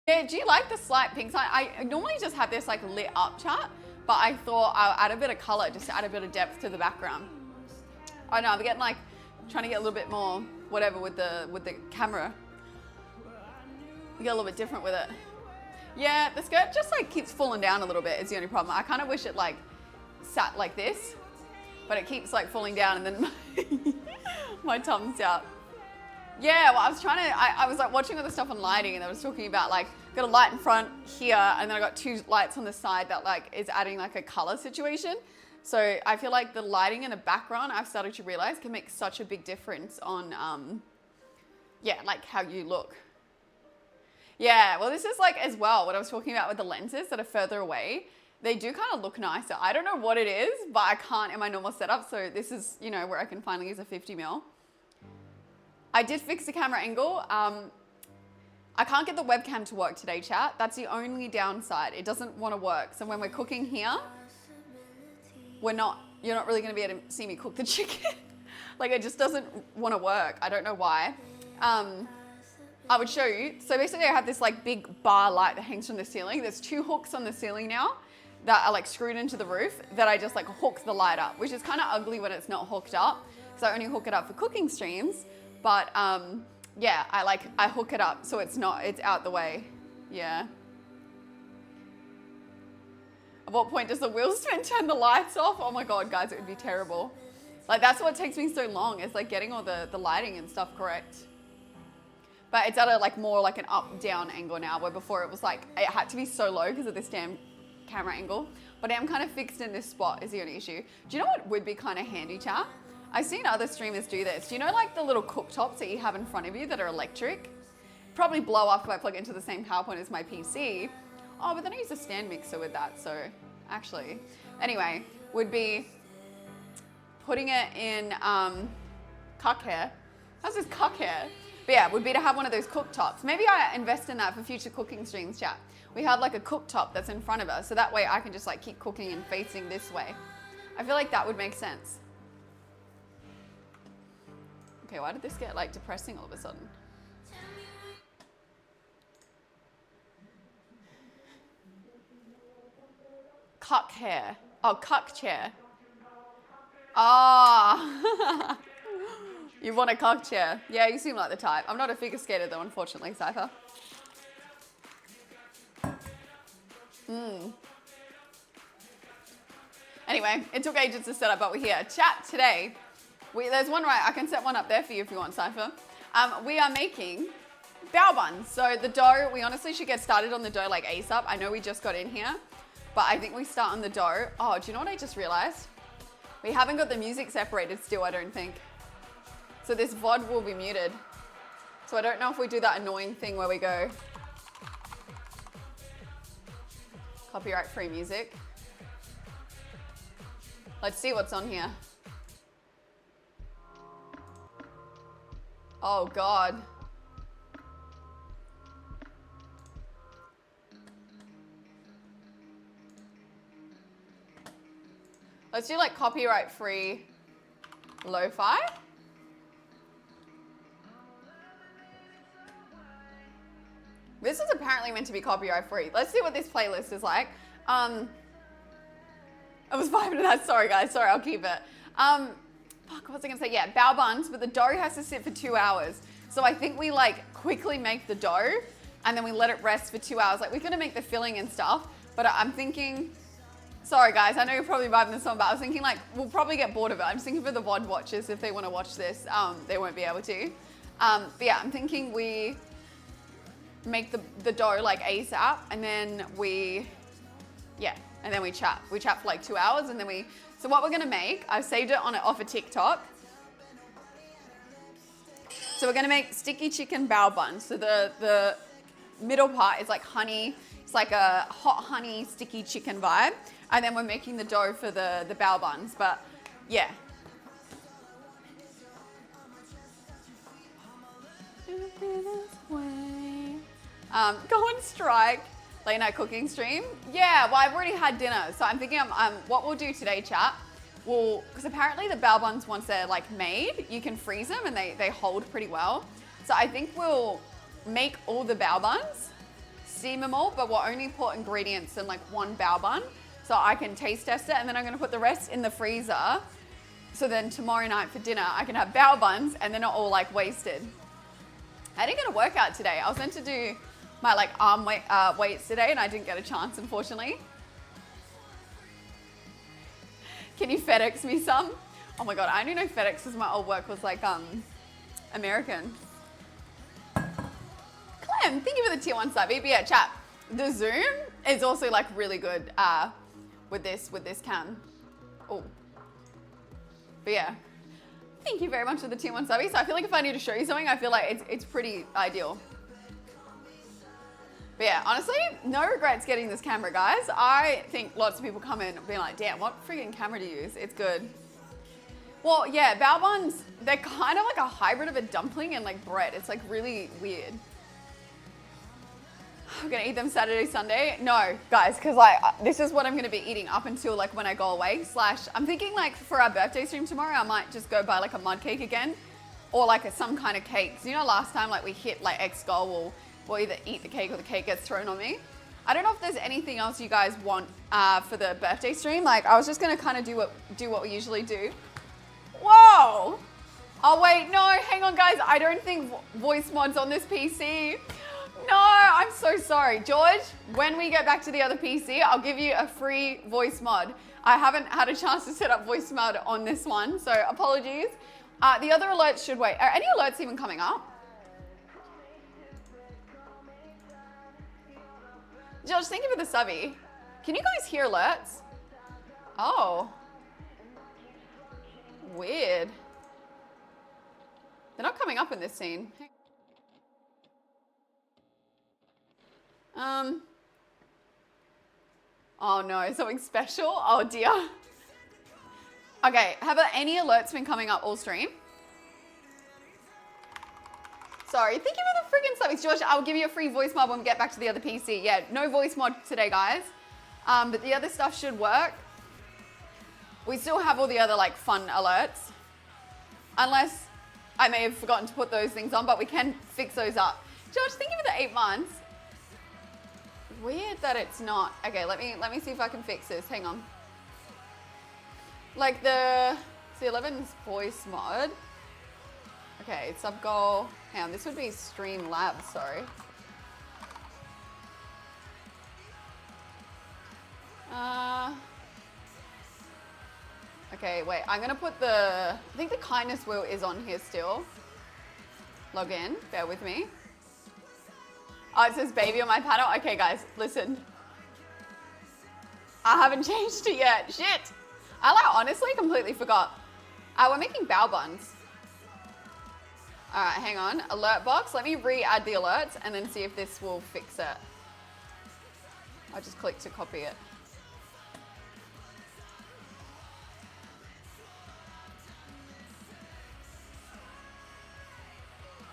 Yeah, do you like the slight pinks? I normally just have this like lit up chat, but I thought I'll add a bit of color just to add a bit of depth to the background. I know, I'm getting like, trying to get a little bit more whatever with the camera. Get a little bit different with it. Yeah, the skirt just like keeps falling down a little bit is the only problem. I kind of wish it like sat like this, but it keeps like falling down and then my tongue's out. Yeah, well, I was like watching all the stuff on lighting and I was talking about like, got a light in front here and then I got two lights on the side that like is adding like a color situation. So I feel like the lighting in the background, I've started to realize can make such a big difference on, yeah, like how you look. Yeah, well, this is like as well what I was talking about with the lenses that are further away. They do kind of look nicer. I don't know what it is, but I can't in my normal setup. So this is, you know, where I can finally use a 50mm. I did fix the camera angle. I can't get the webcam to work today, chat. That's the only downside. It doesn't want to work. So when we're cooking here, you're not really going to be able to see me cook the chicken. Like it just doesn't want to work. I don't know why. I would show you. So basically I have this like big bar light that hangs from the ceiling. There's two hooks on the ceiling now that are like screwed into the roof that I just like hook the light up, which is kind of ugly when it's not hooked up because I only hook it up for cooking streams. But yeah, I hook it up so it's out the way. Yeah. At what point does the wheel spin turn the lights off? Oh my God, guys, it would be terrible. Like that's what takes me so long is like getting all the lighting and stuff correct. But it's at a like more like an up down angle now where before it was like, it had to be so low because of this damn camera angle. But I am kind of fixed in this spot is the only issue. Do you know what would be kind of handy, chat? I've seen other streamers do this. Do you know like the little cooktops that you have in front of you that are electric? Probably blow up if I plug it into the same power point as my PC. Oh, but then I use a stand mixer with that, so actually. Anyway, would be putting it in cuck hair. How's this cuck hair? But yeah, would be to have one of those cooktops. Maybe I invest in that for future cooking streams, chat. We have like a cooktop that's in front of us, so that way I can just like keep cooking and facing this way. I feel like that would make sense. Okay, why did this get like depressing all of a sudden? Cuck hair. Oh, cuck chair. Ah. You want a cuck chair. Yeah, you seem like the type. I'm not a figure skater though, unfortunately, Cypher. Anyway, it took ages to set up, but we're here. Chat today. There's one right, I can set one up there for you if you want, Cypher. We are making bao buns. So the dough, we honestly should get started on the dough like ASAP. I know we just got in here, but I think we start on the dough. Oh, do you know what I just realized? We haven't got the music separated still, I don't think. So this VOD will be muted. So I don't know if we do that annoying thing where we go copyright free music. Let's see what's on here. Oh God. Let's do like copyright free lo-fi. This is apparently meant to be copyright free. Let's see what this playlist is like. I was vibing to that. Sorry guys, sorry, I'll keep it. Fuck, what was I gonna say? Yeah, bao buns, but the dough has to sit for 2 hours. So I think we like quickly make the dough and then we let it rest for 2 hours. Like we're gonna make the filling and stuff, but I'm thinking, sorry guys, I know you're probably vibing this one, but I was thinking like, we'll probably get bored of it. I'm just thinking for the VOD watchers, if they wanna watch this, they won't be able to. But yeah, I'm thinking we make the dough like ASAP and then we chat. We chat for like 2 hours and then so what we're gonna make, I've saved it off of TikTok. So we're gonna make sticky chicken bao buns. So the middle part is like honey. It's like a hot honey sticky chicken vibe. And then we're making the dough for the bao buns, but yeah. Go on strike. Late night cooking stream? Yeah, well I've already had dinner. So I'm thinking what we'll do today, chat, because apparently the bao buns, once they're like made, you can freeze them and they hold pretty well. So I think we'll make all the bao buns, steam them all, but we'll only put ingredients in like one bao bun so I can taste test it, and then I'm gonna put the rest in the freezer. So then tomorrow night for dinner, I can have bao buns and they're not all like wasted. I didn't get a workout today. I was meant to do my like arm weights today and I didn't get a chance, unfortunately. Can you FedEx me some? Oh my God, I only know FedEx because my old work was like American. Clem, thank you for the tier 1 sub. But yeah, chat. The zoom is also like really good with this cam. Oh. But yeah. Thank you very much for the tier 1 subby. So I feel like if I need to show you something, I feel like it's pretty ideal. But yeah, honestly, no regrets getting this camera, guys. I think lots of people come in being like, damn, what freaking camera to use? It's good. Well, yeah, bao buns, they're kind of like a hybrid of a dumpling and like bread. It's like really weird. I'm gonna eat them Saturday, Sunday. No, guys, because like this is what I'm gonna be eating up until like when I go away. I'm thinking like for our birthday stream tomorrow, I might just go buy like a mud cake again, or like some kind of cake. So, you know, last time like we hit like X goal, we'll either eat the cake or the cake gets thrown on me. I don't know if there's anything else you guys want for the birthday stream. Like I was just gonna kind of do what we usually do. Whoa! Oh wait, no, hang on guys. I don't think voice mod's on this PC. No, I'm so sorry. George, when we get back to the other PC, I'll give you a free voice mod. I haven't had a chance to set up voice mod on this one, so apologies. The other alerts should wait. Are any alerts even coming up? George, thank you for the subby. Can you guys hear alerts? Oh. Weird. They're not coming up in this scene. Oh no, something special? Oh dear. Okay, have any alerts been coming up all stream? Sorry, thank you for the freaking subbies. George, I'll give you a free voice mod when we get back to the other PC. Yeah, no voice mod today, guys. But the other stuff should work. We still have all the other like fun alerts. Unless I may have forgotten to put those things on, but we can fix those up. George, thank you for the 8 months. Weird that it's not. Okay, let me see if I can fix this. Hang on. Like the 11's voice mod. Okay, sub goal. Hang on, this would be Stream Labs, sorry. Okay, wait, I'm gonna put I think the kindness wheel is on here still. Log in, bear with me. Oh, it says baby on my panel. Okay, guys, listen. I haven't changed it yet. Shit. I like honestly completely forgot. We're making bao buns. All right, hang on. Alert box. Let me re-add the alerts and then see if this will fix it. I'll just click to copy it.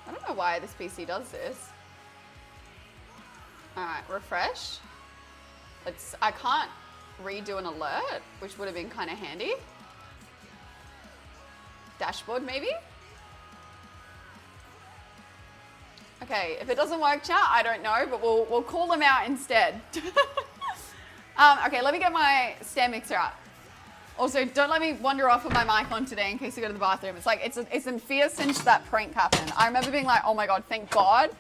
I don't know why this PC does this. All right, refresh. I can't redo an alert, which would have been kind of handy. Dashboard maybe? Okay, if it doesn't work, chat, I don't know, but we'll call them out instead. Okay, let me get my stand mixer out. Also, don't let me wander off with my mic on today in case you go to the bathroom. It's like, it's in fear since that prank happened. I remember being like, oh my God, thank God.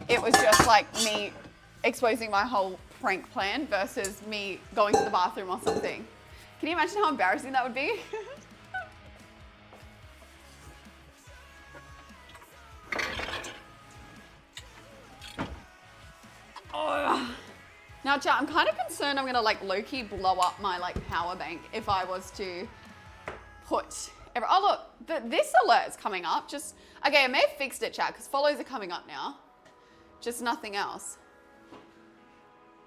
It was just like me exposing my whole prank plan versus me going to the bathroom or something. Can you imagine how embarrassing that would be? Oh. Now, chat, I'm kind of concerned I'm gonna like low-key blow up my like power bank if I was to put. Oh look, this alert is coming up. Okay, I may have fixed it, chat, because follows are coming up now. Just nothing else.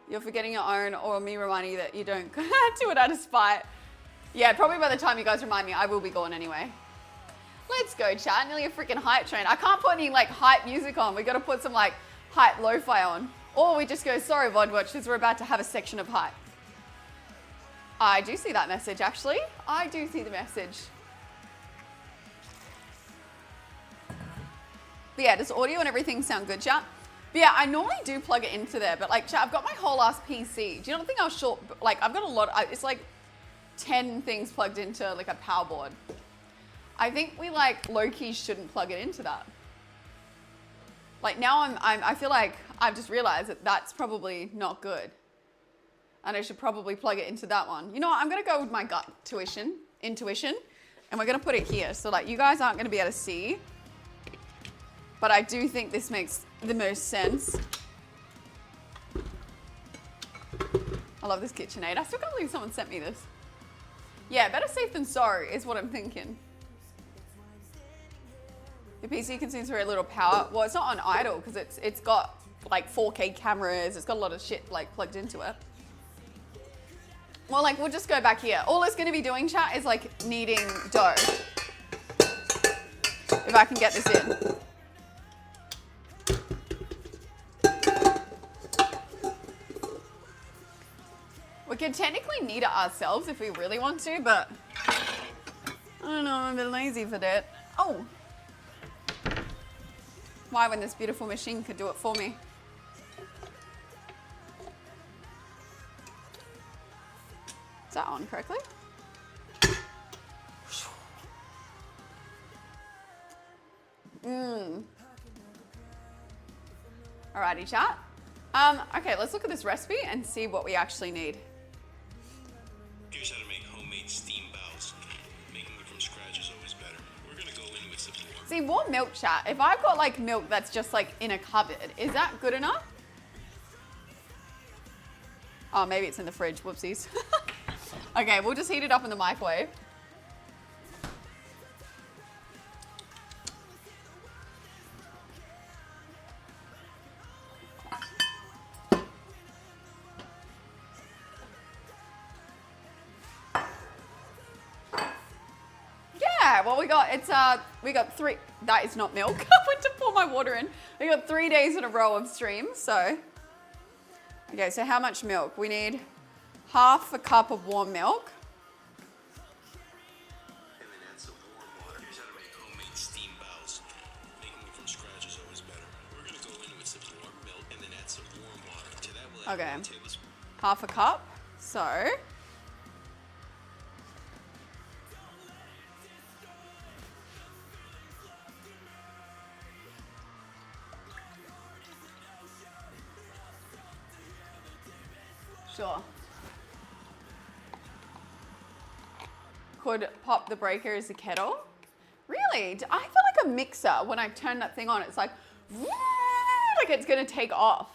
You're forgetting your own, or me reminding you that you don't do it out of spite. Yeah, probably by the time you guys remind me, I will be gone anyway. Let's go, chat. Nearly a freaking hype train. I can't put any like hype music on. We got to put some like hype lo-fi on. Or we just go, sorry, VOD Watch, because we're about to have a section of hype. I do see that message, actually. I do see the message. But yeah, does audio and everything sound good, chat? But yeah, I normally do plug it into there, but like, chat, I've got my whole ass PC. Do you not think I was short? Like, I've got a lot. It's like 10 things plugged into like a power board. I think we like low-key shouldn't plug it into that. Like now I feel like I've just realized that that's probably not good. And I should probably plug it into that one. You know what? I'm going to go with my gut intuition, and we're going to put it here. So like you guys aren't going to be able to see, but I do think this makes the most sense. I love this KitchenAid. I still can't believe someone sent me this. Yeah, better safe than sorry is what I'm thinking. Your PC consumes very little power. Well, it's not on idle because it's got like 4K cameras. It's got a lot of shit like plugged into it. Well, like we'll just go back here. All it's going to be doing, chat, is like kneading dough. If I can get this in. We could technically knead it ourselves if we really want to, but I don't know, I'm a bit lazy for that. Oh. Why when this beautiful machine could do it for me? Is that on correctly? Alrighty, chat. Okay, let's look at this recipe and see what we actually need. Here's how to make homemade steam bows. Making them from scratch is always better. We're gonna go in with some warm. See, warm milk, chat. If I've got like milk that's just like in a cupboard, is that good enough? Oh, maybe it's in the fridge. Whoopsies. Okay, we'll just heat it up in the microwave. Yeah, well we got three, that is not milk. I went to pour my water in. We got 3 days in a row of stream, so. Okay, so how much milk? We need half a cup of warm milk. And then add some warm water. Here's how to make homemade steam bows. Making them from scratch is always better. We're gonna go in with some warm milk and then add some warm water. To that we'll add Okay. 1 tablespoon. Half a cup, so. Sure. Could pop the breaker as a kettle. Really? I feel like a mixer when I turn that thing on. It's like it's gonna take off.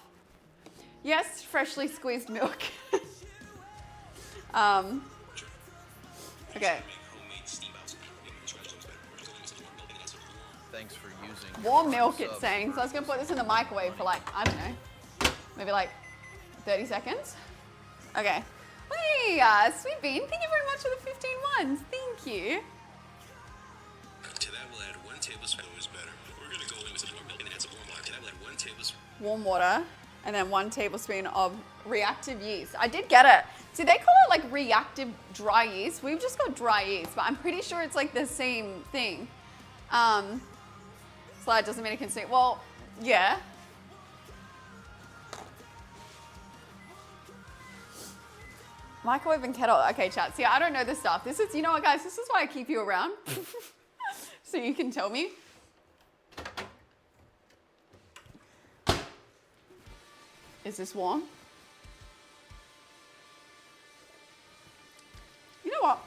Yes, freshly squeezed milk. Okay. Thanks for using Warm milk, it's saying. So I was gonna put this in the microwave for like, I don't know, maybe like 30 seconds. Okay. Hey, Sweet Bean, thank you very much for the 15 ones. Thank you. To that we'll add 1 tablespoon. Is better. We're gonna go in with some warm milk and then add some warm water. To that we'll add 1 tablespoon. Warm water, and then 1 tablespoon of reactive yeast. I did get it. See, they call it like reactive dry yeast. We've just got dry yeast, but I'm pretty sure it's like the same thing. Slide doesn't mean it can see. Well, yeah. Microwave and kettle. Okay, chat. See, I don't know this stuff. This is, you know what, guys? This is why I keep you around. So you can tell me. Is this warm? You know what?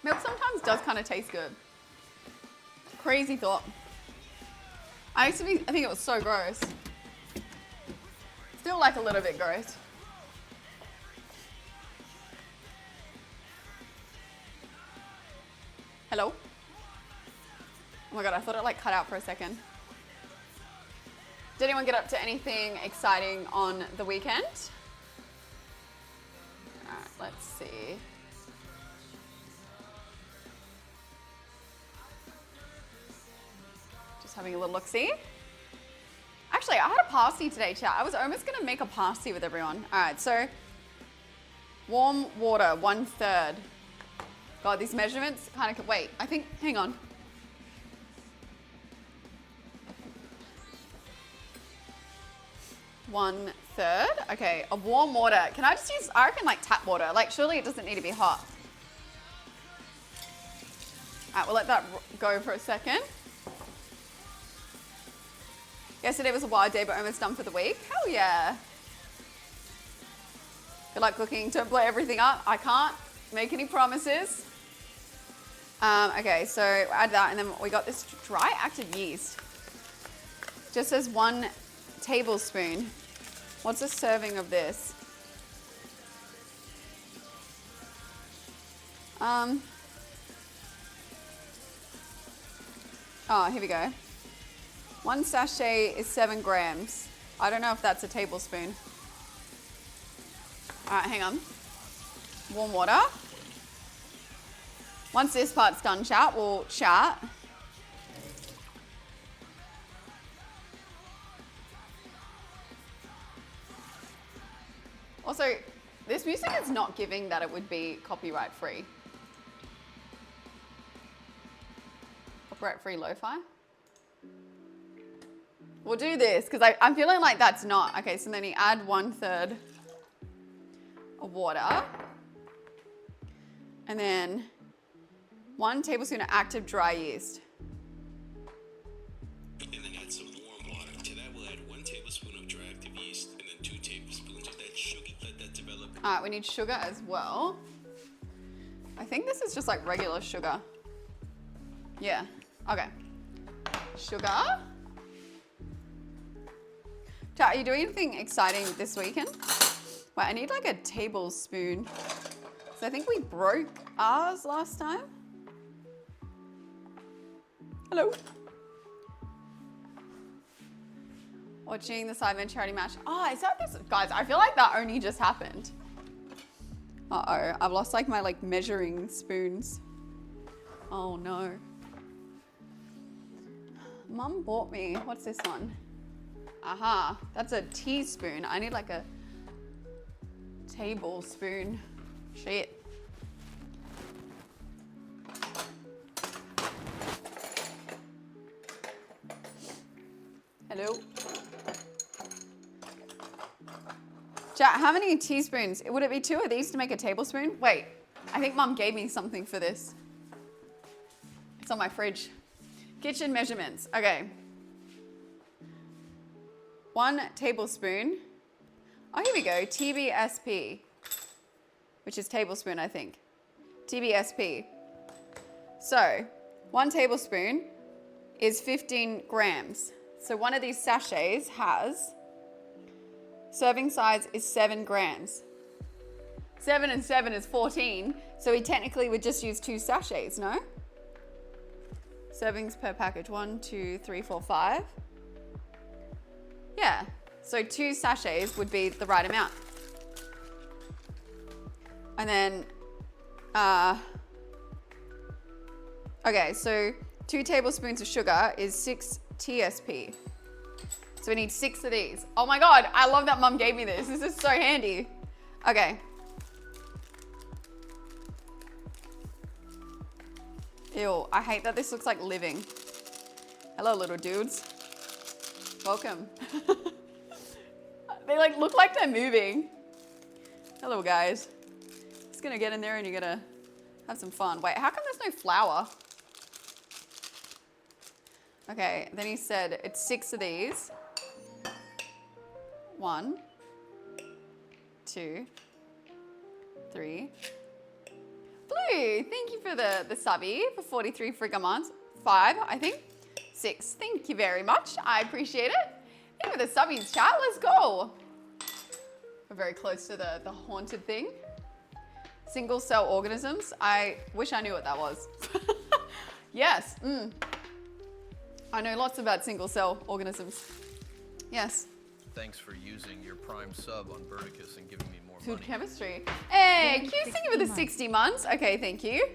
Milk sometimes does kind of taste good. Crazy thought. I think it was so gross. Still like a little bit gross. Hello? Oh my god, I thought it like cut out for a second. Did anyone get up to anything exciting on the weekend? All right, let's see. Just having a little look-see. Actually, I had a pasty today, chat. I was almost gonna make a pasty with everyone. All right, so warm water, 1/3. God, these measurements kind of, wait, I think, hang on. 1/3. Okay, of warm water. Can I just use, I reckon like tap water. Like surely it doesn't need to be hot. All right, we'll let that go for a second. Yesterday was a wild day, but almost done for the week. Hell yeah. Feel like cooking, don't blow everything up. I can't make any promises. Okay, so add that, and then we got this dry active yeast. Just says 1 tablespoon. What's a serving of this? Oh, here we go. 1 sachet is 7 grams. I don't know if that's a tablespoon. All right, hang on. Warm water. Once this part's done, chat, we'll chat. Also, this music is not giving that it would be copyright free. Copyright free lo-fi? We'll do this because I'm feeling like that's not. Okay, so then you add 1/3 of water. And then 1 tablespoon of active dry yeast. And then add some warm water. To that, we'll add 1 tablespoon of dry active yeast and then 2 tablespoons of that sugar. Let that develop. All right, we need sugar as well. I think this is just like regular sugar. Yeah, okay. Sugar. Chat, are you doing anything exciting this weekend? Wait, I need like a tablespoon. So I think we broke ours last time. Hello. Watching the Sidemen charity match. Oh, is that this? Guys, I feel like that only just happened. Uh-oh, I've lost like my measuring spoons. Oh no. Mum bought me, what's this one? Aha, that's a teaspoon. I need like a tablespoon. Shit. Hello. Chat, how many teaspoons? Would it be 2 of these to make a tablespoon? Wait, I think Mum gave me something for this. It's on my fridge. Kitchen measurements. Okay. 1 tablespoon. Oh, here we go. TBSP, which is tablespoon, I think. TBSP. So, 1 tablespoon is 15 grams. So one of these sachets has, serving size is 7 grams. 7 and 7 is 14. So we technically would just use 2 sachets, no? Servings per package, 1, 2, 3, 4, 5. Yeah, so 2 sachets would be the right amount. And then, okay, so 2 tablespoons of sugar is 6 TSP. So we need 6 of these. Oh my God, I love that Mum gave me this. This is so handy. Okay. Ew, I hate that this looks like living. Hello, little dudes. Welcome. They look like they're moving. Hello, guys. Just gonna get in there and you're gonna have some fun. Wait, how come there's no flour? Okay, then he said it's 6 of these. 1, 2, 3. Blue, thank you for the subby for 43 frigga months. 5, I think. 6, thank you very much. I appreciate it. Thank you for the subbies, chat. Let's go. We're very close to the haunted thing. Single cell organisms. I wish I knew what that was. Yes. I know lots about single cell organisms. Yes. Thanks for using your Prime sub on Verticus and giving me more Food money. chemistry. Hey, Q, thank you for the 60 months. Okay, thank you.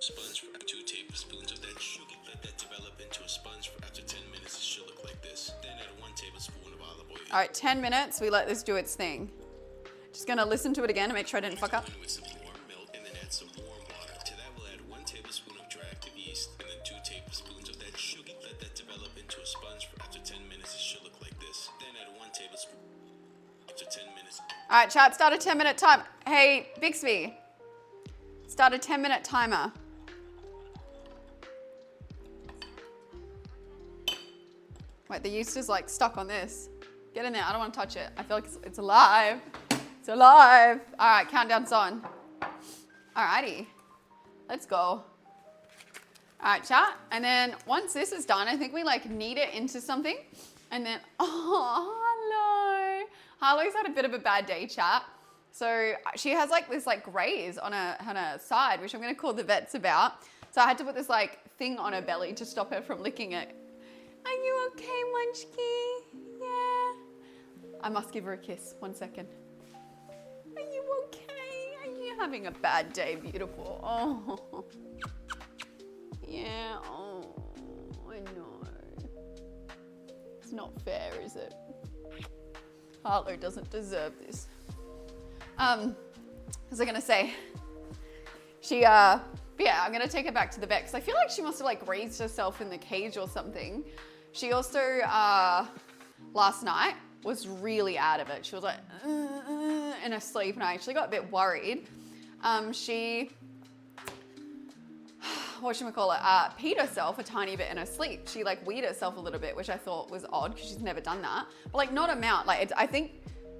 Sponge for 2 tablespoons of that sugar. Let that develop into a sponge for after 10 minutes. It should look like this. Then add 1 tablespoon of olive oil. All right, 10 minutes. We let this do its thing. Just gonna listen to it again to make sure I didn't fuck up. With some warm milk and then add some warm water. To that, we'll add 1 tablespoon of dry active yeast and then 2 tablespoons of that sugar. Let that develop into a sponge for after 10 minutes. It should look like this. Then add 1 to 10 minutes. All right, chat, start a 10-minute time. Hey, Bixby, start a 10-minute timer. Wait, the yeast is like stuck on this. Get in there, I don't want to touch it. I feel like it's alive. It's alive. All right, countdown's on. All righty, let's go. All right, chat. And then once this is done, I think we like knead it into something. And then, oh, Harlow. Harlow's had a bit of a bad day, chat. So she has like this like graze on her side, which I'm gonna call the vets about. So I had to put this like thing on her belly to stop her from licking it. Are you okay, Munchkie? Yeah. I must give her a kiss. 1 second. Are you okay? Are you having a bad day, beautiful? Oh. Yeah. Oh, I know. It's not fair, is it? Harlow doesn't deserve this. What was I gonna say? She, yeah, I'm gonna take her back to the vet because I feel like she must have like raised herself in the cage or something. She also, last night was really out of it. She was like, in her sleep, and I actually got a bit worried. She, peed herself a tiny bit in her sleep. She like weed herself a little bit, which I thought was odd because she's never done that. But like not amount, like I think,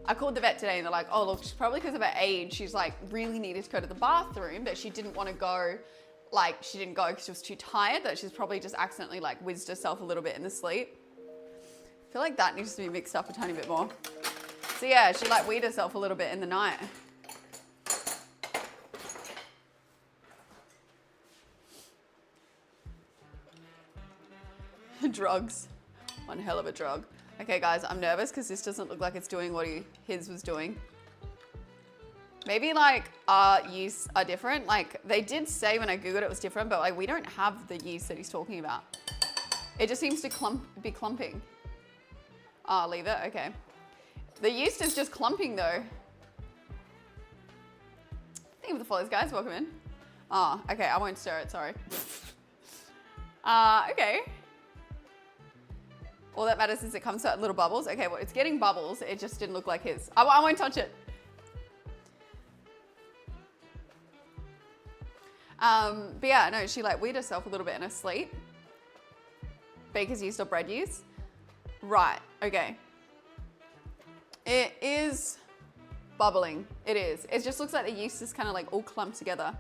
I called the vet today and they're like, oh look, she's probably because of her age, she's like really needed to go to the bathroom, but she didn't want to go, like she didn't go because she was too tired, that she's probably just accidentally like whizzed herself a little bit in the sleep. I feel like that needs to be mixed up a tiny bit more. So yeah, she like weed herself a little bit in the night. Drugs. One hell of a drug. Okay guys, I'm nervous because this doesn't look like it's doing what his was doing. Be like yeasts are different. Like they did say when I Googled it was different, but like we don't have the yeast that he's talking about. It just seems to be clumping. Oh, leave it, okay. The yeast is just clumping though. Thank you for the follows guys, welcome in. Oh, okay, I won't stir it, sorry. Okay. All that matters is it comes out little bubbles. Okay, well, it's getting bubbles. It just didn't look like his. I won't touch it. But yeah, no, she like weed herself a little bit in her sleep. Baker's yeast or bread yeast. Right, okay. It is bubbling. It is. It just looks like the yeast is kind of like all clumped together.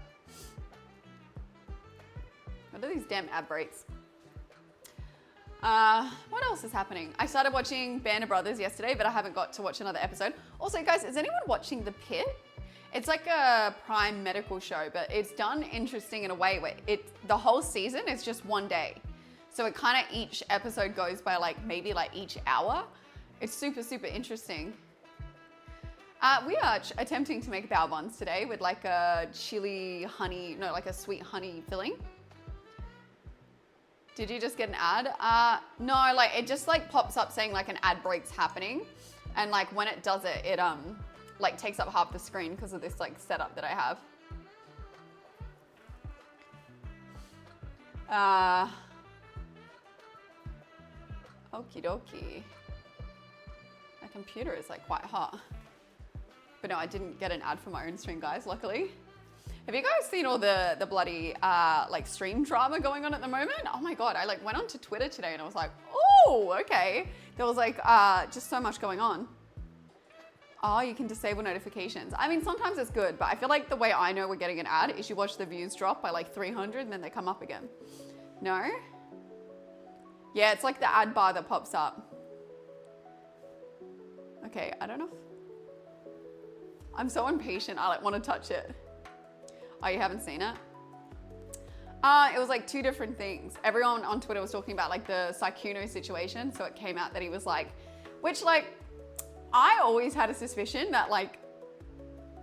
What are these damn ad breaks? What else is happening? I started watching Band of Brothers yesterday, but I haven't got to watch another episode. Also, guys, is anyone watching The Pit? It's like a Prime medical show, but it's done interesting in a way where the whole season is just one day. So it kind of, each episode goes by like maybe like each hour. It's super, super interesting. We are attempting to make bao buns today with like a chili honey, no, like a sweet honey filling. Did you just get an ad? No, like it just like pops up saying like an ad break's happening. And like when it does it, it like takes up half the screen because of this like setup that I have. Okie dokie. My computer is like quite hot. But no, I didn't get an ad for my own stream, guys, luckily. Have you guys seen all the bloody like stream drama going on at the moment? Oh my God, I like went onto Twitter today and I was like, oh, okay. There was like just so much going on. Oh, you can disable notifications. I mean, sometimes it's good, but I feel like the way I know we're getting an ad is you watch the views drop by like 300 and then they come up again. No? Yeah, it's like the ad bar that pops up. Okay, I don't know. I'm so impatient, I like want to touch it. Oh, you haven't seen it? It was like two different things. Everyone on Twitter was talking about like the Sykkuno situation. So it came out that he was like, which like, I always had a suspicion that like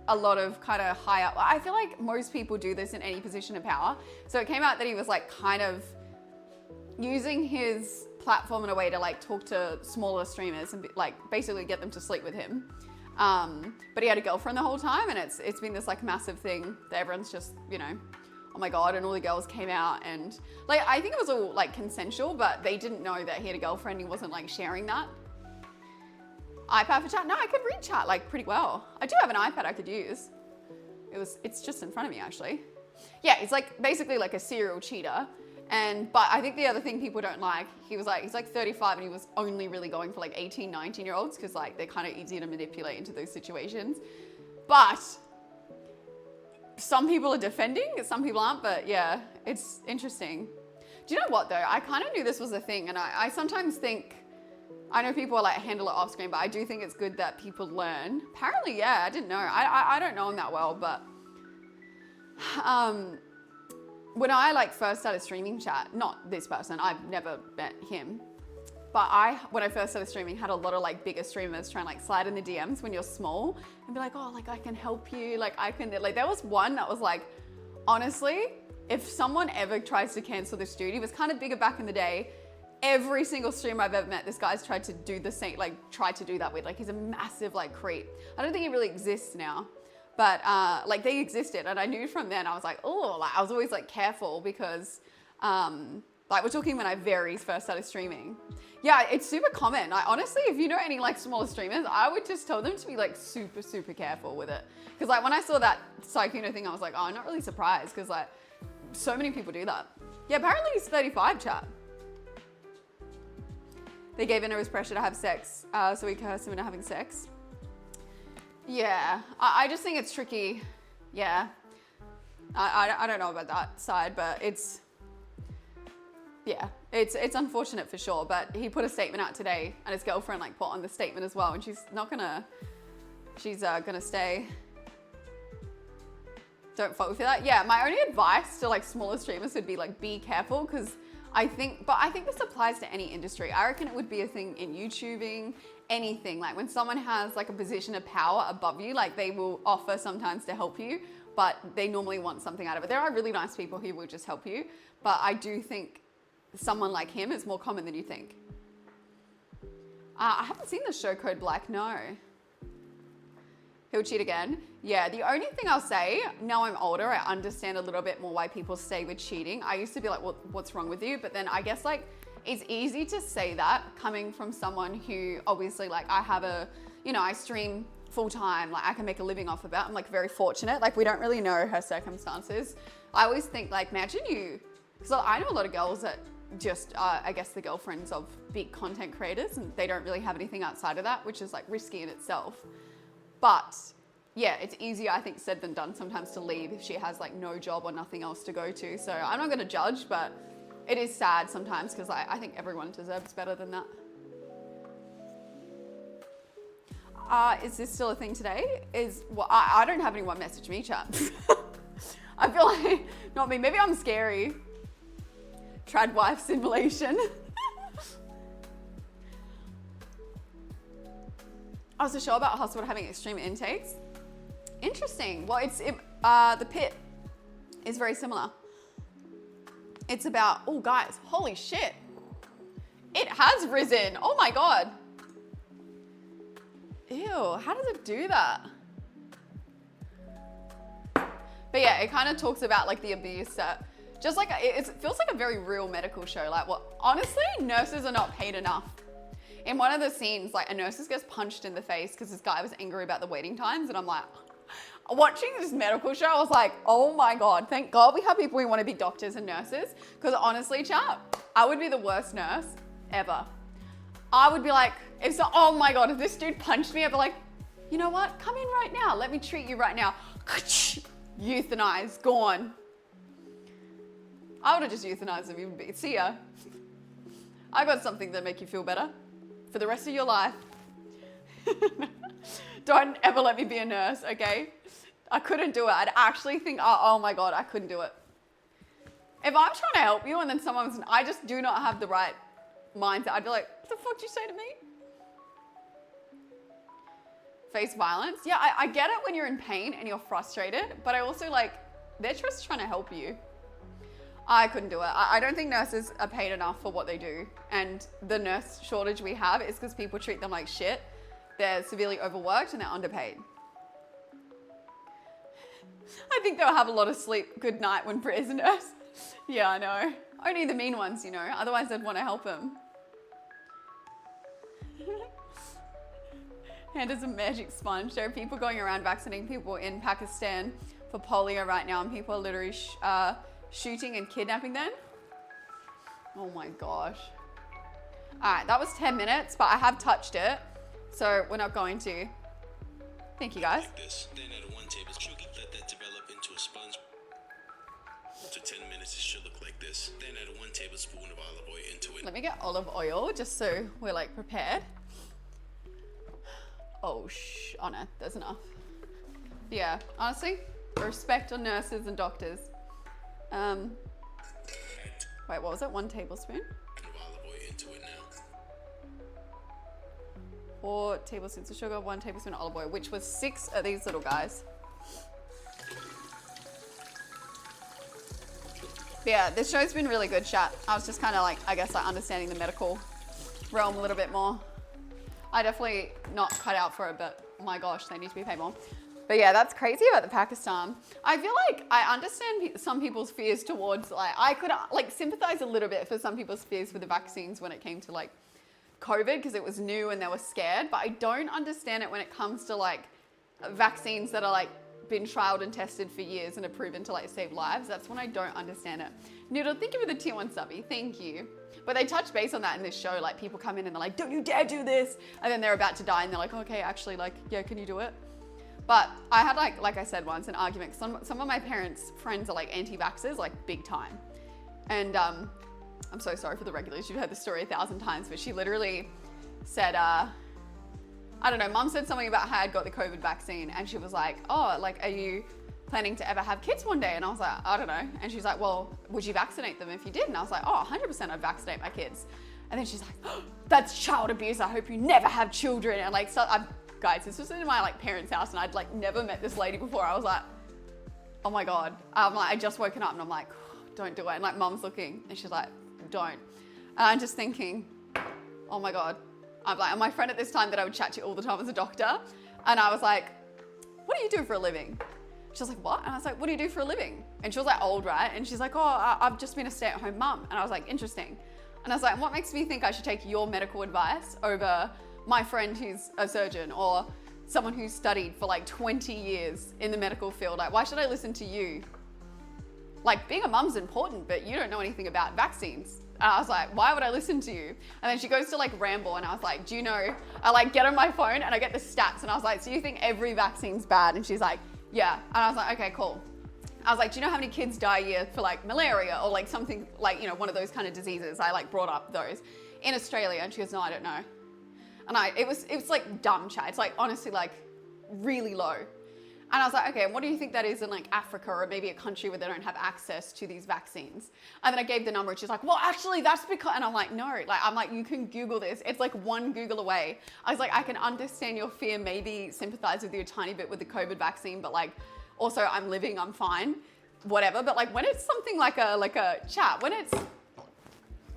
a lot of kind of high up, I feel like most people do this in any position of power. So it came out that he was like kind of using his platform in a way to like talk to smaller streamers and like basically get them to sleep with him. But he had a girlfriend the whole time and it's been this like massive thing that everyone's just, you know, oh my God, and all the girls came out and like, I think it was all like consensual, but they didn't know that he had a girlfriend. He wasn't like sharing that. iPad for chat? No, I could read chat like pretty well. I do have an iPad I could use. It's just in front of me actually. Yeah, it's like basically like a serial cheater. But I think the other thing people don't like, he's like 35 and he was only really going for like 18, 19-year-olds because like they're kind of easy to manipulate into those situations. But some people are defending, some people aren't, but yeah, it's interesting. Do you know what though? I kind of knew this was a thing, and I sometimes think, I know people are like handle it off screen, but I do think it's good that people learn. Apparently, yeah, I didn't know. I don't know him that well, but when I like first started streaming chat, not this person, I've never met him, but when I first started streaming, had a lot of like bigger streamers trying to like slide in the DMs when you're small and be like, oh, like I can help you, like there was one that was like, honestly, if someone ever tries to cancel this dude, he was kind of bigger back in the day. Every single streamer I've ever met, this guy's tried to do the same, like tried to do that with. Like he's a massive like creep. I don't think he really exists now, but like they existed, and I knew from then. I was like, oh, like I was always like careful because like we're talking when I very first started streaming. Yeah, it's super common. I honestly, if you know any like smaller streamers, I would just tell them to be like super, super careful with it. Because like when I saw that Sykkuno thing, I was like, oh, I'm not really surprised because like so many people do that. Yeah, apparently he's 35, chat. They gave in his pressure to have sex, so he cursed him into having sex. Yeah, I just think it's tricky. Yeah, I don't know about that side, but it's unfortunate for sure. But he put a statement out today, and his girlfriend like put on the statement as well, and she's gonna stay. Don't fall for that. Yeah, my only advice to like smaller streamers would be like be careful, because I think this applies to any industry. I reckon it would be a thing in YouTubing, anything. Like when someone has like a position of power above you, like they will offer sometimes to help you, but they normally want something out of it. There are really nice people who will just help you, but I do think someone like him is more common than you think. I haven't seen the show Code Black, no. He'll cheat again. Yeah, the only thing I'll say, now I'm older, I understand a little bit more why people stay with cheating. I used to be like, well, what's wrong with you? But then I guess like, it's easy to say that coming from someone who obviously like I stream full time, like I can make a living off of it. I'm like very fortunate. Like we don't really know her circumstances. I always think like, imagine you, because I know a lot of girls that just I guess the girlfriends of big content creators, and they don't really have anything outside of that, which is like risky in itself. But yeah, it's easier, I think, said than done sometimes to leave if she has like no job or nothing else to go to. So I'm not going to judge, but it is sad sometimes because I think everyone deserves better than that. Is this still a thing today? I don't have anyone message me, chat. I feel like, not me, maybe I'm scary. Trad wife simulation. I was a show about hospital having extreme intakes. Interesting. Well, the pit is very similar. It's about, oh guys, holy shit. It has risen. Oh my God. Ew, how does it do that? But yeah, it kind of talks about like the abuse that, just like, it feels like a very real medical show. Like, well, honestly, nurses are not paid enough. In one of the scenes, like a nurse just gets punched in the face because this guy was angry about the waiting times. And I'm like, watching this medical show, I was like, oh my God, thank God we have people who want to be doctors and nurses. Because honestly, chat, I would be the worst nurse ever. I would be like, oh my God, if this dude punched me, I'd be like, you know what? Come in right now. Let me treat you right now. Euthanize, gone. I would have just euthanized him. See ya. I got something that make you feel better for the rest of your life. Don't ever let me be a nurse, okay? I couldn't do it. I'd actually think, oh my God, I couldn't do it. If I'm trying to help you and then I just do not have the right mindset, I'd be like, what the fuck did you say to me? Face violence. Yeah, I get it when you're in pain and you're frustrated, but I also like, they're just trying to help you. I couldn't do it. I don't think nurses are paid enough for what they do. And the nurse shortage we have is because people treat them like shit. They're severely overworked and they're underpaid. I think they'll have a lot of sleep good night when Britt is a nurse. Yeah, I know. Only the mean ones, you know. Otherwise, I'd want to help them. Hand is a magic sponge. There are people going around vaccinating people in Pakistan for polio right now, and people are literally shooting and kidnapping them. Oh my gosh. All right, that was 10 minutes, but I have touched it, so we're not going to. Thank you, guys. Like this. Then add 1 tablespoon. Let that develop into a sponge. After 10 minutes, it should look like this. Then add 1 tablespoon of olive oil into it. Let me get olive oil just so we're like prepared. Oh, oh no, there's enough. Yeah, honestly, respect on nurses and doctors. Wait, what was it? 1 tablespoon? Of olive oil into it now. 4 tablespoons of sugar, 1 tablespoon of olive oil, which was 6 of these little guys. But yeah, this show's been really good, chat. I was just kind of like, I guess, like understanding the medical realm a little bit more. I definitely not cut out for it, but my gosh, they need to be paid more. But yeah, that's crazy about the Pakistan. I feel like I understand some people's fears towards, like, I could like sympathize a little bit for some people's fears for the vaccines when it came to like COVID, because it was new and they were scared, but I don't understand it when it comes to like vaccines that are like been trialed and tested for years and are proven to like save lives. That's when I don't understand it. Noodle, thank you for the tier 1 subby. Thank you. But they touch base on that in this show. Like people come in and they're like, don't you dare do this. And then they're about to die and they're like, okay, actually like, yeah, can you do it? But I had like I said once, an argument. Some of my parents' friends are like anti-vaxxers, like big time. And I'm so sorry for the regulars. You've heard the story 1,000 times, but she literally said, I don't know, mum said something about how I'd got the COVID vaccine and she was like, oh, like, are you planning to ever have kids one day? And I was like, I don't know. And she's like, well, would you vaccinate them if you did? And I was like, oh, 100% I'd vaccinate my kids. And then she's like, oh, that's child abuse. I hope you never have children. And like, so guys, this was in my like parents' house and I'd like never met this lady before. I was like, oh my God. I'm like, I just woken up and I'm like, don't do it. And like mum's looking and she's like, don't. And I'm just thinking, oh my God. I'm like, and my friend at this time that I would chat to all the time was a doctor. And I was like, what do you do for a living? She was like, what? And I was like, what do you do for a living? And she was like old, right? And she's like, oh, I've just been a stay-at-home mum. And I was like, interesting. And I was like, what makes me think I should take your medical advice over my friend who's a surgeon or someone who's studied for like 20 years in the medical field? Like, why should I listen to you? Like, being a mum's important, but you don't know anything about vaccines. And I was like, why would I listen to you? And then she goes to like ramble and I was like, do you know, I like get on my phone and I get the stats and I was like, so you think every vaccine's bad? And she's like, yeah. And I was like, okay, cool. I was like, do you know how many kids die a year for like malaria or like something like, you know, one of those kind of diseases? I like brought up those in Australia. And she goes, no, I don't know. And it was like dumb chat. It's like honestly like really low. And I was like, okay, what do you think that is in like Africa or maybe a country where they don't have access to these vaccines? And then I gave the number and she's like, well, actually that's because, and I'm like, no, like, I'm like, you can Google this. It's like 1 Google away. I was like, I can understand your fear, maybe sympathize with you a tiny bit with the COVID vaccine, but like, also I'm living, I'm fine, whatever. But like when it's something like a chat, when it's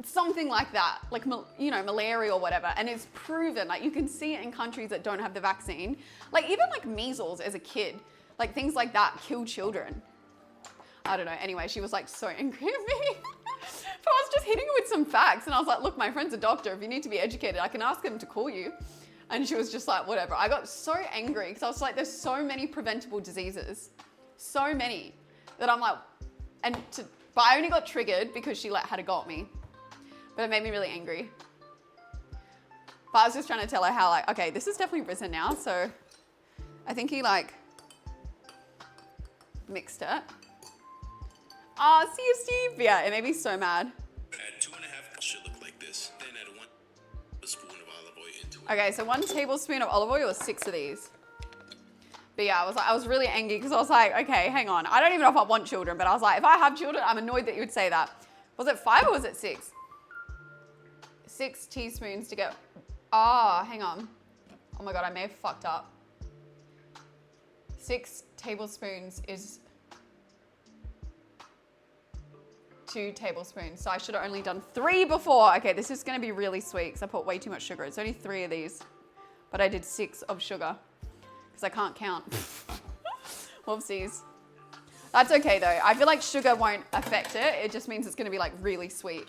something like that, like, you know, malaria or whatever, and it's proven, like you can see it in countries that don't have the vaccine, like even like measles as a kid, like things like that kill children. I don't know. Anyway, she was like so angry at me. But I was just hitting her with some facts and I was like, look, my friend's a doctor. If you need to be educated, I can ask him to call you. And she was just like, whatever. I got so angry because I was like, there's so many preventable diseases, so many that I'm like, but I only got triggered because she like had a go at me. But it made me really angry. But I was just trying to tell her how like, okay, this is definitely risen now. So I think he like mixed it. Oh, see you, Steve. Yeah, it made me so mad. Add 2.5, should look like this. Then add 1 spoon of olive oil into it. Okay, so 1 tablespoon of olive oil or 6 of these. But yeah, I was really angry because I was like, okay, hang on. I don't even know if I want children, but I was like, if I have children, I'm annoyed that you would say that. Was it 5 or was it 6? 6 teaspoons to get, hang on. Oh my God, I may have fucked up. 6 tablespoons is 2 tablespoons. So I should have only done 3 before. Okay, this is gonna be really sweet because I put way too much sugar. It's only 3 of these, but I did 6 of sugar because I can't count. Whoopsies. That's okay though. I feel like sugar won't affect it. It just means it's gonna be like really sweet.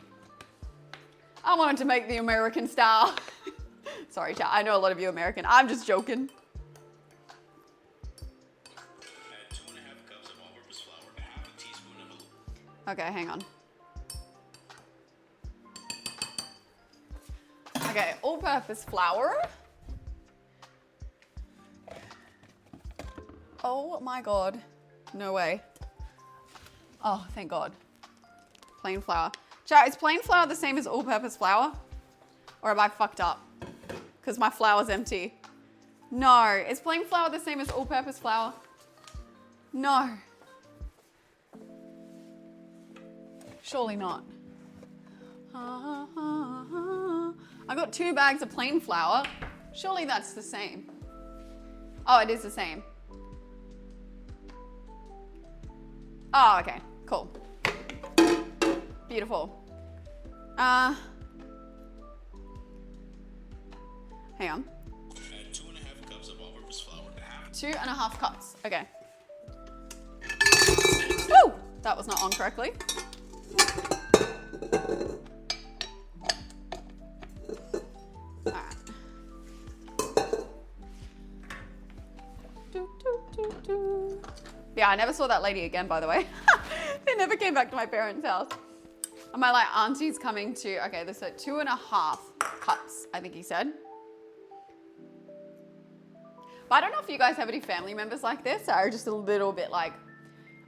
I wanted to make the American style. Sorry, chat. I know a lot of you American. I'm just joking. Add 2.5 cups of all-purpose flour, a half a teaspoon of Okay, hang on. Okay, all-purpose flour. Oh my God. No way. Oh, thank God. Plain flour. Chat, is plain flour the same as all-purpose flour? Or have I fucked up? Because my flour's empty. No. Is plain flour the same as all-purpose flour? No. Surely not. I got 2 bags of plain flour. Surely that's the same. Oh, it is the same. Oh, okay. Cool. Beautiful. Hang on. Add 2.5 cups of all-purpose flour, a half 2.5 cups. Okay. Woo! That was not on correctly. Alright. Yeah, I never saw that lady again, by the way. They never came back to my parents' house. And my like auntie's coming to, okay, this is 2.5 cups, I think he said. But I don't know if you guys have any family members like this that are just a little bit like,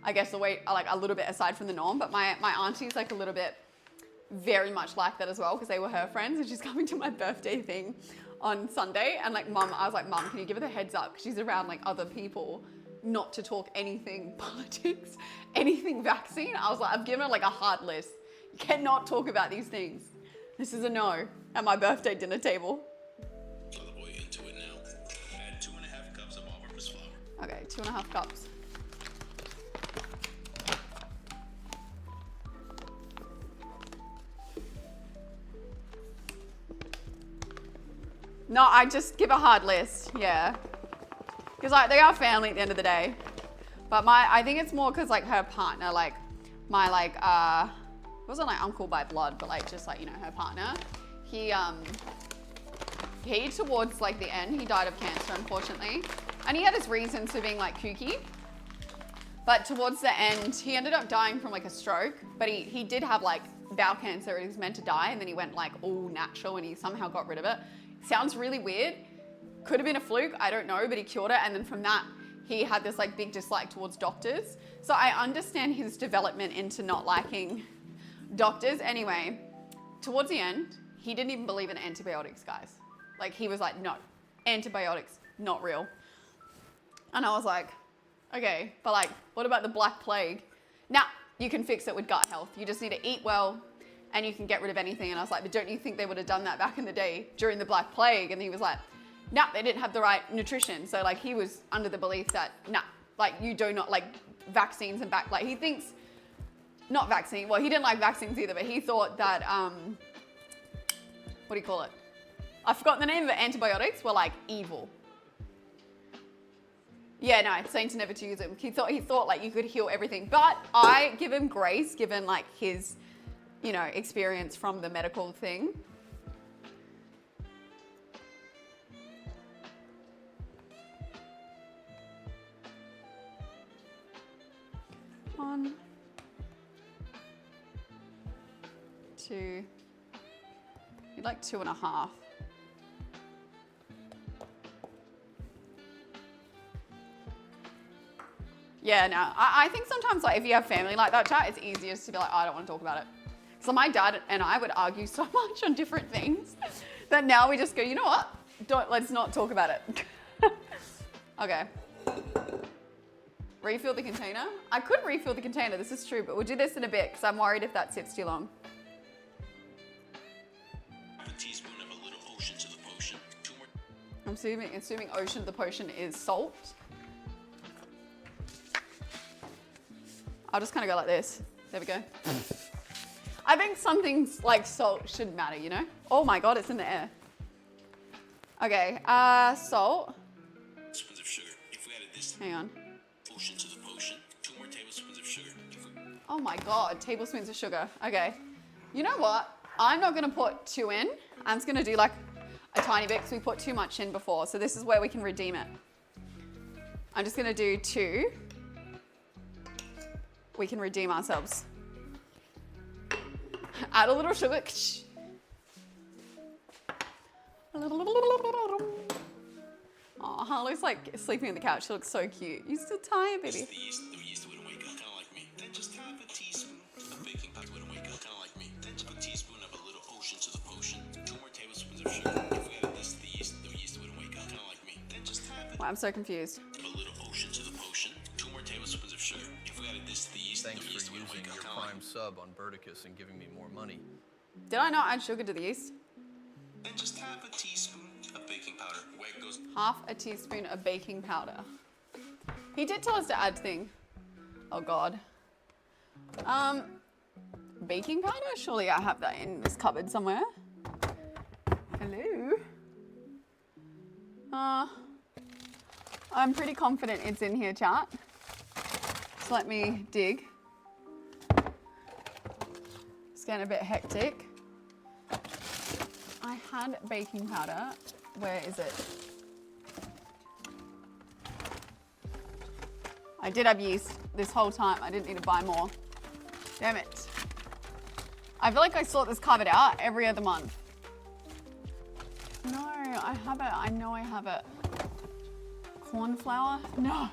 I guess the way, like a little bit aside from the norm, but my auntie's like a little bit very much like that as well because they were her friends and she's coming to my birthday thing on Sunday and like mum, I was like, Mum, can you give her the heads up? Because she's around like other people not to talk anything politics, anything vaccine. I was like, I've given her like a hard list. You cannot talk about these things. This is a no at my birthday dinner table. Throw the boy into it now. Add 2.5 cups of all-purpose flour. Okay, 2.5 cups. No, I just give a hard list, yeah. Because like they are family at the end of the day. But I think it's more because like her partner, like my like, wasn't like uncle by blood, but like just like, you know, her partner. He towards like the end, he died of cancer, unfortunately. And he had his reasons for being like kooky. But towards the end, he ended up dying from like a stroke. But he did have like bowel cancer. He was meant to die. And then he went like all natural and he somehow got rid of it. Sounds really weird. Could have been a fluke, I don't know, but he cured it. And then from that, he had this like big dislike towards doctors. So I understand his development into not liking doctors. Anyway, towards the end, he didn't even believe in antibiotics, guys. Like he was like, no, antibiotics, not real. And I was like, okay, but like, what about the Black Plague? Now, you can fix it with gut health. You just need to eat well and you can get rid of anything. And I was like, but don't you think they would have done that back in the day during the Black Plague? And he was like, no, they didn't have the right nutrition. So like he was under the belief that, nah, like you do not like vaccines and like he thinks, not vaccine, well, he didn't like vaccines either, but he thought that, what do you call it? I've forgotten the name of it, antibiotics were like evil. Yeah, no, saying to never to use them. He thought like you could heal everything, but I give him grace given like his, you know, experience from the medical thing. One, 2, you'd like 2.5. Yeah, no, I think sometimes like if you have family like that, chat, it's easiest to be like, oh, I don't want to talk about it. So my dad and I would argue so much on different things that now we just go, you know what? Let's not talk about it. Okay. Refill the container? I could refill the container, this is true, but we'll do this in a bit because I'm worried if that sits too long. A teaspoon of a little ocean to the potion. 2 more. I'm assuming ocean to the potion is salt. I'll just kind of go like this. There we go. I think some things like salt shouldn't matter, you know? Oh my God, it's in the air. Okay, salt. Spoons of sugar. If we added this Hang on. ocean to the potion, 2 more tablespoons of sugar. Oh my God, tablespoons of sugar. Okay. You know what? I'm not gonna put 2 in. I'm just gonna do like, a tiny bit because we put too much in before. So this is where we can redeem it. I'm just gonna do 2. We can redeem ourselves. Add a little sugar. Oh, Harlow's like sleeping on the couch. She looks so cute. You're still tired, baby. The yeast wouldn't wake up, kind of like me. Then just have a teaspoon of baking powder. Wouldn't wake up, kind of like me. Then just a teaspoon of a little ocean to the potion. 2 more tablespoons of sugar. If we added this to the yeast wouldn't wake up, kind of like me. Then just have Wow, I'm so confused. a little ocean to the potion. 2 more tablespoons of sugar. If we added this to the yeast Thanks for wouldn't using wake up, your kind of like Prime sub on Verticus and giving me more money. Did I not add sugar to the yeast? Then just have a teaspoon of baking powder. Where it goes. Half a teaspoon of baking powder. He did tell us to add thing. Oh God. Baking powder? Surely I have that in this cupboard somewhere. Hello? I'm pretty confident it's in here, chat. Just let me dig. It's getting a bit hectic. I had baking powder. Where is it? I did have yeast this whole time. I didn't need to buy more. Damn it. I feel like I sort this cupboard out every other month. No, I have it. I know I have it. Corn flour? No.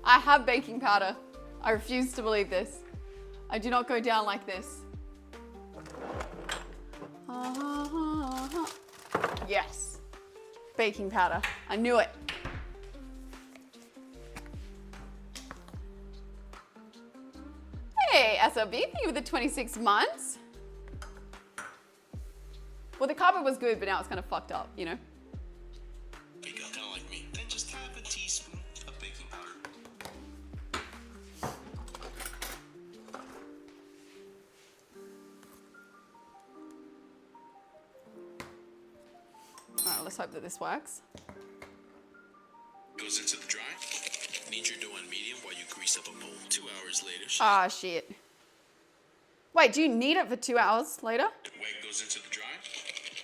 I have baking powder. I refuse to believe this. I do not go down like this. Yes. Baking powder. I knew it. Hey, SLB, thank you with the 26 months. Well, the cupboard was good, but now it's kind of fucked up, you know? Bake up, kind of like me. Then just have a teaspoon of baking powder. All right, let's hope that this works. Goes into the dry. Knead your dough on medium while you grease up a bowl. 2 hours later. Ah, shit. Wait, do you need it for 2 hours later? Egg goes into the dry.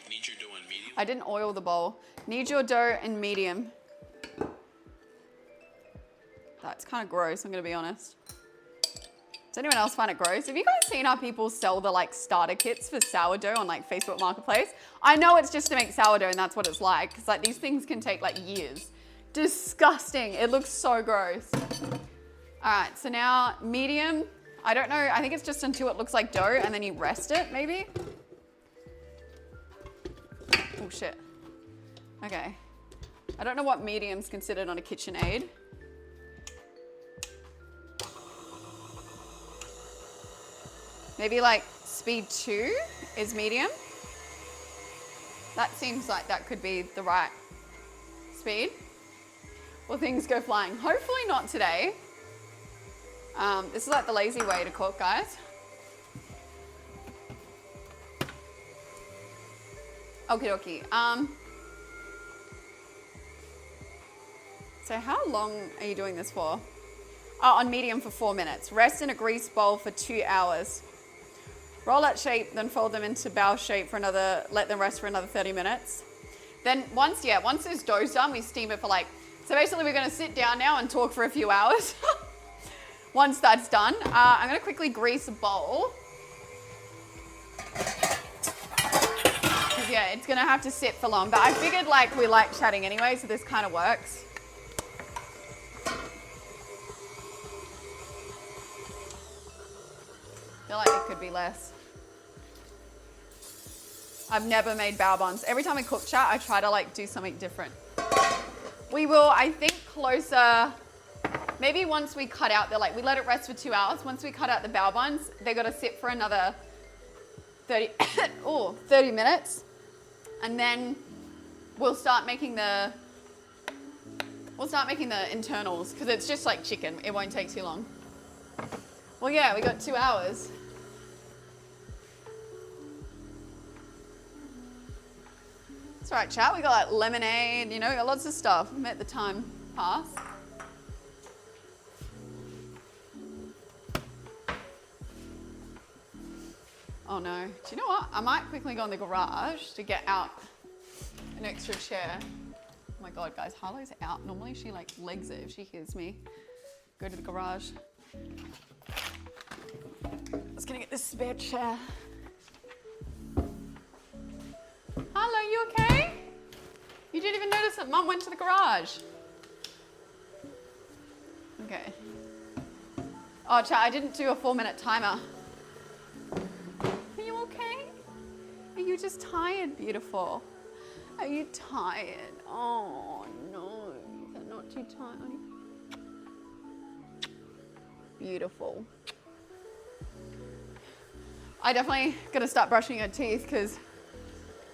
Knead your dough on medium. I didn't oil the bowl. Knead your dough in medium. That's kind of gross, I'm gonna be honest. Does anyone else find it gross? Have you guys seen how people sell the like starter kits for sourdough on like Facebook Marketplace? I know it's just to make sourdough and that's what it's like, because like these things can take like years. Disgusting, it looks so gross. All right, so now medium. I don't know, I think it's just until it looks like dough and then you rest it, maybe? Oh shit. Okay. I don't know what medium's considered on a KitchenAid. Maybe like speed 2 is medium. That seems like that could be the right speed. Will things go flying? Hopefully not today. This is like the lazy way to cook, guys. Okie dokie. So how long are you doing this for? Oh, on medium for 4 minutes. Rest in a grease bowl for 2 hours. Roll out shape, then fold them into bowl shape for another, let them rest for another 30 minutes. Then once this dough's done, we steam it for like, so basically we're gonna sit down now and talk for a few hours. Once that's done, I'm gonna quickly grease a bowl. Yeah, it's gonna have to sit for long, but I figured like we like chatting anyway, so this kind of works. I feel like it could be less. I've never made bao buns. Every time we cook chat, I try to like do something different. We will, I think, closer, maybe once we cut out we let it rest for 2 hours. Once we cut out the bao buns, they gotta sit for another 30 minutes. And then we'll start making the internals, because it's just like chicken. It won't take too long. Well, yeah, we got 2 hours. It's all right, chat. We got like lemonade, you know, we got lots of stuff. Let the time pass. Oh no. Do you know what? I might quickly go in the garage to get out an extra chair. Oh my God, guys, Harlow's out. Normally she like legs it if she hears me. Go to the garage. I was gonna get this spare chair. Harlow, you okay? You didn't even notice that Mum went to the garage. Okay. Oh, chat, I didn't do a 4-minute timer. Are you okay? Are you just tired, beautiful? Are you tired? Oh, no. You're not too tired, honey. Beautiful. I definitely gotta start brushing your teeth because,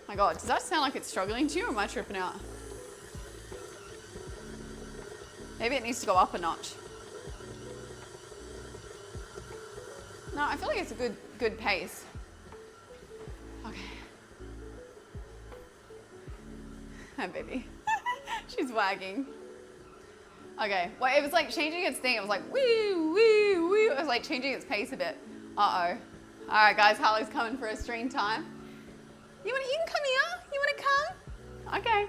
my God, does that sound like it's struggling to you or am I tripping out? Maybe it needs to go up a notch. No, I feel like it's a good pace. Okay. Hi, baby. She's wagging. Okay, well, it was like changing its thing. It was like, woo, woo, woo. It was like changing its pace a bit. Uh-oh. All right, guys, Harlow's coming for a stream time. You can come here? You wanna come? Okay.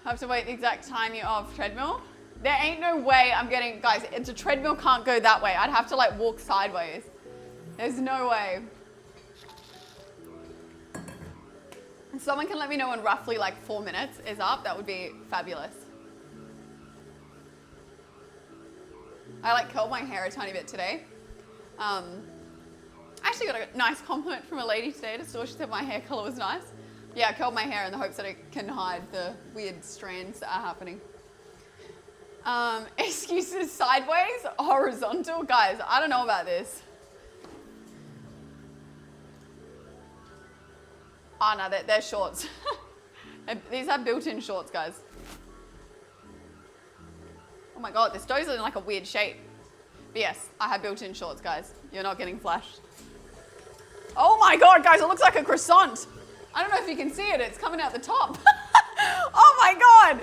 I have to wait the exact time you're off treadmill. There ain't no way I'm getting, guys, it's a treadmill can't go that way. I'd have to like walk sideways. There's no way. If someone can let me know when roughly like 4 minutes is up, that would be fabulous. I like curled my hair a tiny bit today. I actually got a nice compliment from a lady today at a store. She said my hair color was nice. Yeah, I curled my hair in the hopes that it can hide the weird strands that are happening. Excuses sideways, horizontal. Guys, I don't know about this. Oh no, they're shorts. These are built-in shorts, guys. Oh my God, this doe's in like a weird shape. But yes, I have built-in shorts, guys. You're not getting flashed. Oh my God, guys, it looks like a croissant. I don't know if you can see it, it's coming out the top. Oh my God.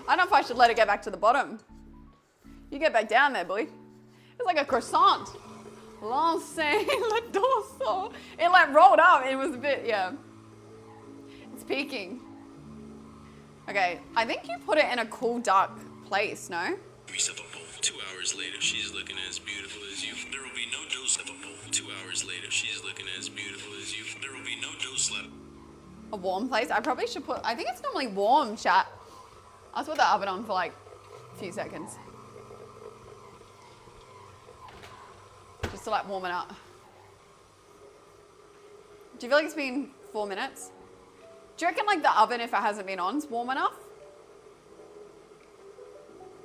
I don't know if I should let it get back to the bottom. You get back down there, boy. It's like a croissant. Lancez le dorso. It like rolled up, it was a bit, yeah. It's peaking. Okay, I think you put it in a cool, dark place, no? 2 hours later, she's looking as beautiful as you. There will be no dose left. 2 hours later, she's looking as beautiful as you. There will be no dose left. A warm place? I probably should put, I think it's normally warm, chat. I'll put the oven on for like a few seconds. Just to like warm it up. Do you feel like it's been 4 minutes? Do you reckon like the oven, if it hasn't been on, is warm enough?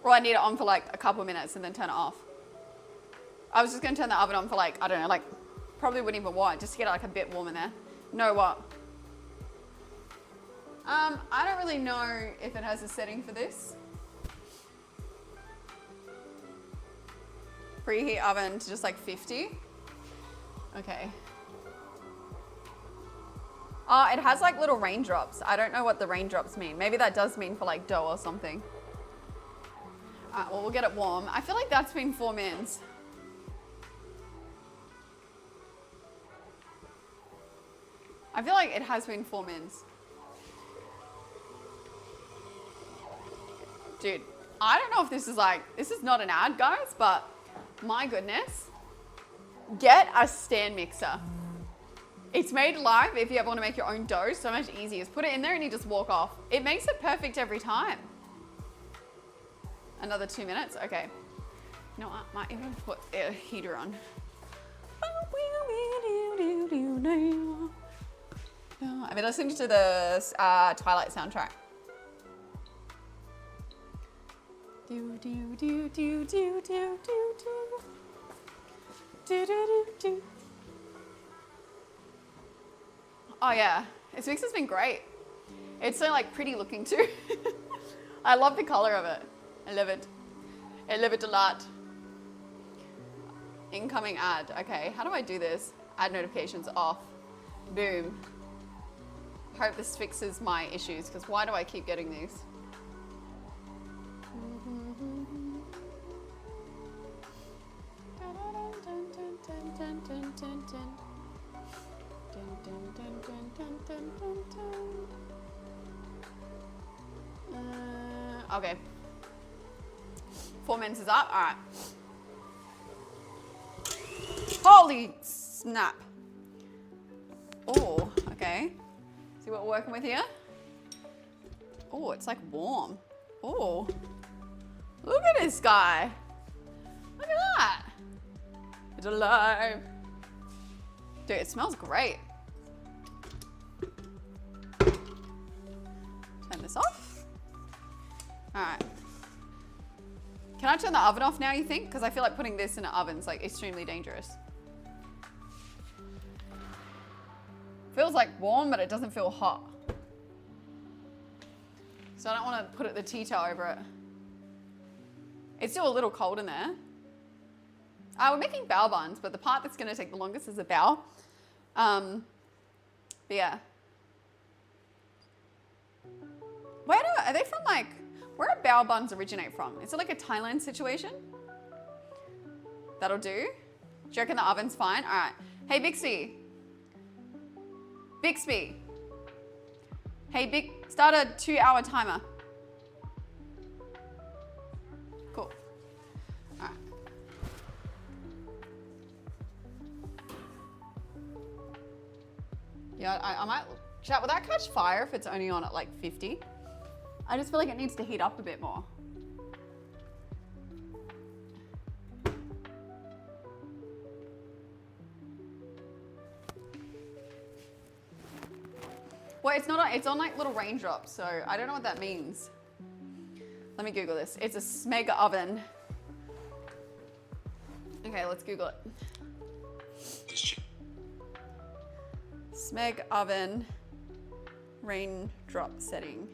Or I need it on for like a couple of minutes and then turn it off? I was just gonna turn the oven on for like, I don't know, like probably wouldn't even want, just to get it like a bit warm in there. Know what? I don't really know if it has a setting for this. Preheat oven to just like 50. Okay. Oh, it has like little raindrops. I don't know what the raindrops mean. Maybe that does mean for like dough or something. Alright, well, we'll get it warm. I feel like that's been 4 minutes. I feel like it has been 4 minutes. Dude, I don't know if this is like, this is not an ad, guys, but my goodness. Get a stand mixer. It's made live if you ever want to make your own dough, so much easier. Just put it in there and you just walk off. It makes it perfect every time. Another 2 minutes, okay. You know what, I might even put a heater on. I've been listening to the Twilight soundtrack. Do do do do do do do do do do do. Oh yeah, this mix has been great. It's so like pretty looking too. I love the color of it. I love it. I love it a lot. Incoming ad. Okay, how do I do this? Ad notifications off. Boom. Hope this fixes my issues, because why do I keep getting these? Okay. 4 minutes is up. All right. Holy snap. Oh, okay. See what we're working with here? Oh, it's like warm. Oh, look at this guy. Look at that. It's alive. Dude, it smells great. Turn this off. All right. Can I turn the oven off now, you think? Because I feel like putting this in an oven is like extremely dangerous. Feels like warm, but it doesn't feel hot. So I don't want to put the tea towel over it. It's still a little cold in there. We're making bao buns, but the part that's going to take the longest is the bao. But yeah. Are they from like, where do bao buns originate from? Is it like a Thailand situation? That'll do. Do you reckon the oven's fine? All right. Hey, Bixby. Bixby. Hey, start a 2-hour timer. Cool. All right. Yeah, I might, chat, will that catch fire if it's only on at like 50? I just feel like it needs to heat up a bit more. Well, it's not, it's on like little raindrops, so I don't know what that means. Let me Google this. It's a Smeg oven. Okay, let's Google it. Smeg oven raindrop setting.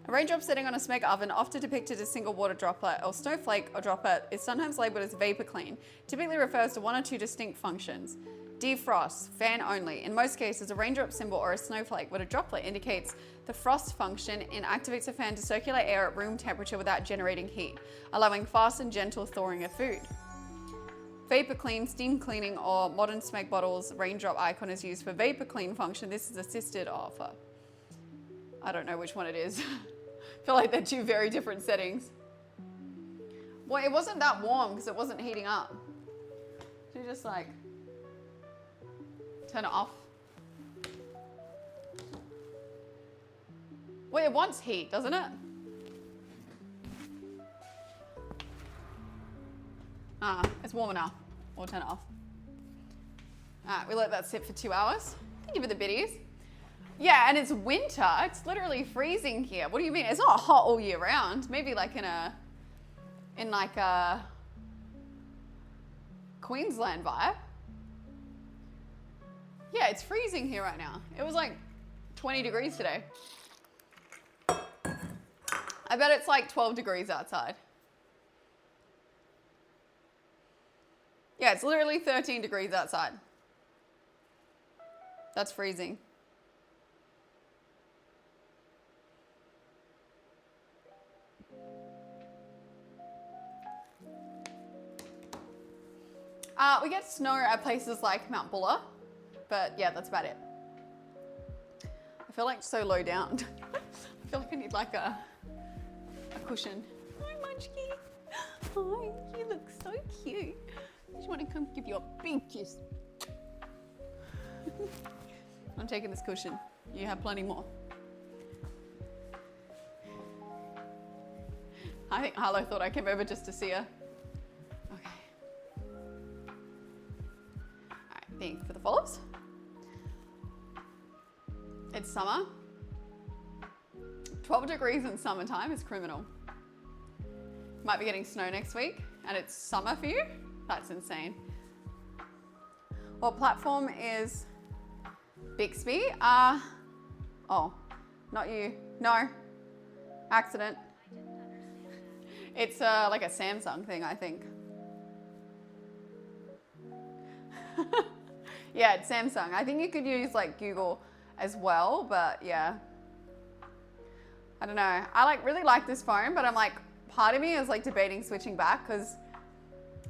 A raindrop setting on a Smeg oven, often depicted as single water droplet or snowflake or droplet, is sometimes labeled as vapor clean. Typically refers to 1 or 2 distinct functions. Defrost, fan only. In most cases, a raindrop symbol or a snowflake with a droplet indicates the frost function and activates a fan to circulate air at room temperature without generating heat, allowing fast and gentle thawing of food. Vapor clean, steam cleaning, or modern Smeg bottles raindrop icon is used for vapor clean function. This is assisted offer. I don't know which one it is. I feel like they're 2 very different settings. Well, it wasn't that warm because it wasn't heating up. So you just like turn it off. Well, it wants heat, doesn't it? It's warm enough. We'll turn it off. All right, we let that sit for 2 hours. Thank you for the biddies. Yeah, and it's winter. It's literally freezing here. What do you mean? It's not hot all year round. Maybe like in a Queensland vibe. Yeah, it's freezing here right now. It was like 20 degrees today. I bet it's like 12 degrees outside. Yeah, it's literally 13 degrees outside. That's freezing. We get snow at places like Mount Buller, but yeah, that's about it. I feel like so low down. I feel like I need like a cushion. Hi, Munchkie. Hi, you look so cute. I just want to come give you a big kiss. I'm taking this cushion. You have plenty more. I think Harlow thought I came over just to see her. Okay. All right, thanks for the follows. It's summer. 12 degrees in summertime is criminal. Might be getting snow next week and it's summer for you? That's insane. What platform is Bixby? Oh, not you. No, accident. It's like a Samsung thing, I think. Yeah, it's Samsung. I think you could use like Google as well, but yeah. I don't know. I like really like this phone, but I'm like, part of me is like debating switching back because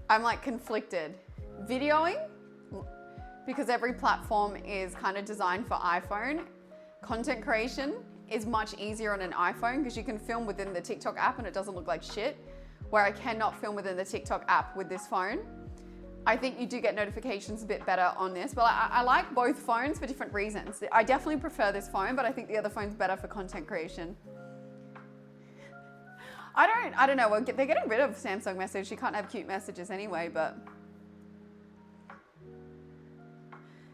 I'm like conflicted. Videoing, because every platform is kind of designed for iPhone. Content creation is much easier on an iPhone because you can film within the TikTok app and it doesn't look like shit, where I cannot film within the TikTok app with this phone. I think you do get notifications a bit better on this, but I like both phones for different reasons. I definitely prefer this phone, but I think the other phone's better for content creation. I don't know, well, they're getting rid of Samsung Message. You can't have cute messages anyway, but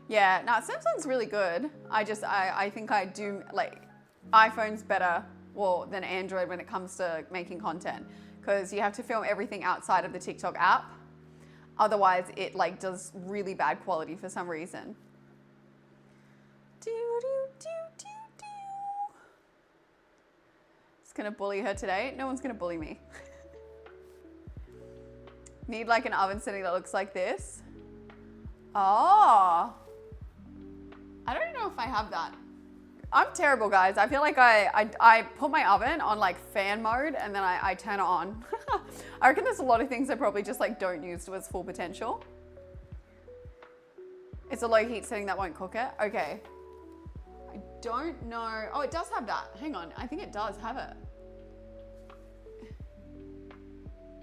yeah, no, Samsung's really good. I think I do, like, iPhone's better, well, than Android when it comes to making content, because you have to film everything outside of the TikTok app. Otherwise, it like does really bad quality for some reason. Just gonna bully her today. No one's gonna bully me. Need like an oven setting that looks like this. Oh. I don't know if I have that. I'm terrible, guys. I feel like I put my oven on like fan mode and then I turn it on. I reckon there's a lot of things I probably just like don't use to its full potential. It's a low heat setting that won't cook it. Okay. I don't know. Oh, it does have that. Hang on. I think it does have it.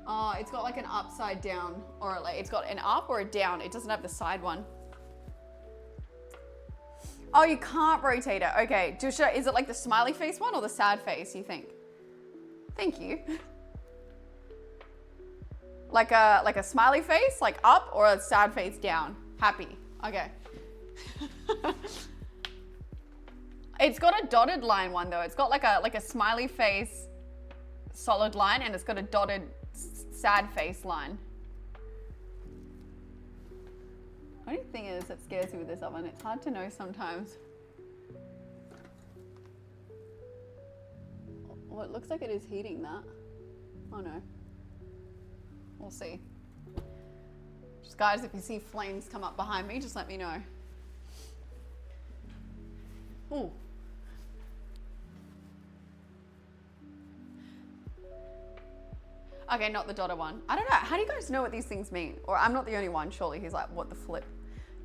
Oh, it's got like an upside down, or like it's got an up or a down. It doesn't have the side one. Oh, you can't rotate it. Okay. Is it like the smiley face one or the sad face, you think? Thank you. Like a smiley face, like up, or a sad face down? Happy. Okay. It's got a dotted line one though. It's got like a smiley face solid line, and it's got a dotted sad face line. Only thing is that scares me with this oven, it's hard to know sometimes. Well, it looks like it is heating that. Oh no. We'll see. Just guys, if you see flames come up behind me, just let me know. Ooh. Okay, not the dotted one. I don't know. How do you guys know what these things mean? Or I'm not the only one, surely. He's like, what the flip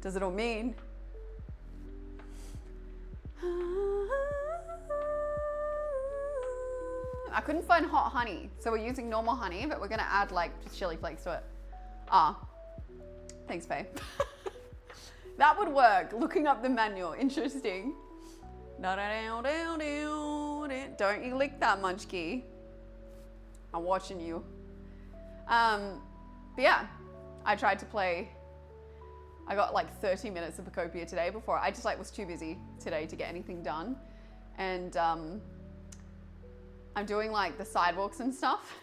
does it all mean? I couldn't find hot honey. So we're using normal honey, but we're gonna add like just chili flakes to it. Ah, thanks, Faye. That would work. Looking up the manual, interesting. Don't you lick that, Munchkie. I'm watching you. But yeah, I tried to play. I got like 30 minutes of Pocopia today before I just like was too busy today to get anything done. And I'm doing like the sidewalks and stuff.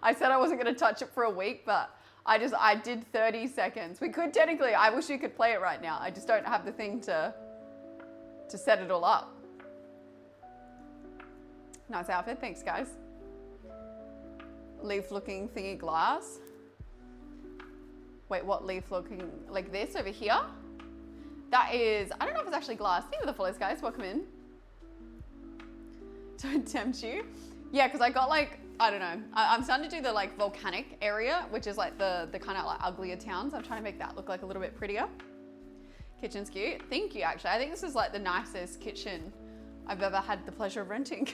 I said I wasn't gonna touch it for a week, but I did 30 seconds. We could technically, I wish you could play it right now. I just don't have the thing to set it all up. Nice outfit, thanks guys. Leaf looking thingy glass. Wait, what leaf looking, like this over here? That is, I don't know if it's actually glass. Thank you for the follows, guys, welcome in. Don't tempt you. Yeah, because I got like, I don't know. I'm starting to do the like volcanic area, which is like the kind of like uglier towns. I'm trying to make that look like a little bit prettier. Kitchen's cute. Thank you, actually. I think this is like the nicest kitchen I've ever had the pleasure of renting.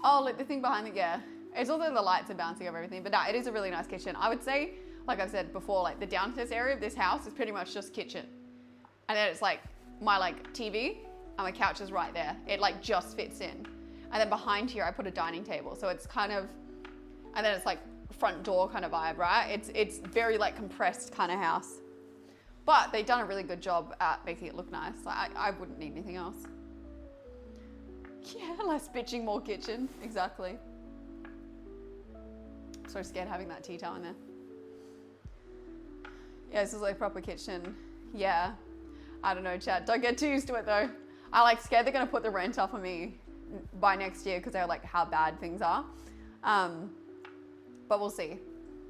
Oh, look, the thing behind it, yeah. It's also the lights are bouncing over everything, but no, it is a really nice kitchen. I would say, like I've said before, like the downstairs area of this house is pretty much just kitchen. And then it's like my like TV and my couch is right there. It like just fits in. And then behind here, I put a dining table. So it's kind of, and then it's like front door kind of vibe, right? It's very like compressed kind of house. But they've done a really good job at making it look nice. Like, I wouldn't need anything else. Yeah, less bitching, more kitchen. Exactly. So scared having that tea towel in there. Yeah, this is like proper kitchen. Yeah. I don't know, chat. Don't get too used to it though. I like scared they're gonna put the rent up on me by next year because they're like how bad things are. But we'll see.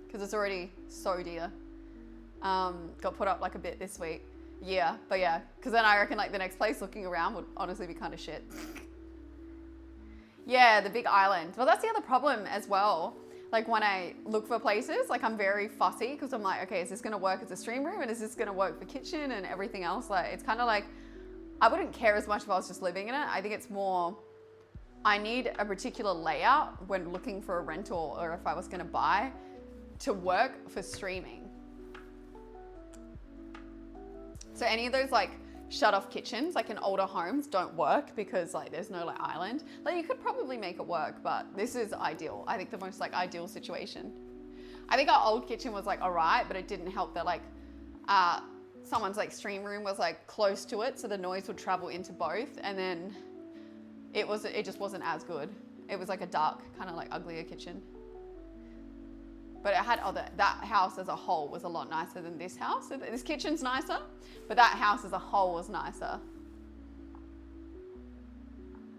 Because it's already so dear. Got put up like a bit this week. Yeah, but yeah. Because then I reckon like the next place looking around would honestly be kind of shit. Yeah, the big island. Well, that's the other problem as well. Like when I look for places, like I'm very fussy because I'm like, okay, is this gonna work as a stream room and is this gonna work for kitchen and everything else? Like it's kind of like, I wouldn't care as much if I was just living in it. I think it's more, I need a particular layout when looking for a rental or if I was gonna buy to work for streaming. So any of those like shut off kitchens, like in older homes, don't work because like there's no like island. Like you could probably make it work, but this is ideal. I think the most like ideal situation. I think our old kitchen was like all right, but it didn't help that like someone's like stream room was like close to it, so the noise would travel into both, and then it just wasn't as good. It was like a dark, kind of like uglier kitchen. But it had that house as a whole was a lot nicer than this house. This kitchen's nicer, but that house as a whole was nicer.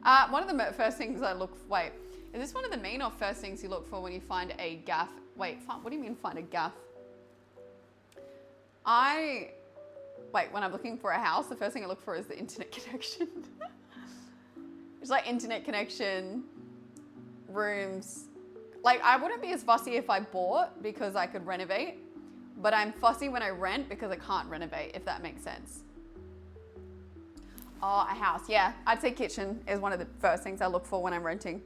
One of the first things I look, wait, is this one of the main or first things you look for when you find a gaff? Wait, what do you mean find a gaff? When I'm looking for a house, the first thing I look for is the internet connection. It's like internet connection, rooms. Like I wouldn't be as fussy if I bought because I could renovate, but I'm fussy when I rent because I can't renovate, if that makes sense. Oh, a house. Yeah, I'd say kitchen is one of the first things I look for when I'm renting.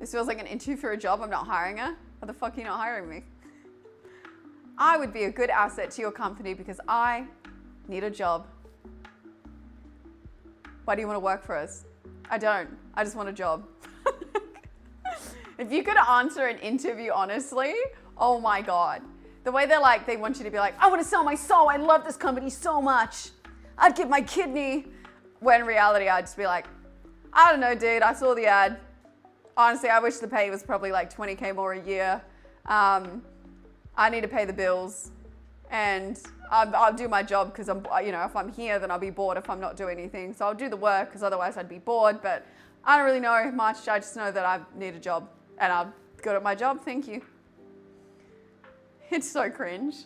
This feels like an interview for a job. I'm not hiring her. Why the fuck are you not hiring me? I would be a good asset to your company because I need a job. Why do you want to work for us? I don't. I just want a job. If you could answer an interview honestly, oh my God. The way they want you to be like, I want to sell my soul. I love this company so much. I'd give my kidney. When in reality, I'd just be like, I don't know, dude. I saw the ad. Honestly, I wish the pay was probably like 20K more a year. I need to pay the bills. And I'll do my job because if I'm here, then I'll be bored if I'm not doing anything. So I'll do the work because otherwise I'd be bored. But I don't really know much. I just know that I need a job and I'm good at my job. Thank you. It's so cringe.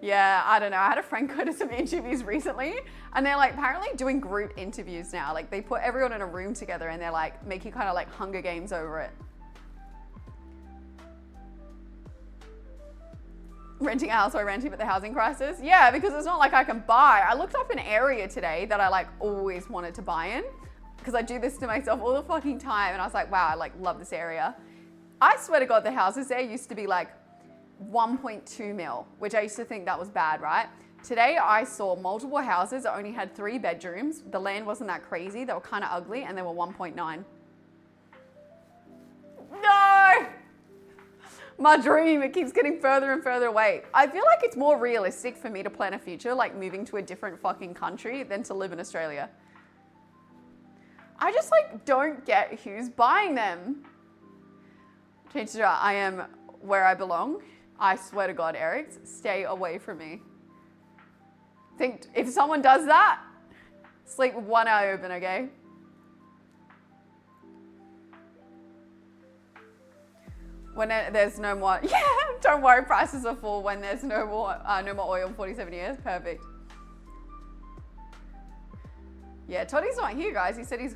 Yeah, I don't know. I had a friend go to some interviews recently and they're like apparently doing group interviews now. Like they put everyone in a room together and they're like make you kind of like Hunger Games over it. Renting a house or renting with the housing crisis? Yeah, because it's not like I can buy. I looked up an area today that I like always wanted to buy in because I do this to myself all the fucking time and I was like, wow, I like love this area. I swear to God, the houses there used to be like 1.2 mil, which I used to think that was bad, right? Today I saw multiple houses that only had 3 bedrooms. The land wasn't that crazy. They were kind of ugly and they were 1.9. No! My dream, it keeps getting further and further away. I feel like it's more realistic for me to plan a future like moving to a different fucking country than to live in Australia. I just like don't get who's buying them. Change to I am where I belong. I swear to God, Eric, stay away from me. Think if someone does that, sleep with one eye open, okay? When there's no more, yeah, don't worry, prices are full when there's no more oil in 47 years. Perfect. Yeah, Toddy's not here, guys. He said he's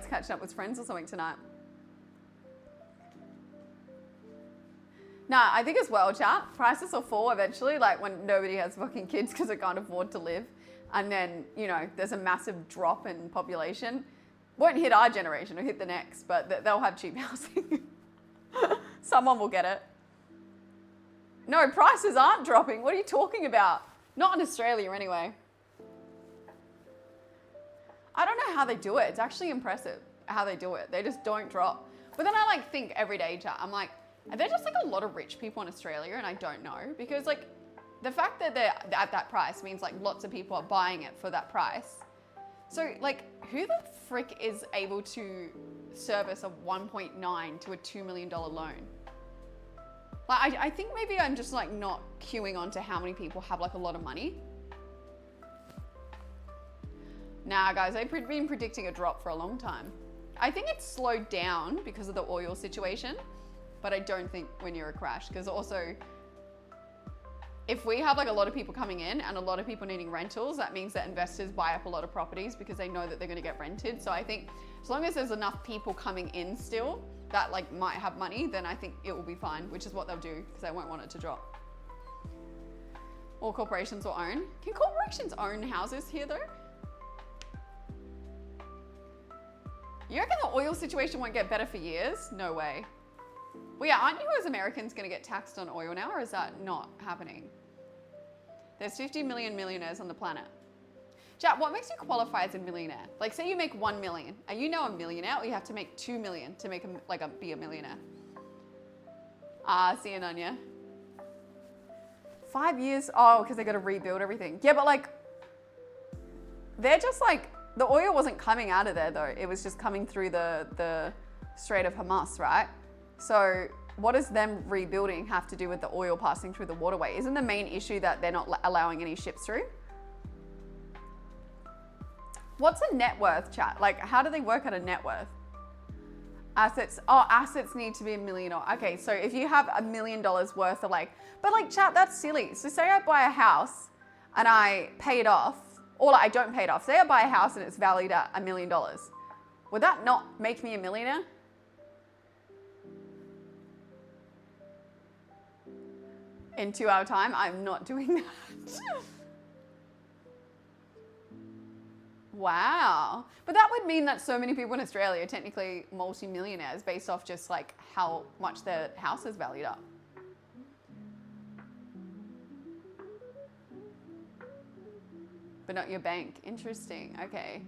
catching up with friends or something tonight. Nah, I think as well, chat, prices will fall eventually, like when nobody has fucking kids because they can't afford to live. And then, there's a massive drop in population. Won't hit our generation, it'll hit the next, but they'll have cheap housing. Someone will get it. No, prices aren't dropping. What are you talking about? Not in Australia anyway. I don't know how they do it. It's actually impressive how they do it. They just don't drop. But then I think every day, chat, I'm like, are there just a lot of rich people in Australia and I don't know? Because the fact that they're at that price means lots of people are buying it for that price. So who the frick is able to service a 1.9 to a $2 million loan? I think maybe I'm just not queuing on to how many people have a lot of money. Nah, guys, they've been predicting a drop for a long time. I think it's slowed down because of the oil situation, but I don't think we're near a crash because also if we have like a lot of people coming in and a lot of people needing rentals, that means that investors buy up a lot of properties because they know that they're going to get rented. So I think as long as there's enough people coming in still that like might have money, then I think it will be fine, which is what they'll do because they won't want it to drop. All corporations will own. Can corporations own houses here though? You reckon the oil situation won't get better for years? No way. Well, yeah, aren't you as Americans going to get taxed on oil now, or is that not happening? There's 50 million millionaires on the planet. Chat, what makes you qualify as a millionaire? Like, say you make 1 million. Are you now a millionaire, or you have to make 2 million to make be a millionaire? See you, Nanya. 5 years? Oh, because they got to rebuild everything. Yeah, but like, they're just like, the oil wasn't coming out of there though. It was just coming through the Strait of Hormuz, right? So what does them rebuilding have to do with the oil passing through the waterway? Isn't the main issue that they're not allowing any ships through? What's a net worth, chat? Like, how do they work at a net worth? Assets, assets need to be $1 million. Okay, so if you have $1 million worth of like, but like chat, that's silly. So say I buy a house and I pay it off, or like I don't pay it off. Say I buy a house and it's valued at $1 million. Would that not make me a millionaire? In 2 hour time, I'm not doing that. Wow. But that would mean that so many people in Australia are technically multi-millionaires based off just like how much their house is valued up. But not your bank. Interesting. Okay.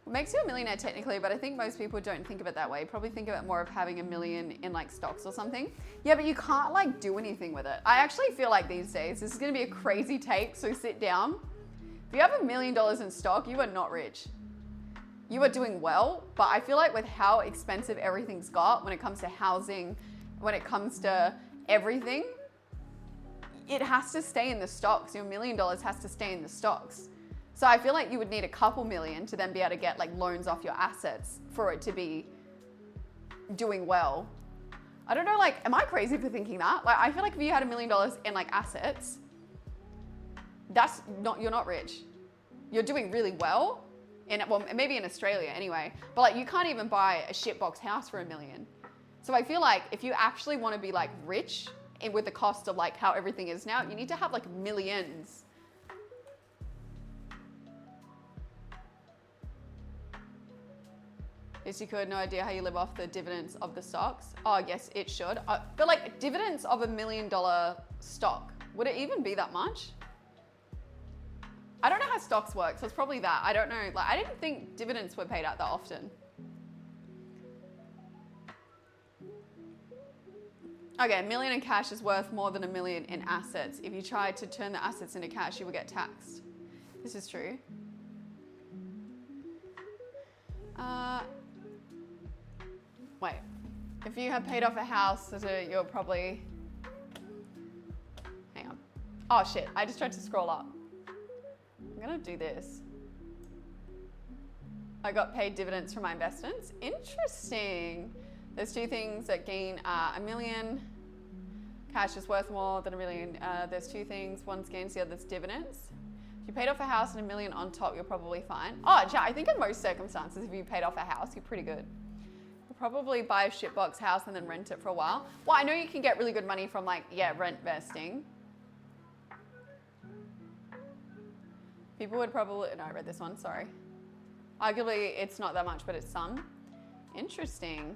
It makes you a millionaire technically, but I think most people don't think of it that way. Probably think of it more of having $1 million in like stocks or something. Yeah, but you can't like do anything with it. I actually feel like these days, this is going to be a crazy take, so sit down. If you have $1 million in stock, you are not rich. You are doing well, but I feel like with how expensive everything's got when it comes to housing, when it comes to everything, it has to stay in the stocks. Your $1 million has to stay in the stocks. So I feel like you would need a couple million to then be able to get like loans off your assets for it to be doing well. I don't know, like, am I crazy for thinking that? Like, I feel like if you had $1 million in like assets, you're not rich. You're doing really well well, maybe in Australia anyway, but like you can't even buy a shitbox house for $1 million. So I feel like if you actually want to be like rich with the cost of like how everything is now, you need to have like millions. Yes, you could. No idea how you live off the dividends of the stocks. Oh, yes, it should. But like dividends of $1 million stock, would it even be that much? I don't know how stocks work, so it's probably that. I don't know. Like, I didn't think dividends were paid out that often. Okay, $1 million in cash is worth more than $1 million in assets. If you tried to turn the assets into cash, you would get taxed. This is true. Wait, if you have paid off a house, you're probably, hang on. Oh shit, I just tried to scroll up. I'm gonna do this. I got paid dividends from my investments. Interesting. There's two things that gain $1 million. Cash is worth more than $1 million. There's two things. One's gains, the other's dividends. If you paid off a house and $1 million on top, you're probably fine. Oh, I think in most circumstances, if you paid off a house, you're pretty good. You'll probably buy a shitbox house and then rent it for a while. Well, I know you can get really good money from like, rent vesting. People would probably, no, I read this one, sorry. Arguably, it's not that much, but it's some. Interesting.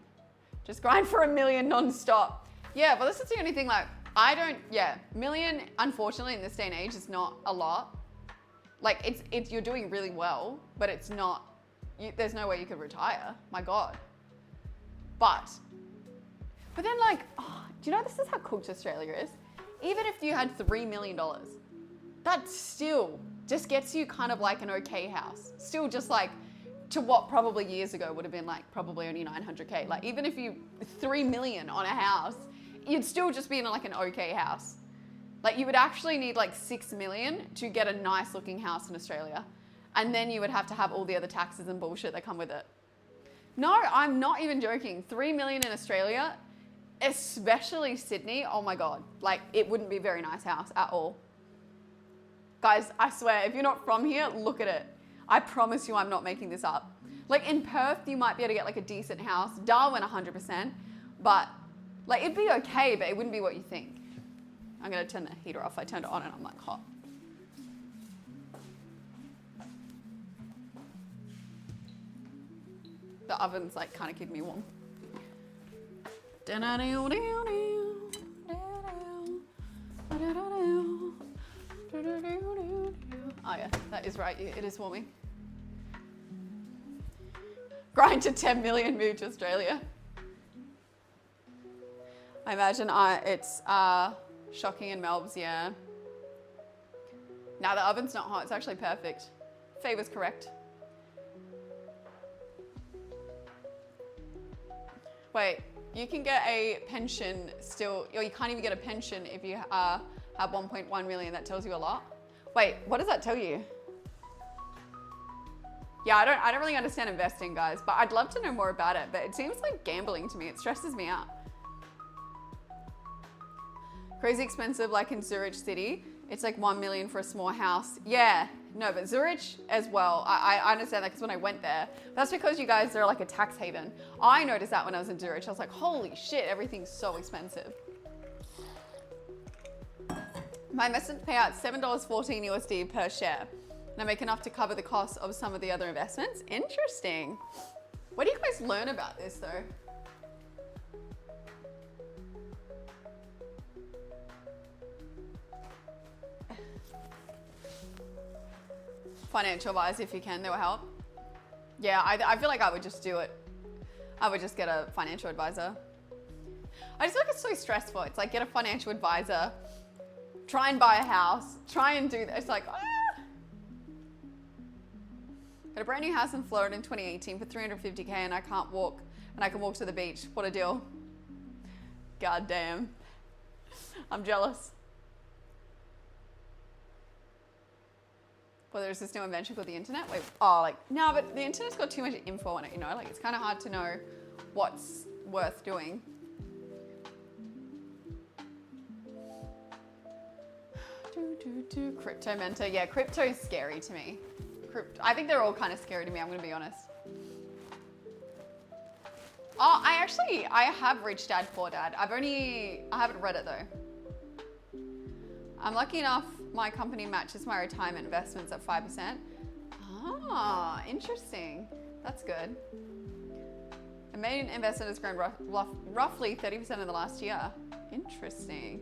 Just grind for $1 million non-stop. Yeah, but this is the only thing, like, million, unfortunately, in this day and age, is not a lot. Like, it's you're doing really well, but it's not, there's no way you could retire. My God. But then, like, do you know this is how cooked Australia is? Even if you had $3 million, that still just gets you kind of like an okay house. Still just like to what probably years ago would have been like probably only 900K. Like even if you 3 million on a house, you'd still just be in like an okay house. Like you would actually need like 6 million to get a nice looking house in Australia. And then you would have to have all the other taxes and bullshit that come with it. No, I'm not even joking. 3 million in Australia especially Sydney. Oh my God. Like, it wouldn't be a very nice house at all. Guys, I swear, if you're not from here, look at it. I promise you I'm not making this up. Like in Perth, you might be able to get like a decent house. Darwin, 100%. But like, it'd be okay, but it wouldn't be what you think. I'm gonna turn the heater off. I turned it on and I'm like hot. The oven's like kind of keeping me warm. Oh yeah, that is right. It is warming. Grind to 10 million, move to Australia. I imagine it's shocking in Melbs, yeah. Now the oven's not hot, it's actually perfect. Favor's correct. Wait, you can get a pension still, or you can't even get a pension if you have 1.1 million. That tells you a lot. Wait, what does that tell you? Yeah, I don't really understand investing, guys, but I'd love to know more about it. But it seems like gambling to me. It stresses me out. Crazy expensive, like in Zurich City. It's like 1 million for a small house. Yeah, no, but Zurich as well. I understand that because when I went there, that's because you guys are like a tax haven. I noticed that when I was in Zurich. I was like, holy shit, everything's so expensive. My investment payout $7.14 USD per share. And I make enough to cover the cost of some of the other investments. Interesting. What do you guys learn about this though? Financial advice if you can, that will help. Yeah, I feel like I would just do it. I would just get a financial advisor. I just feel like it's so stressful. It's like get a financial advisor, try and buy a house, try and do that. It's like, ah. Got a brand new house in Florida in 2018 for $350K and I can't walk, and I can walk to the beach. What a deal. God damn. I'm jealous. Well, there's this new invention called the internet. Wait, oh, like, no, but the internet's got too much info on it, you know? Like, it's kind of hard to know what's worth doing. Crypto mentor. Yeah, crypto's scary to me. I think they're all kind of scary to me, I'm going to be honest. Oh, I have Rich Dad Poor Dad. I haven't read it though. I'm lucky enough my company matches my retirement investments at 5%. Ah, interesting. That's good. A main investment has grown roughly 30% in the last year. Interesting.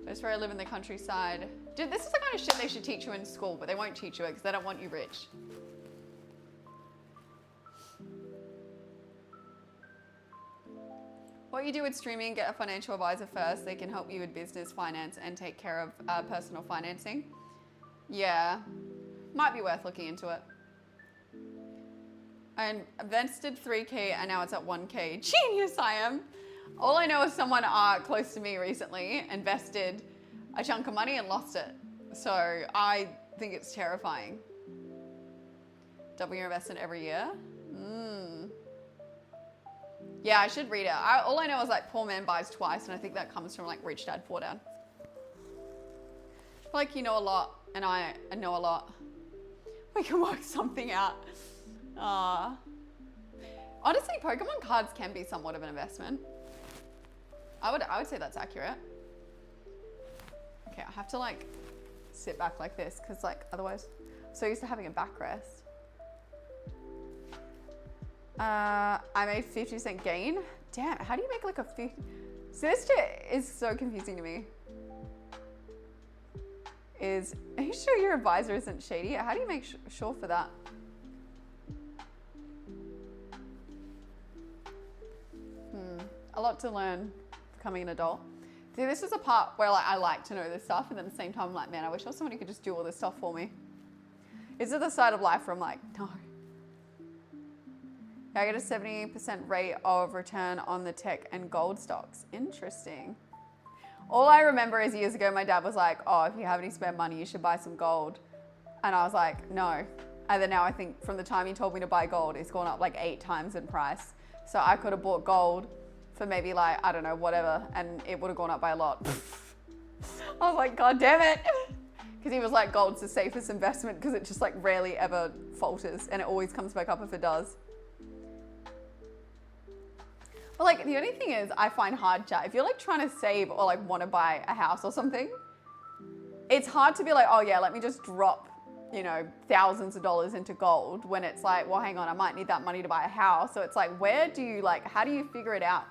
That's where I live in the countryside. Dude, this is the kind of shit they should teach you in school, but they won't teach you it because they don't want you rich. What you do with streaming, get a financial advisor first. They can help you with business, finance, and take care of personal financing. Yeah, might be worth looking into it. I invested 3K and now it's at 1K. Genius I am. All I know is someone close to me recently invested a chunk of money and lost it. So I think it's terrifying. Double your investment every year. Yeah, I should read it. All I know is like poor man buys twice, and I think that comes from like Rich Dad Poor Dad. I feel like you know a lot, and I know a lot. We can work something out. Honestly, Pokemon cards can be somewhat of an investment. I would say that's accurate. Okay, I have to like sit back like this because like otherwise, I'm so used to having a backrest. I made 50% gain. Damn, how do you make like a 50? So this shit is so confusing to me. Are you sure your advisor isn't shady? How do you make sure for that? A lot to learn becoming an adult. See, this is a part where like I like to know this stuff, and then at the same time I'm like, man, I wish I was someone who could just do all this stuff for me. Is it the side of life where I'm like, no. I get a 70% rate of return on the tech and gold stocks. Interesting. All I remember is years ago, my dad was like, oh, if you have any spare money, you should buy some gold. And I was like, no. And then now I think from the time he told me to buy gold, it's gone up like 8 times in price. So I could have bought gold for maybe like, I don't know, whatever. And it would have gone up by a lot. I was like, God damn it. Because he was like, gold's the safest investment because it just like rarely ever falters and it always comes back up if it does. But like the only thing is I find hard, chat, if you're like trying to save or like want to buy a house or something, it's hard to be like, oh yeah, let me just drop, you know, thousands of dollars into gold when it's like, well, hang on, I might need that money to buy a house. So it's like, where do you like, how do you figure it out?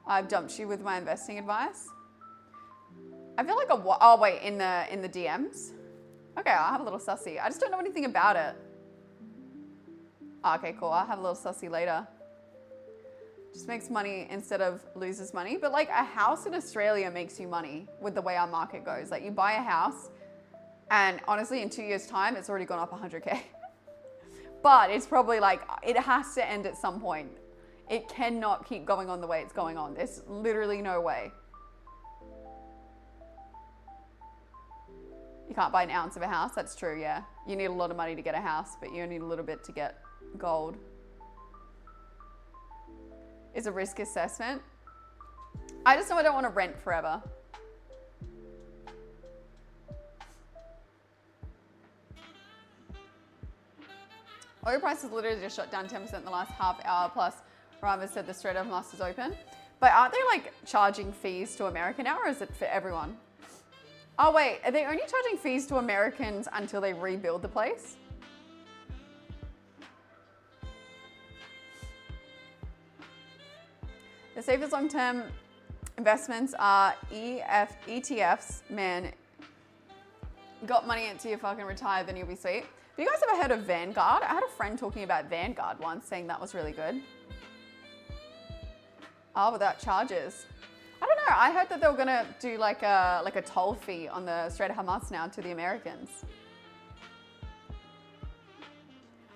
I've dumped you with my investing advice. I feel like oh wait, in the DMs. Okay, I'll have a little sussy. I just don't know anything about it. Oh, okay, cool. I'll have a little sussy later. Just makes money instead of loses money. But like a house in Australia makes you money with the way our market goes. Like you buy a house and honestly in 2 years time, it's already gone up 100K. But it's probably like, it has to end at some point. It cannot keep going on the way it's going on. There's literally no way. You can't buy an ounce of a house. That's true, yeah. You need a lot of money to get a house, but you need a little bit to get gold. Is a risk assessment. I just know I don't want to rent forever. Oil prices literally just shot down 10% in the last half hour plus Rama said the Strait of Hormuz is open. But aren't they like charging fees to America now or is it for everyone? Oh wait, are they only charging fees to Americans until they rebuild the place? The safest long-term investments are ETFs. Man, got money until you fucking retire, then you'll be sweet. Have you guys ever heard of Vanguard? I had a friend talking about Vanguard once, saying that was really good. Oh, without charges. I don't know. I heard that they were gonna do like a toll fee on the Strait of Hormuz now to the Americans.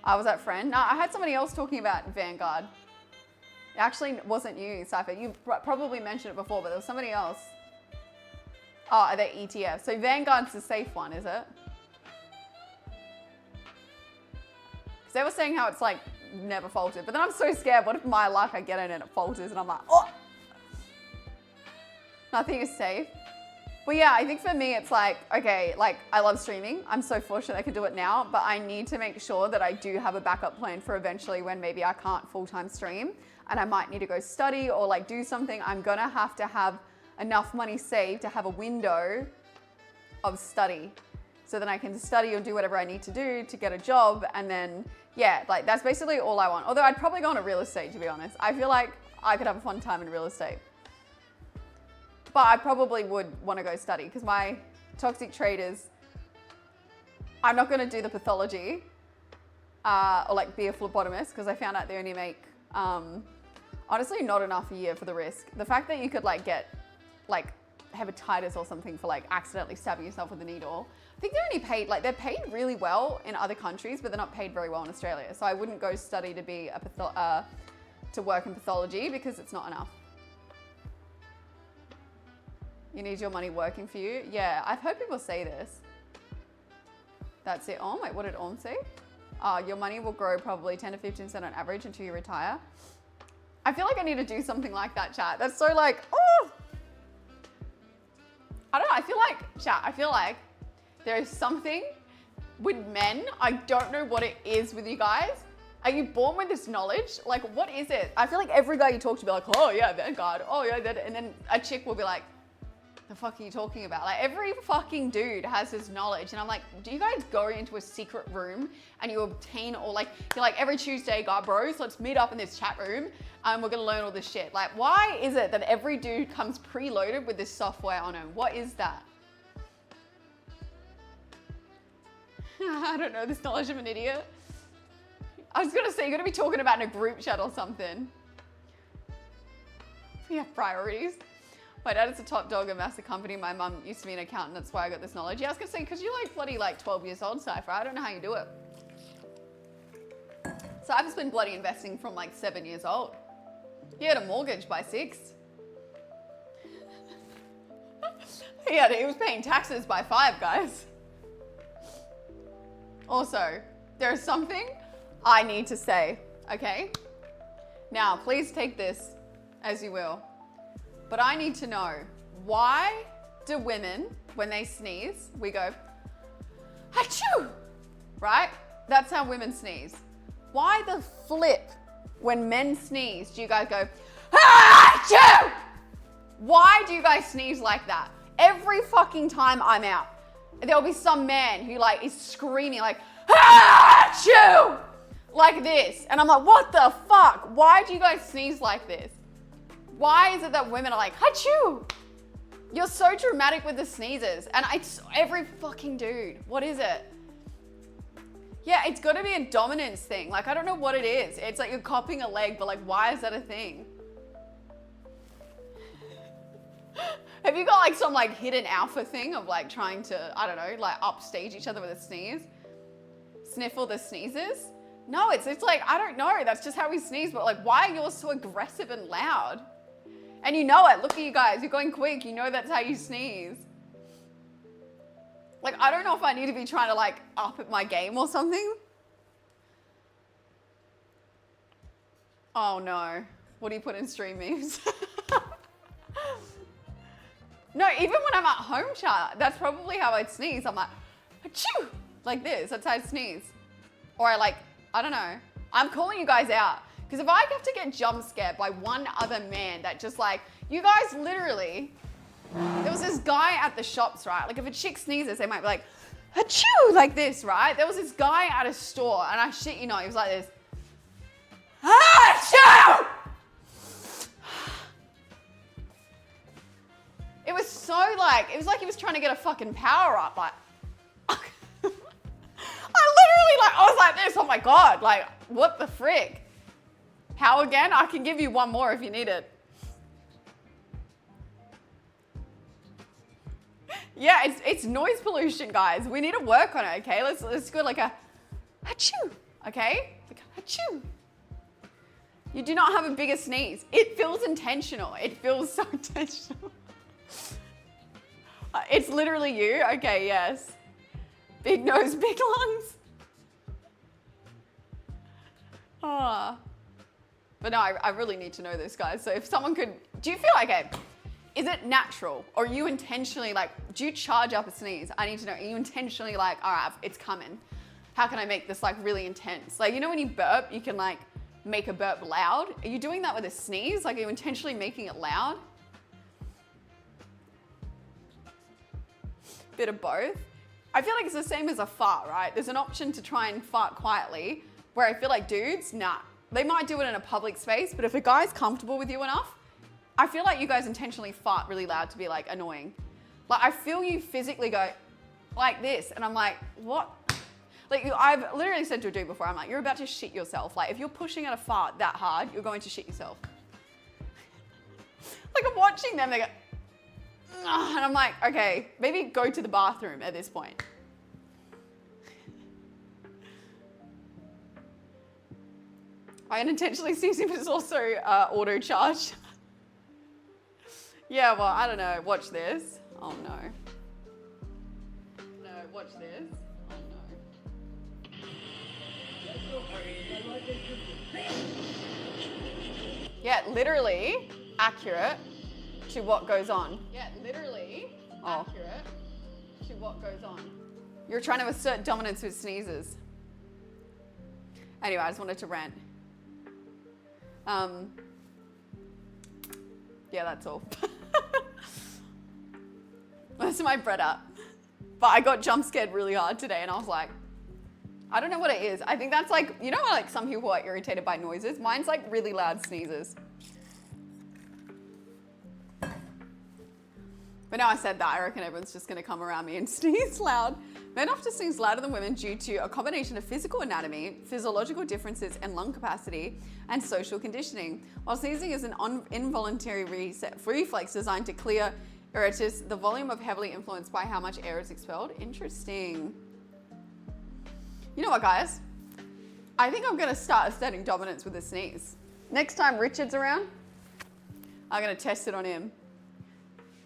Was that friend? No, I had somebody else talking about Vanguard. It actually wasn't you, Cypher. You probably mentioned it before, but there was somebody else. Oh, they're ETF. So Vanguard's the safe one, is it? Because they were saying how it's like never faltered. But then I'm so scared. What if my luck I get in and it falters and I'm like, oh! Nothing is safe. But yeah, I think for me it's like, okay, like I love streaming. I'm so fortunate I can do it now, but I need to make sure that I do have a backup plan for eventually when maybe I can't full-time stream and I might need to go study or like do something. I'm gonna have to have enough money saved to have a window of study. So then I can study or do whatever I need to do to get a job. And then, yeah, like that's basically all I want. Although I'd probably go into real estate, to be honest. I feel like I could have a fun time in real estate. But I probably would want to go study because my toxic traders, I'm not going to do the pathology or like be a phlebotomist because I found out they only make, honestly, not enough a year for the risk. The fact that you could like get like hepatitis or something for like accidentally stabbing yourself with a needle. I think they're only paid, like they're paid really well in other countries, but they're not paid very well in Australia. So I wouldn't go study to be to work in pathology because it's not enough. You need your money working for you. Yeah, I've heard people say this. That's it. Oh, wait, what did Orm say? Your money will grow probably 10 to 15% on average until you retire. I feel like I need to do something like that, chat. That's so like, oh. I don't know, I feel like there is something with men. I don't know what it is with you guys. Are you born with this knowledge? Like, what is it? I feel like every guy you talk to be like, oh yeah, Vanguard. Oh yeah, that. And then a chick will be like, the fuck are you talking about? Like every fucking dude has this knowledge. And I'm like, do you guys go into a secret room and you obtain all like, you're like every Tuesday, God bros, let's meet up in this chat room and we're gonna learn all this shit. Like, why is it that every dude comes preloaded with this software on him? What is that? I don't know, this knowledge of an idiot. I was gonna say, you're gonna be talking about in a group chat or something. We have priorities. My dad is a top dog at massive company. My mum used to be an accountant. That's why I got this knowledge. Yeah, I was gonna say, because you're like bloody like 12 years old, Cypher. I don't know how you do it. So I've just been bloody investing from like 7 years old. He had a mortgage by 6. He was paying taxes by 5, guys. Also, there is something I need to say, okay? Now, please take this as you will. But I need to know, why do women, when they sneeze, we go, achoo, right? That's how women sneeze. Why the flip, when men sneeze, do you guys go, achoo? Why do you guys sneeze like that? Every fucking time I'm out, there'll be some man who like is screaming like, achoo, like this. And I'm like, what the fuck? Why do you guys sneeze like this? Why is it that women are like, achoo? You're so dramatic with the sneezes. And it's every fucking dude. What is it? Yeah, it's got to be a dominance thing. Like, I don't know what it is. It's like you're copying a leg, but like, why is that a thing? Have you got like some like hidden alpha thing of like trying to, I don't know, like upstage each other with a sneeze? Sniffle the sneezes? No, it's like, I don't know. That's just how we sneeze. But like, why are yours so aggressive and loud? And you know it. Look at you guys. You're going quick. You know that's how you sneeze. Like, I don't know if I need to be trying to like up at my game or something. Oh no. What do you put in stream memes? No, even when I'm at home chat, that's probably how I'd sneeze. I'm like, achoo, like this. That's how I sneeze. Or I don't know. I'm calling you guys out. Because if I have to get jump scared by one other man that just like, you guys literally, there was this guy at the shops, right? Like if a chick sneezes, they might be like, achoo, like this, right? There was this guy at a store and I shit you not, he was like this. Achoo! It was so like, it was like he was trying to get a fucking power up. Like, I literally like, I was like this, oh my God, like what the frick? How again? I can give you one more if you need it. Yeah, it's noise pollution, guys. We need to work on it, okay? Let's go like a achoo, okay? Like achoo. You do not have a bigger sneeze. It feels intentional. It feels so intentional. It's literally you? Okay, yes. Big nose, big lungs. Oh. But no, I really need to know this, guys. So if someone could, do you feel like, okay, is it natural? Or are you intentionally like, do you charge up a sneeze? I need to know, are you intentionally like, all right, it's coming. How can I make this like really intense? Like, you know when you burp, you can like make a burp loud? Are you doing that with a sneeze? Like, are you intentionally making it loud? Bit of both. I feel like it's the same as a fart, right? There's an option to try and fart quietly, where I feel like dudes, nah. They might do it in a public space, but if a guy's comfortable with you enough, I feel like you guys intentionally fart really loud to be like annoying. Like I feel you physically go like this, and I'm like, what? Like I've literally said to a dude before, I'm like, you're about to shit yourself. Like if you're pushing out a fart that hard, you're going to shit yourself. Like I'm watching them, they go, ugh, and I'm like, okay, maybe go to the bathroom at this point. I unintentionally sneeze him is also auto charge. Yeah, well, I don't know. Watch this. Oh no. No, watch this. Oh no. Yeah, literally accurate to what goes on. Yeah, literally accurate to what goes on. You're trying to assert dominance with sneezes. Anyway, I just wanted to rant. Yeah, that's all. That's my bread up. But I got jump scared really hard today and I was like, I don't know what it is. I think that's like, you know how like some people are irritated by noises? Mine's like really loud sneezes. But now I said that, I reckon everyone's just gonna come around me and sneeze loud. Men often sneeze louder than women due to a combination of physical anatomy, physiological differences in lung capacity, and social conditioning. While sneezing is an involuntary reflex designed to clear iritis, the volume of heavily influenced by how much air is expelled. Interesting. You know what, guys? I think I'm gonna start asserting dominance with a sneeze. Next time Richard's around, I'm gonna test it on him.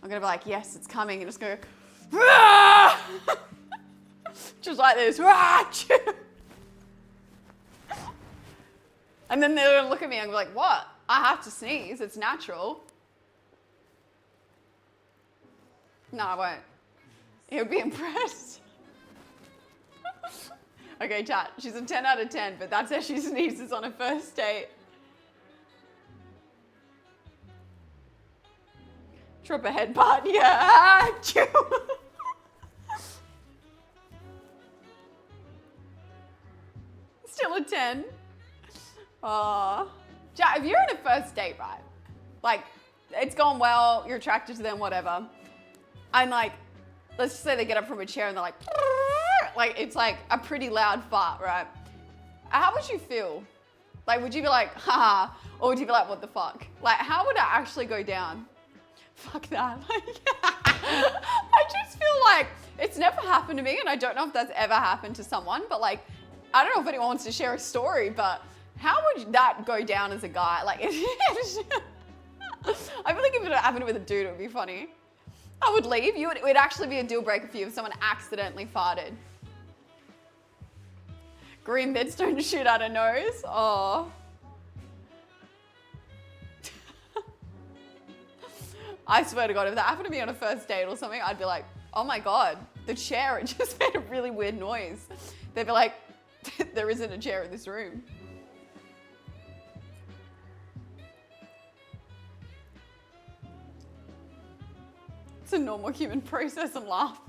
I'm gonna be like, yes, it's coming, and just go, Rah! Just like this. And then they're gonna look at me and be like, what? I have to sneeze, it's natural. No, I won't. He would be impressed. Okay, chat, she's a 10 out of 10, but that's how she sneezes on a first date. Drop a head part, yeah. Still a 10. Jack, if you're on a first date, right? Like, it's gone well, you're attracted to them, whatever. And like, let's just say they get up from a chair and they're like it's like a pretty loud fart, right? How would you feel? Like, would you be like, haha, or would you be like, what the fuck? Like, how would it actually go down? Fuck that. I just feel like it's never happened to me, and I don't know if that's ever happened to someone, but like, I don't know if anyone wants to share a story, but how would that go down as a guy? Like, I feel like if it happened with a dude, it would be funny. I would leave. It would actually be a deal breaker for you if someone accidentally farted. Green bits don't shoot out a nose. Oh. I swear to God, if that happened to me on a first date or something, I'd be like, oh my God, the chair, it just made a really weird noise. They'd be like, there isn't a chair in this room. It's a normal human process and laugh.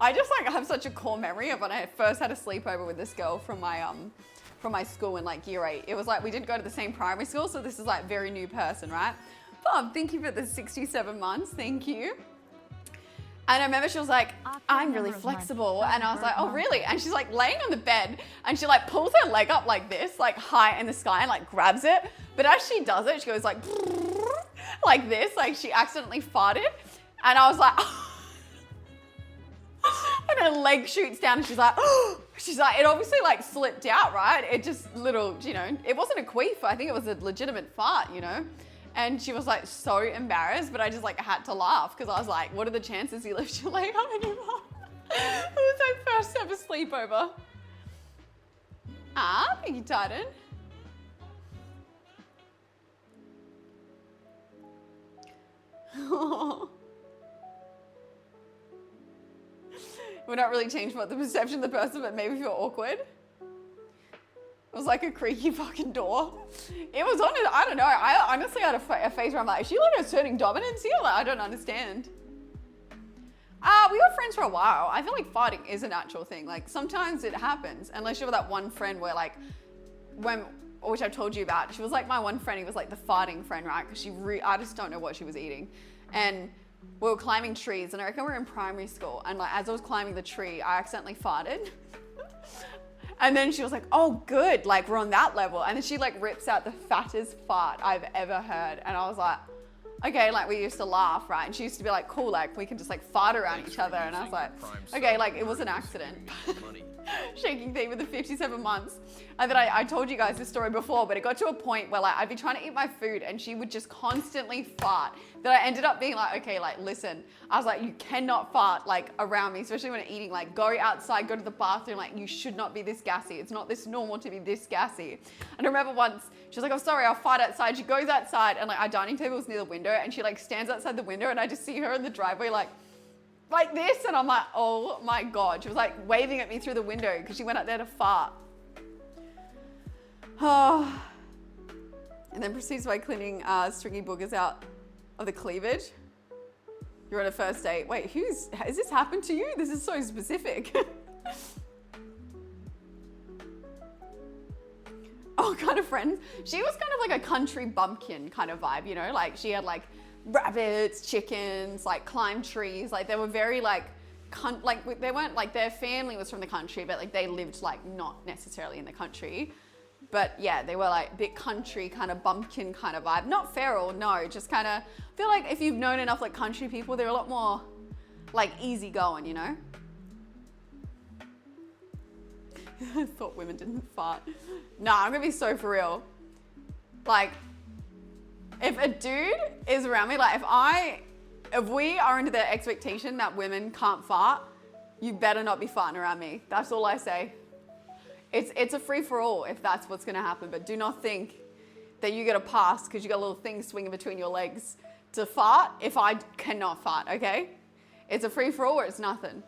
I just like have such a core memory of when I first had a sleepover with this girl from my school in like year 8. It was like we didn't go to the same primary school, so this is like very new person, right? Bob, thank you for the 67 months, thank you. And I remember she was like, I'm really flexible. And I was like, oh really? And she's like laying on the bed and she like pulls her leg up like this, like high in the sky and like grabs it. But as she does it, she goes like this, like she accidentally farted. And I was like, and her leg shoots down and she's like, it obviously like slipped out, right? It just little, you know, it wasn't a queef. I think it was a legitimate fart, you know? And she was like so embarrassed, but I just like had to laugh because I was like, what are the chances you lift your leg up and you fart? It was my first ever sleepover. Thank you, Titan. Would not really change what the perception of the person, but maybe feel awkward. It was like a creaky fucking door. It was on it, I don't know. I honestly had a phase where I'm like, is she like asserting dominance here? Like, I don't understand. We were friends for a while. I feel like farting is a natural thing. Like sometimes it happens, unless you're that one friend where like, which I told you about, she was like my one friend, he was like the farting friend, right? Because I just don't know what she was eating. And we were climbing trees, and I reckon we were in primary school, and like as I was climbing the tree, I accidentally farted. And then she was like, oh good, like we're on that level. And then she like rips out the fattest fart I've ever heard. And I was like, okay, like we used to laugh, right? And she used to be like, cool, like we can just like fart around each other. And I was like, okay, like it was an accident. Shaking thing with the 57 months. And then I told you guys this story before, but it got to a point where like I'd be trying to eat my food and she would just constantly fart, that I ended up being like, okay, like listen, I was like, you cannot fart like around me, especially when I'm eating, like go outside, go to the bathroom, like you should not be this gassy. It's not this normal to be this gassy. And I remember once she was like, oh sorry, I'll fart outside. She goes outside and like our dining table was near the window and she like stands outside the window and I just see her in the driveway like this, and I'm like, oh my God. She was like waving at me through the window because she went out there to fart. Oh. And then proceeds by cleaning stringy boogers out of the cleavage. You're on a first date. Wait, has this happened to you? This is so specific. Oh, kind of friends. She was kind of like a country bumpkin kind of vibe, you know? Like she had like rabbits, chickens, like climbed trees. Like they were very like they weren't like, their family was from the country, but like they lived like not necessarily in the country. But yeah, they were like big country kind of bumpkin kind of vibe. Not feral, no, just kind of, I feel like if you've known enough like country people, they're a lot more like easy going, you know? I thought women didn't fart. Nah, I'm gonna be so for real. Like, if a dude is around me, like if we are under the expectation that women can't fart, you better not be farting around me. That's all I say. It's a free for all if that's what's gonna happen. But do not think that you get a pass because you got a little thing swinging between your legs to fart if I cannot fart, okay? It's a free for all or it's nothing.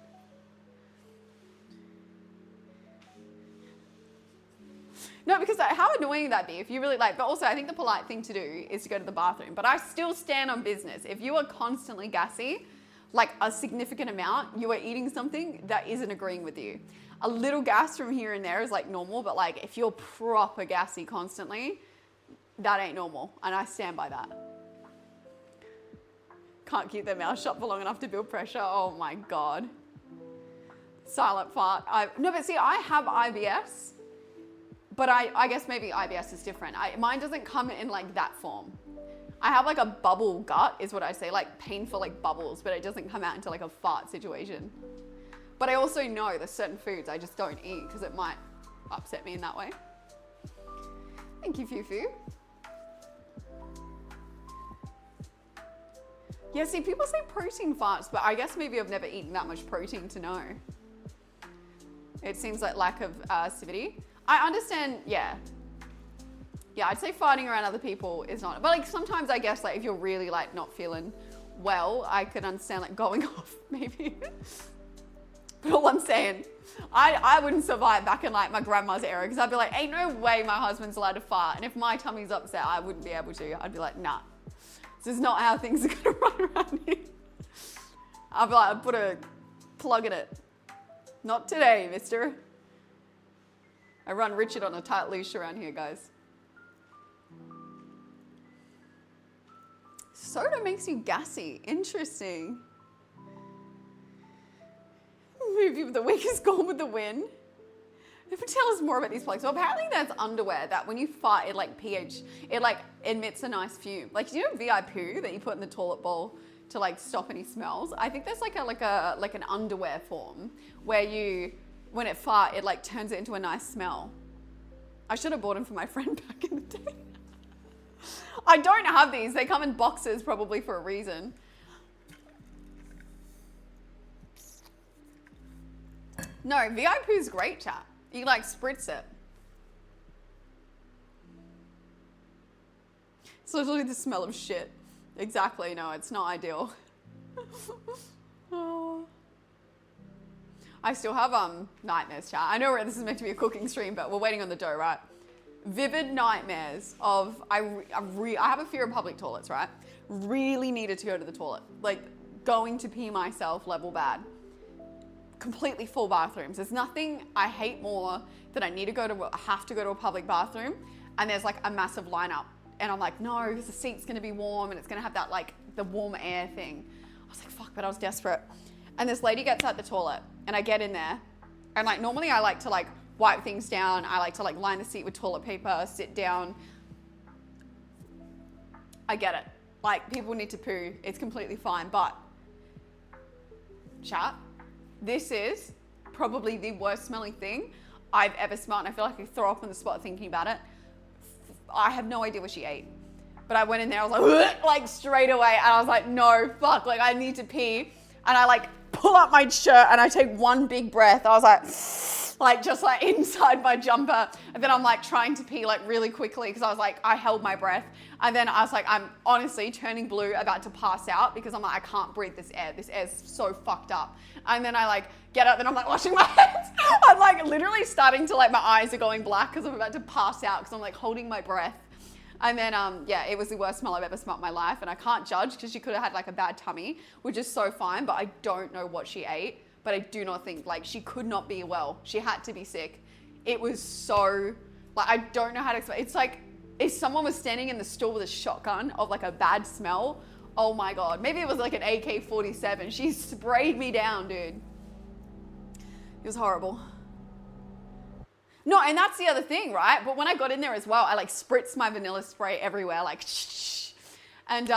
No, because how annoying would that be if you really like, but also I think the polite thing to do is to go to the bathroom. But I still stand on business. If you are constantly gassy, like a significant amount, you are eating something that isn't agreeing with you. A little gas from here and there is like normal, but like if you're proper gassy constantly, that ain't normal. And I stand by that. Can't keep their mouth shut for long enough to build pressure. Oh my God. Silent fart. No, but see, I have IBS. But I guess maybe IBS is different. Mine doesn't come in like that form. I have like a bubble gut is what I say, like painful like bubbles, but it doesn't come out into like a fart situation. But I also know there's certain foods I just don't eat because it might upset me in that way. Thank you, Fufu. Yeah, see, people say protein farts, but I guess maybe I've never eaten that much protein to know. It seems like lack of acidity. I understand, yeah. Yeah, I'd say farting around other people is not, but like sometimes I guess like if you're really like not feeling well, I could understand like going off maybe. But all I'm saying, I wouldn't survive back in like my grandma's era because I'd be like, ain't no way my husband's allowed to fart. And if my tummy's upset, I wouldn't be able to. I'd be like, nah, this is not how things are gonna run around here. I'd be like, I'd put a plug in it. Not today, mister. I run Richard on a tight leash around here, guys. Soda makes you gassy. Interesting. Movie of the week is Gone with the Wind. Tell us more about these plugs. Well, apparently there's underwear that when you fart, it like it like emits a nice fume. Like, you know VI poo that you put in the toilet bowl to like stop any smells? I think there's like an underwear form where you, when it fart, it like turns it into a nice smell. I should have bought them for my friend back in the day. I don't have these. They come in boxes probably for a reason. No, VI poo's great, chat. You like spritz it. It's literally the smell of shit. Exactly, no, it's not ideal. Oh. I still have nightmares, chat. I know this is meant to be a cooking stream, but we're waiting on the dough, right? Vivid nightmares of, I have a fear of public toilets, right? Really needed to go to the toilet. Like going to pee myself level bad. Completely full bathrooms. There's nothing I hate more than I have to go to a public bathroom and there's like a massive lineup. And I'm like, no, because the seat's gonna be warm and it's gonna have that like the warm air thing. I was like, fuck, but I was desperate. And this lady gets out the toilet and I get in there and like normally I like to like wipe things down. I like to like line the seat with toilet paper, sit down. I get it. Like people need to poo. It's completely fine. But chat, this is probably the worst smelling thing I've ever smelled. And I feel like I throw up on the spot thinking about it. I have no idea what she ate. But I went in there, I was like straight away. And I was like, no, fuck, like I need to pee. And I like pull up my shirt and I take one big breath. I was like just like inside my jumper. And then I'm like trying to pee like really quickly because I was like, I held my breath. And then I was like, I'm honestly turning blue, about to pass out because I'm like, I can't breathe this air. This air's so fucked up. And then I like get up and I'm like washing my hands. I'm like literally starting to like, my eyes are going black because I'm about to pass out because I'm like holding my breath. And then, yeah, it was the worst smell I've ever smelled in my life. And I can't judge because she could have had like a bad tummy, which is so fine. But I don't know what she ate. But I do not think, like, she could not be well. She had to be sick. It was so, like, I don't know how to explain. It's like if someone was standing in the store with a shotgun of like a bad smell. Oh my God. Maybe it was like an AK-47. She sprayed me down, dude. It was horrible. No, and that's the other thing, right? But when I got in there as well, I like spritzed my vanilla spray everywhere, like shh. And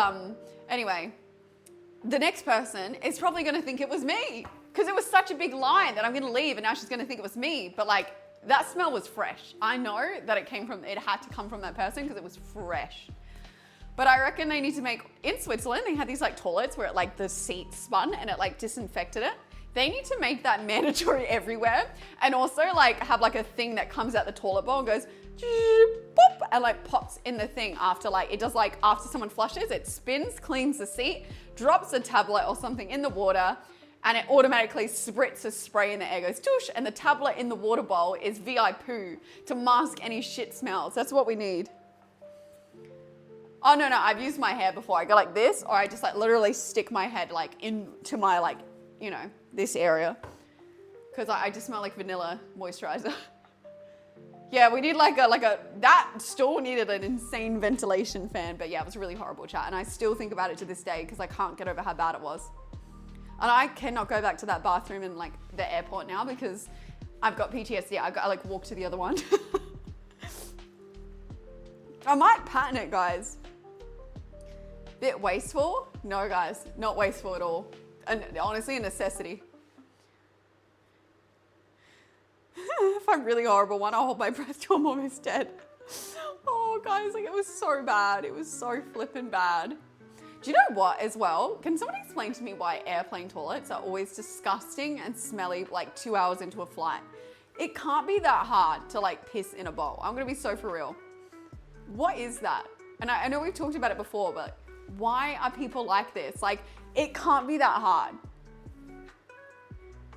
anyway, the next person is probably gonna think it was me because it was such a big line that I'm gonna leave and now she's gonna think it was me. But like that smell was fresh. I know that it had to come from that person because it was fresh. But I reckon they need to make, in Switzerland, they had these like toilets where it like the seat spun and it like disinfected it. They need to make that mandatory everywhere, and also like have like a thing that comes out the toilet bowl and goes boop, and like pops in the thing after like it does like after someone flushes, it spins, cleans the seat, drops a tablet or something in the water, and it automatically spritz a spray in the air, goes douche, and the tablet in the water bowl is VI poo to mask any shit smells. That's what we need. Oh no, I've used my hair before. I go like this, or I just like literally stick my head like into my like, you know, this area. Because I just smell like vanilla moisturizer. Yeah, we need that stool needed an insane ventilation fan. But yeah, it was a really horrible chat. And I still think about it to this day because I can't get over how bad it was. And I cannot go back to that bathroom in like the airport now because I've got PTSD. I like walk to the other one. I might patent it, guys. Bit wasteful? No, guys, not wasteful at all. And honestly, a necessity. If I'm really horrible one, I'll hold my breath till I'm almost dead. Oh, guys, like it was so bad. It was so flippin' bad. Do you know what as well? Can someone explain to me why airplane toilets are always disgusting and smelly like 2 hours into a flight? It can't be that hard to like piss in a bowl. I'm gonna be so for real. What is that? And I know we've talked about it before, but why are people like this? Like, it can't be that hard.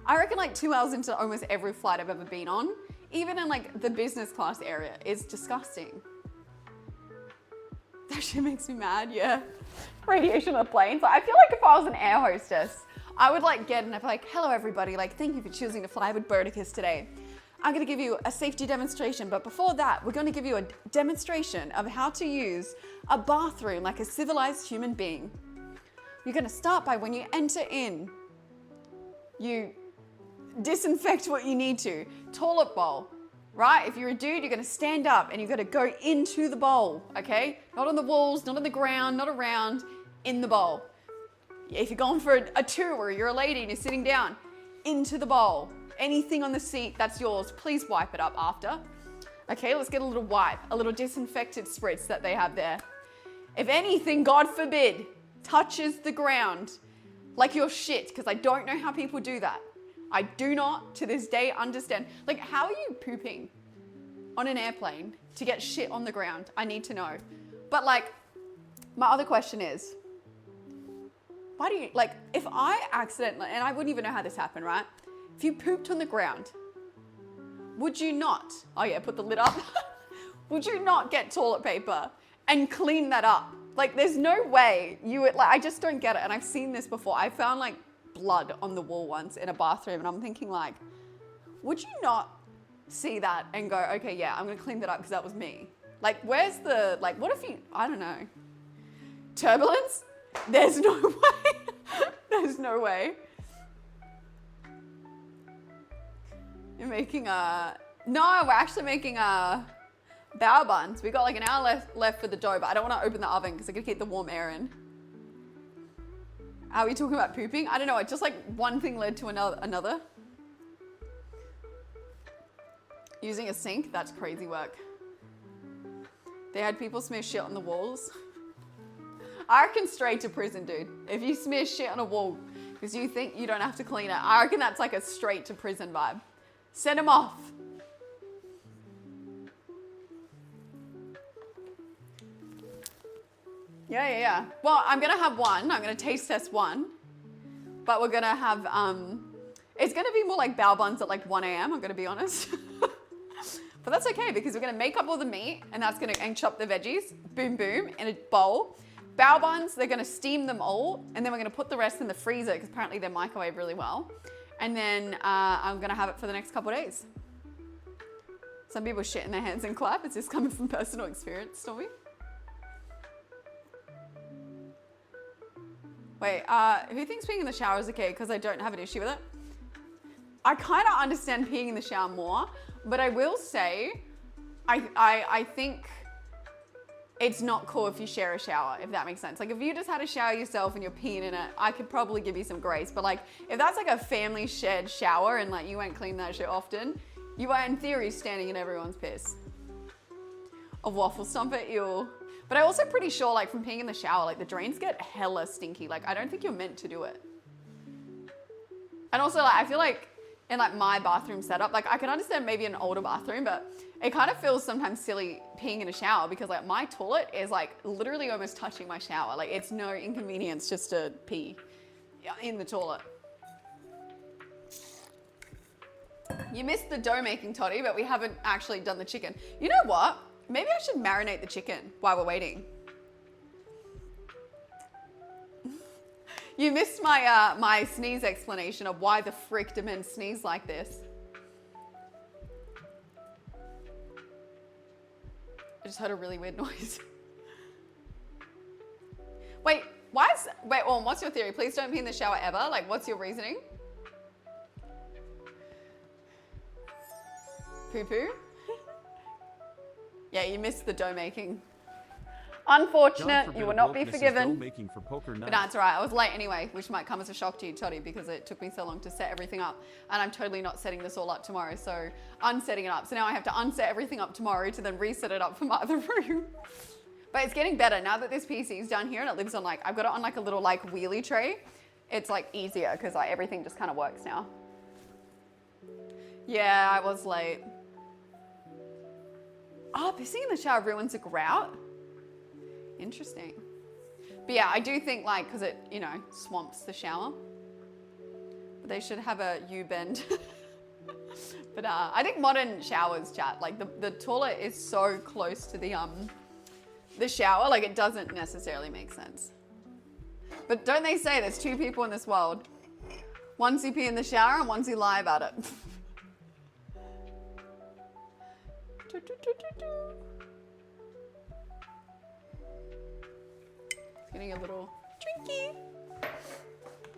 I reckon like 2 hours into almost every flight I've ever been on, even in like the business class area, is disgusting. That shit makes me mad, yeah. Radiation on the planes. Like, I feel like if I was an air hostess, I would like get in and I'd be like, hello everybody, like thank you for choosing to fly with Birdicus today. I'm gonna give you a safety demonstration, but before that, we're gonna give you a demonstration of how to use a bathroom like a civilized human being. You're gonna start by when you enter in, you disinfect what you need to. Toilet bowl, right? If you're a dude, you're gonna stand up and you're gonna go into the bowl, okay? Not on the walls, not on the ground, not around, in the bowl. If you're going for a tour or you're a lady and you're sitting down, into the bowl. Anything on the seat, that's yours. Please wipe it up after. Okay, let's get a little wipe, a little disinfectant spritz that they have there. If anything, God forbid, touches the ground, like your shit, because I don't know how people do that. I do not, to this day, understand. Like, how are you pooping on an airplane to get shit on the ground? I need to know. But like, my other question is, why do you, like, if I accidentally, and I wouldn't even know how this happened, right? If you pooped on the ground, would you not, oh yeah, put the lid up. Would you not get toilet paper and clean that up? Like, there's no way you would, like, I just don't get it. And I've seen this before. I found like blood on the wall once in a bathroom and I'm thinking like, would you not see that and go, okay, yeah, I'm gonna clean that up because that was me. Like, where's the, like, what if you, I don't know, turbulence? There's no way. There's no way. You're making no, we're actually making bao buns. We got like an hour left for the dough, but I don't want to open the oven because I could keep the warm air in. Are we talking about pooping? I don't know. It just like one thing led to another. Using a sink, that's crazy work. They had people smear shit on the walls. I reckon straight to prison, dude. If you smear shit on a wall because you think you don't have to clean it, I reckon that's like a straight to prison vibe. Send them off. Yeah. Well, I'm gonna have one. I'm gonna taste test one. But we're gonna have, it's gonna be more like bao buns at like 1 a.m., I'm gonna be honest. But that's okay because we're gonna make up all the meat and chop the veggies, boom, boom, in a bowl. Bao buns, they're gonna steam them all, and then we're gonna put the rest in the freezer because apparently they microwave really well. And then I'm gonna have it for the next couple of days. Some people shit in their hands and clap. It's just coming from personal experience, Stormy. Wait, who thinks peeing in the shower is okay? Because I don't have an issue with it. I kind of understand peeing in the shower more, but I will say, I think it's not cool if you share a shower, if that makes sense. Like if you just had a shower yourself and you're peeing in it, I could probably give you some grace. But like if that's like a family shared shower and like you won't clean that shit often, you are in theory standing in everyone's piss. A waffle stomper, ew. But I'm also pretty sure like from peeing in the shower, like the drains get hella stinky. Like I don't think you're meant to do it. And also, like, I feel like in like my bathroom setup, like I can understand maybe an older bathroom, but it kind of feels sometimes silly peeing in a shower because like my toilet is like literally almost touching my shower. Like it's no inconvenience just to pee in the toilet. You missed the dough making, Toddy, but we haven't actually done the chicken. You know what? Maybe I should marinate the chicken while we're waiting. You missed my my sneeze explanation of why the frick do men sneeze like this. I just heard a really weird noise. Wait, what's your theory? Please don't pee in the shower ever. Like, what's your reasoning? Poo-poo? Yeah, you missed the dough making. Unfortunate, you will not be forgiven. Making for poker night. But that's all right. I was late anyway, which might come as a shock to you, Toddy, because it took me so long to set everything up. And I'm totally not setting this all up tomorrow, so unsetting it up. So now I have to unset everything up tomorrow to then reset it up for my other room. But it's getting better now that this PC is down here and it lives on like, I've got it on like a little like wheelie tray. It's like easier because like everything just kind of works now. Yeah, I was late. Oh, pissing in the shower ruins a grout? Interesting. But yeah, I do think like, because it, you know, swamps the shower. But they should have a U-bend. But I think modern showers, chat, like the toilet is so close to the shower, like it doesn't necessarily make sense. But don't they say there's two people in this world? One's who pee in the shower and one's who lie about it. Getting a little drinky.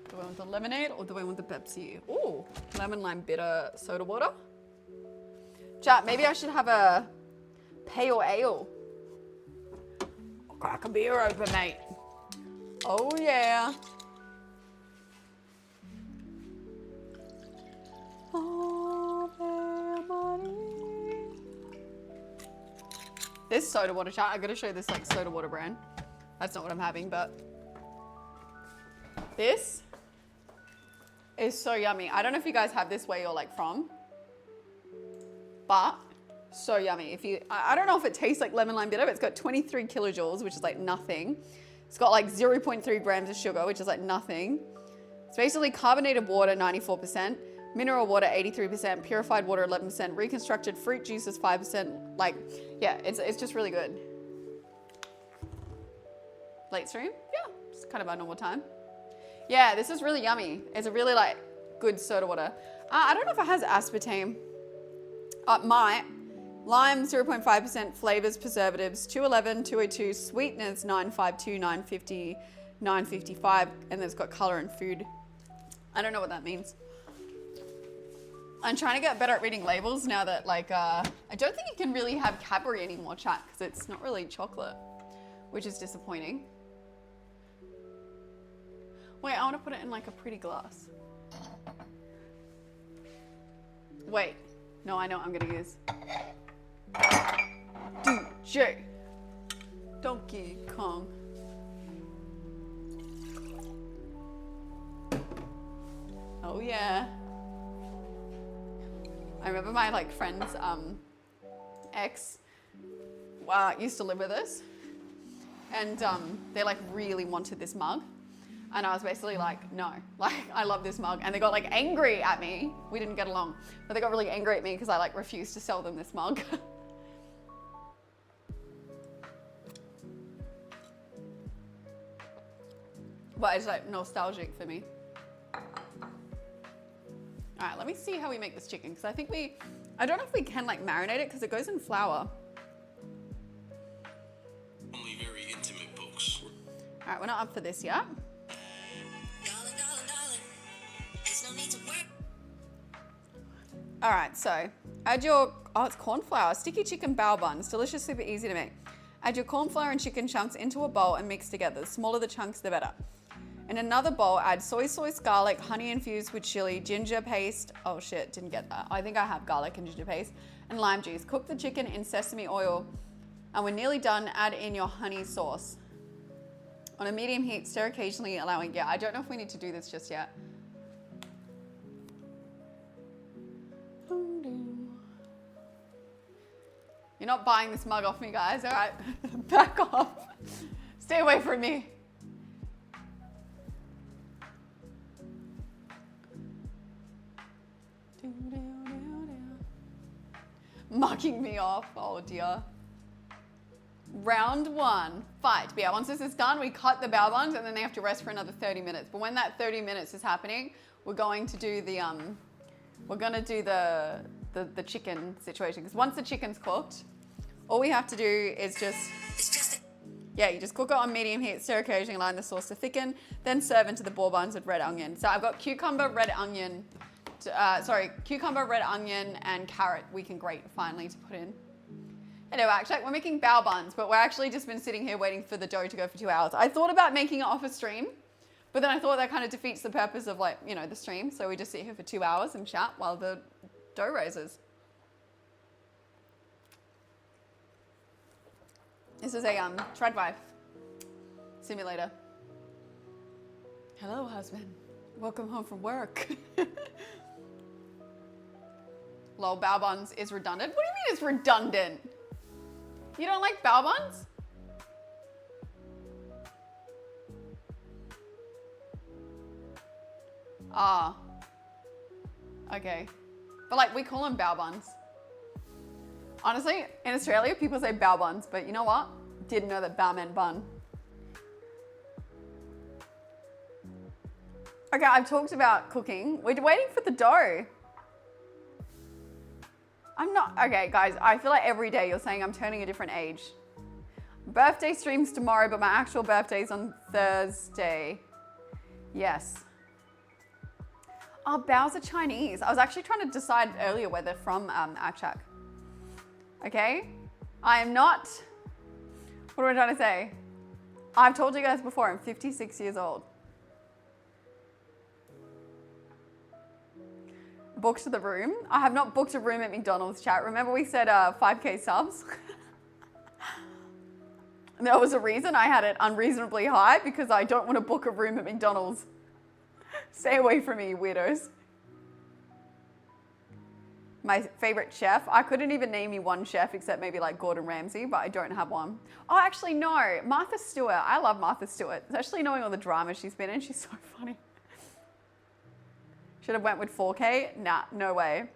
Do I want the lemonade or do I want the Pepsi? Ooh, lemon lime bitter soda water. Chat, maybe I should have a pale ale. I'll crack a beer open, mate. Oh yeah. This soda water, chat, I gotta show you this like soda water brand. That's not what I'm having, but this is so yummy. I don't know if you guys have this where you're like from, but so yummy. I don't know if it tastes like lemon lime bitter, but it's got 23 kilojoules, which is like nothing. It's got like 0.3 grams of sugar, which is like nothing. It's basically carbonated water, 94%, mineral water, 83%, purified water, 11%, reconstructed fruit juices, 5%. Like, yeah, it's just really good. Late stream? Yeah, it's kind of our normal time. Yeah, this is really yummy. It's a really like good soda water. I don't know if it has aspartame. It might. Lime, 0.5%, flavors, preservatives, 211, 202, sweeteners, 952, 950, 955, and then it's got color and food. I don't know what that means. I'm trying to get better at reading labels now that like, I don't think you can really have Cadbury anymore, chat, because it's not really chocolate, which is disappointing. Wait, I want to put it in like a pretty glass. Wait, no, I know what I'm gonna use. DJ Donkey Kong. Oh yeah. I remember my like friend's ex used to live with us, and they like really wanted this mug. And I was basically like, no, like I love this mug. And they got like angry at me. We didn't get along, but they got really angry at me because I like refused to sell them this mug. But it's like nostalgic for me. All right, let me see how we make this chicken. Because I think I don't know if we can like marinate it because it goes in flour. Only very intimate folks. All right, we're not up for this yet. All right, so add your, it's corn flour, sticky chicken bao buns, delicious, super easy to make. Add your corn flour and chicken chunks into a bowl and mix together. The smaller the chunks, the better. In another bowl, add soy sauce, garlic, honey infused with chili, ginger paste. Oh shit, didn't get that. I think I have garlic and ginger paste, and lime juice. Cook the chicken in sesame oil, and when nearly done, add in your honey sauce. On a medium heat, stir occasionally, allowing, yeah, I don't know if we need to do this just yet. not buying this mug off me, guys. All right, back off. Stay away from me. Mucking me off. Oh dear. Round 1, fight. But yeah, once this is done, we cut the bao buns and then they have to rest for another 30 minutes. But when that 30 minutes is happening, we're going to do the chicken situation. Because once the chicken's cooked, all we have to do is you just cook it on medium heat, stir occasionally, line the sauce to thicken, then serve into the ball buns with red onion. So I've got cucumber, red onion, and carrot we can grate finally to put in. Anyway, actually, we're making bao buns, but we're actually just been sitting here waiting for the dough to go for 2 hours. I thought about making it off a stream, but then I thought that kind of defeats the purpose of the stream. So we just sit here for 2 hours and chat while the dough raises. This is a trad wife simulator. Hello, husband. Welcome home from work. Lol, bao buns is redundant. What do you mean it's redundant? You don't like bao buns? Ah. Okay. But we call them bao buns. Honestly, in Australia, people say bao buns, but you know what? Didn't know that bao meant bun. Okay, I've talked about cooking. We're waiting for the dough. Okay, guys, I feel like every day you're saying I'm turning a different age. Birthday streams tomorrow, but my actual birthday's on Thursday. Yes. Oh, baos are Chinese. I was actually trying to decide earlier where they're from, Akshak. Okay? I am not, what am I trying to say? I've told you guys before, I'm 56 years old. Booked the room. I have not booked a room at McDonald's, chat. Remember we said 5K subs? And there was a reason I had it unreasonably high because I don't want to book a room at McDonald's. Stay away from me, you weirdos. My favorite chef, I couldn't even name you one chef except maybe Gordon Ramsay, but I don't have one. Oh, actually, no. Martha Stewart. I love Martha Stewart, especially knowing all the drama she's been in. She's so funny. Should have went with 4K? Nah, no way.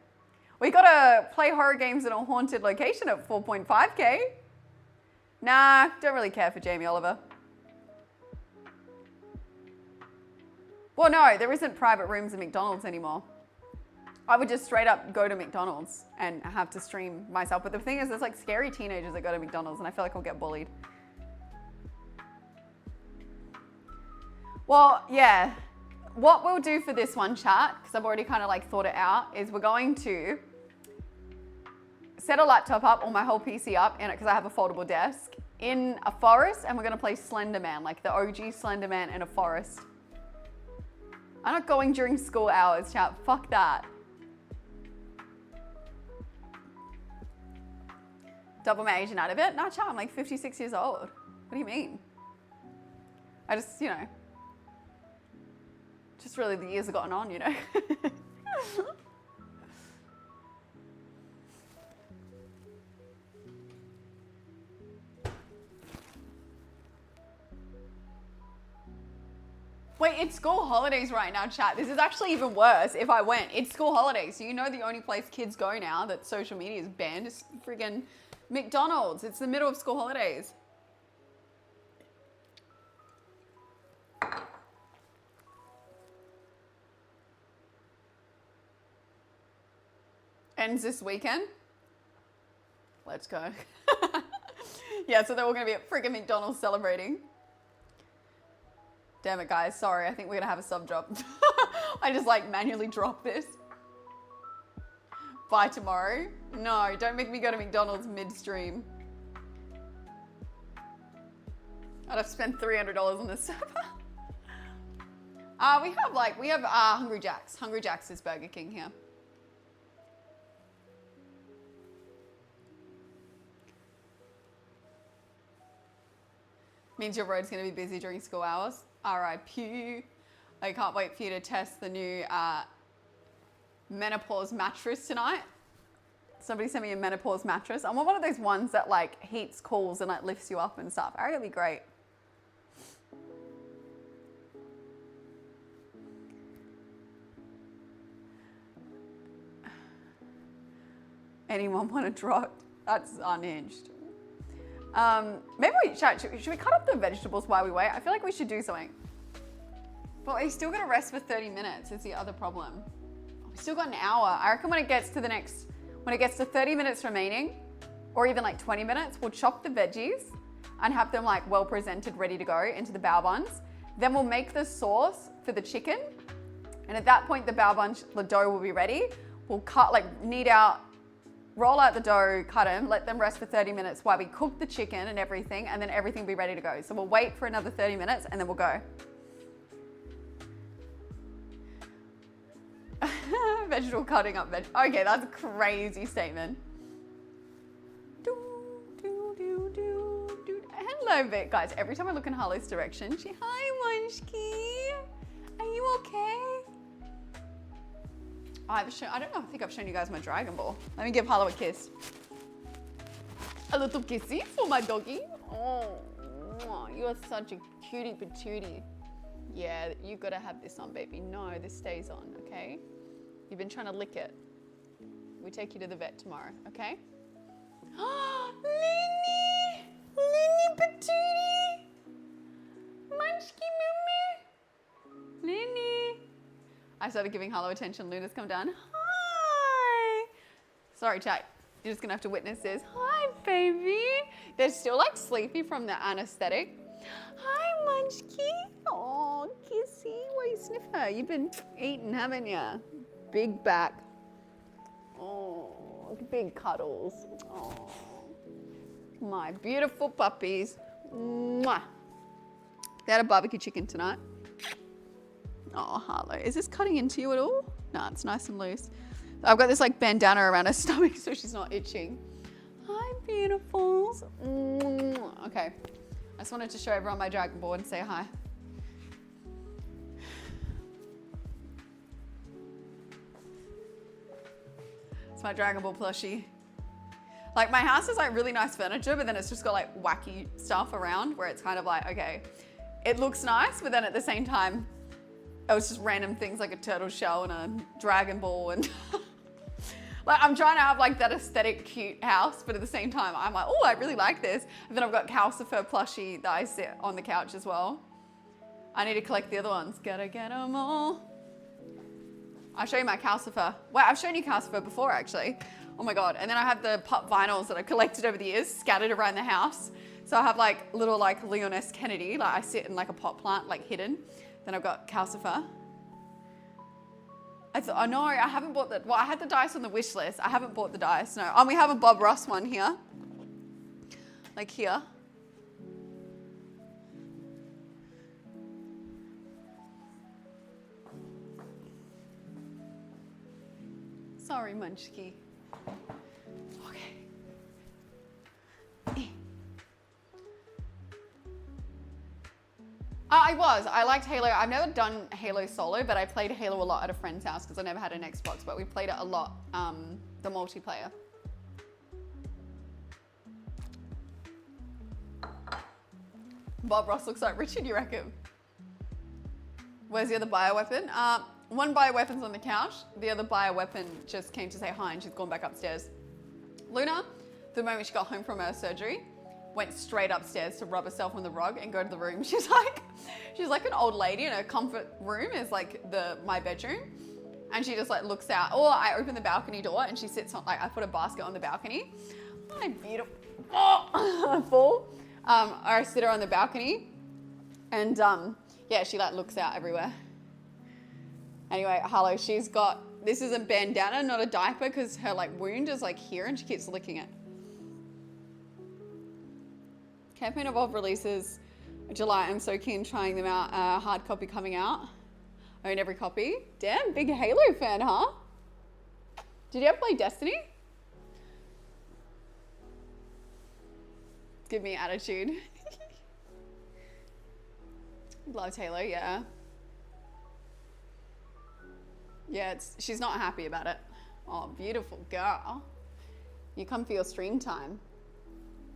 We gotta play horror games in a haunted location at 4.5K. Nah, don't really care for Jamie Oliver. Well, no, there isn't private rooms at McDonald's anymore. I would just straight up go to McDonald's and have to stream myself. But the thing is, there's scary teenagers that go to McDonald's and I feel like I'll get bullied. Well, yeah. What we'll do for this one, chat, because I've already kind of thought it out, is we're going to set a laptop up or my whole PC up in it because I have a foldable desk in a forest and we're going to play Slender Man, the OG Slender Man in a forest. I'm not going during school hours, chat. Fuck that. Double my age and out of it? No, chat, I'm 56 years old. What do you mean? I just, just really the years have gotten on, Wait, it's school holidays right now, chat. This is actually even worse if I went. It's school holidays, so the only place kids go now that social media is banned is friggin' McDonald's. It's the middle of school holidays. Ends this weekend. Let's go. Yeah, so they're all gonna be at friggin' McDonald's celebrating. Damn it, guys. Sorry, I think we're gonna have a sub drop. I just manually dropped this. Bye tomorrow. No, don't make me go to McDonald's midstream. I'd have spent $300 on this server. We have Hungry Jack's. Hungry Jack's is Burger King here. Means your road's gonna be busy during school hours. RIP. I can't wait for you to test the new menopause mattress tonight. Somebody sent me a menopause mattress. I want one of those ones that like heats, cools, and like lifts you up and stuff. I reckon it'd be great. Anyone want to drop? That's unhinged. Maybe should we cut up the vegetables while we wait? I feel like we should do something. But we still got to rest for 30 minutes is the other problem. We still got an hour. I reckon when it gets to 30 minutes remaining, or even like 20 minutes, we'll chop the veggies and have them like well presented, ready to go into the bao buns. Then we'll make the sauce for the chicken. And at that point, the dough will be ready. We'll cut, like knead out, roll out the dough, cut them, let them rest for 30 minutes while we cook the chicken and everything, and then everything will be ready to go. So we'll wait for another 30 minutes and then we'll go. Vegetable cutting up veg. Okay, that's a crazy statement. Hello, Vic. Guys, every time I look in Harlow's direction, hi, Munchkie. Are you okay? I don't know, I think I've shown you guys my Dragon Ball. Let me give Harlow a kiss. A little kissy for my doggy. Oh, you are such a cutie patootie. Yeah, you gotta have this on, baby. No, this stays on, okay? You've been trying to lick it. We take you to the vet tomorrow, okay? Linny! Linny patootie! Munchkie moo. Linny! I started giving Harlow attention. Luna's come down. Hi! Sorry, chat. You're just gonna have to witness this. Hi, baby. They're still like sleepy from the anesthetic. Hi, Munchkie. Oh, kissy. Why you sniff her? You've been eating, haven't you? Big back. Oh, big cuddles. Oh, my beautiful puppies. Mwah. They had a barbecue chicken tonight. Oh, Harlow, is this cutting into you at all? No, it's nice and loose. I've got this like bandana around her stomach so she's not itching. Hi, beautifuls. Okay, I just wanted to show everyone my Dragon Ball and say hi. It's my Dragon Ball plushie. Like my house is like really nice furniture, but then it's just got like wacky stuff around where it's kind of like, okay, it looks nice, but then at the same time, it was just random things like a turtle shell and a Dragon Ball and like I'm trying to have like that aesthetic cute house, but at the same time I'm like, oh, I really like this. And then I've got Calcifer plushie that I sit on the couch as well. I need to collect the other ones. Gotta get them all. I'll show you my Calcifer. Well, I've shown you Calcifer before actually. Oh my God. And then I have the pop vinyls that I collected over the years scattered around the house. So I have like little like Leon S. Kennedy, like I sit in like a pot plant, like hidden. Then I've got Calcifer. I know, I haven't bought that. Well, I had the dice on the wish list. I haven't bought the dice, no. We have a Bob Ross one here. Like here. Sorry, Munchkie. I liked Halo. I've never done Halo solo, but I played Halo a lot at a friend's house because I never had an Xbox, but we played it a lot, the multiplayer. Bob Ross looks like Richard, you reckon? Where's the other bioweapon? One bioweapon's on the couch. The other bioweapon just came to say hi and she's gone back upstairs. Luna, the moment she got home from her surgery, went straight upstairs to rub herself on the rug and go to the room. She's like an old lady, and her comfort room is like my bedroom. And she just like looks out. Or I open the balcony door and she sits on, like I put a basket on the balcony. My beautiful, full. Or I sit her on the balcony and yeah, she like looks out everywhere. Anyway, Harlow, she's got, this is a bandana, not a diaper, because her like wound is like here and she keeps licking it. Campaign Evolved releases July. I'm so keen trying them out. Hard copy coming out. Own every copy. Damn, big Halo fan, huh? Did you ever play Destiny? Give me attitude. Loves Halo, yeah. Yeah, she's not happy about it. Oh, beautiful girl. You come for your stream time.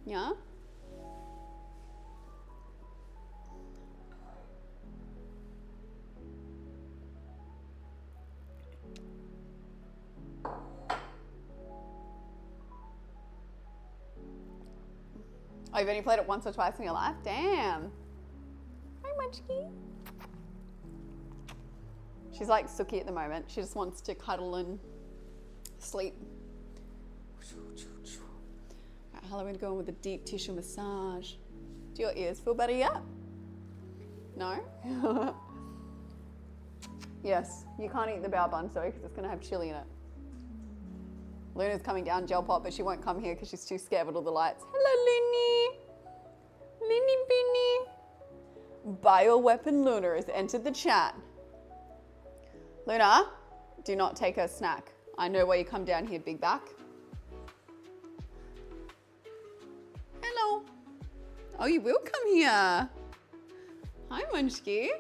Yeah? Oh, you've only played it once or twice in your life? Damn. Hi, Munchkie. She's like Suki at the moment. She just wants to cuddle and sleep. Right, Halloween going with a deep tissue massage. Do your ears feel better yet? No? Yes, you can't eat the bao bun, sorry, because it's going to have chili in it. Luna's coming down gel pop, but she won't come here because she's too scared with all the lights. Hello, Looney. Looney Binny. Bioweapon Luna has entered the chat. Luna, do not take her snack. I know why you come down here, big back. Hello. Oh, you will come here. Hi, Munchkie.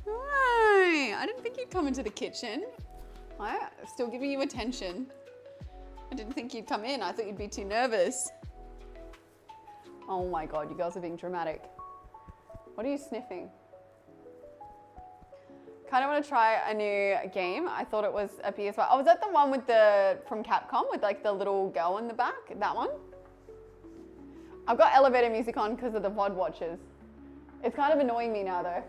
Hi. I didn't think you'd come into the kitchen. I'm still giving you attention. I didn't think you'd come in. I thought you'd be too nervous. Oh my God, you girls are being dramatic. What are you sniffing? Kind of want to try a new game. I thought it was a PS5. Oh, was that the one with from Capcom with like the little girl in the back? That one? I've got elevator music on because of the VOD watchers. It's kind of annoying me now though.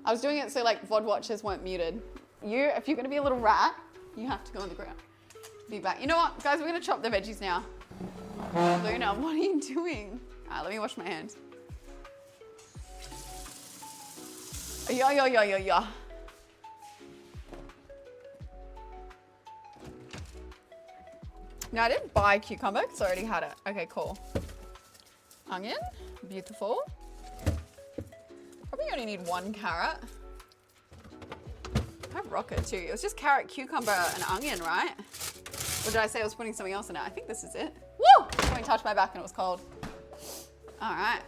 I was doing it so like VOD watchers weren't muted. If you're gonna be a little rat, you have to go on the ground. Be back. You know what, guys, we're gonna chop the veggies now. Luna, what are you doing? All right, let me wash my hands. Yeah. No, I didn't buy cucumber because I already had it. Okay, cool. Onion, beautiful. Probably only need 1 carrot. I have rocket too. It was just carrot, cucumber, and onion, right? Or did I say I was putting something else in it? I think this is it. Woo! Something touched my back and it was cold. All right.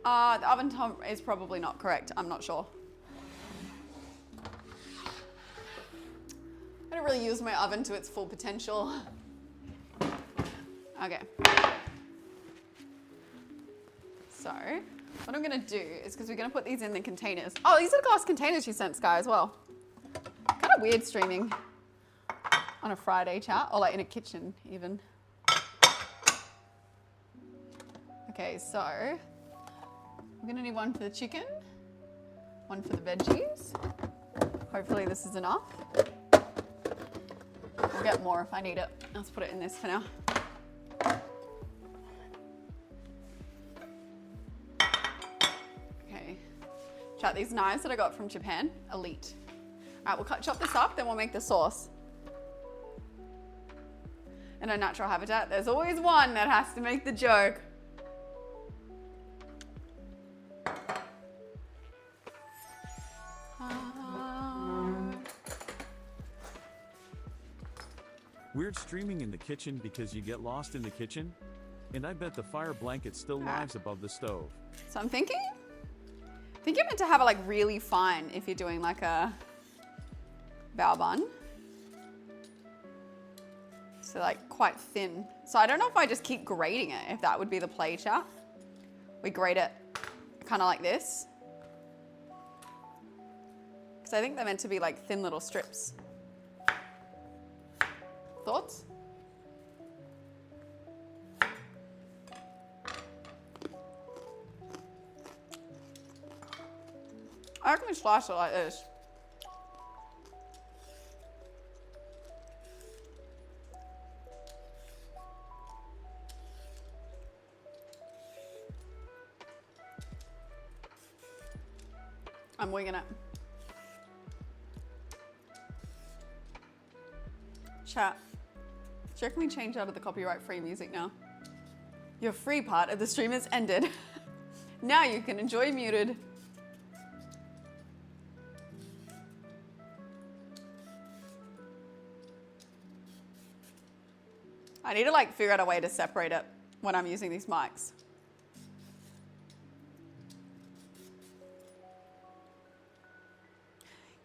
The oven time is probably not correct. I'm not sure. I don't really use my oven to its full potential. Okay. So, what I'm gonna do is, because we're gonna put these in the containers. Oh, these are the glass containers you sent, Sky, as well. Kind of weird streaming on a Friday, chat, or like in a kitchen even. Okay, so I'm gonna need 1 for the chicken, 1 for the veggies. Hopefully this is enough. I'll get more if I need it. Let's put it in this for now. Okay. Chat, these knives that I got from Japan, elite. All right, we'll chop this up, then we'll make the sauce. In a natural habitat, there's always one that has to make the joke. Weird streaming in the kitchen because you get lost in the kitchen? And I bet the fire blanket still lives above the stove. So I'm thinking, I think you're meant to have it like really fine if you're doing like a bao bun. So like quite thin. So I don't know if I just keep grating it, if that would be the play, chat. We grate it kind of like this. Because I think they're meant to be like thin little strips. Thoughts? I reckon we slice it like this. I'm winging it. Chat. Do you reckon we change out of the copyright-free music now? Your free part of the stream has ended. Now you can enjoy muted. I need to like figure out a way to separate it when I'm using these mics.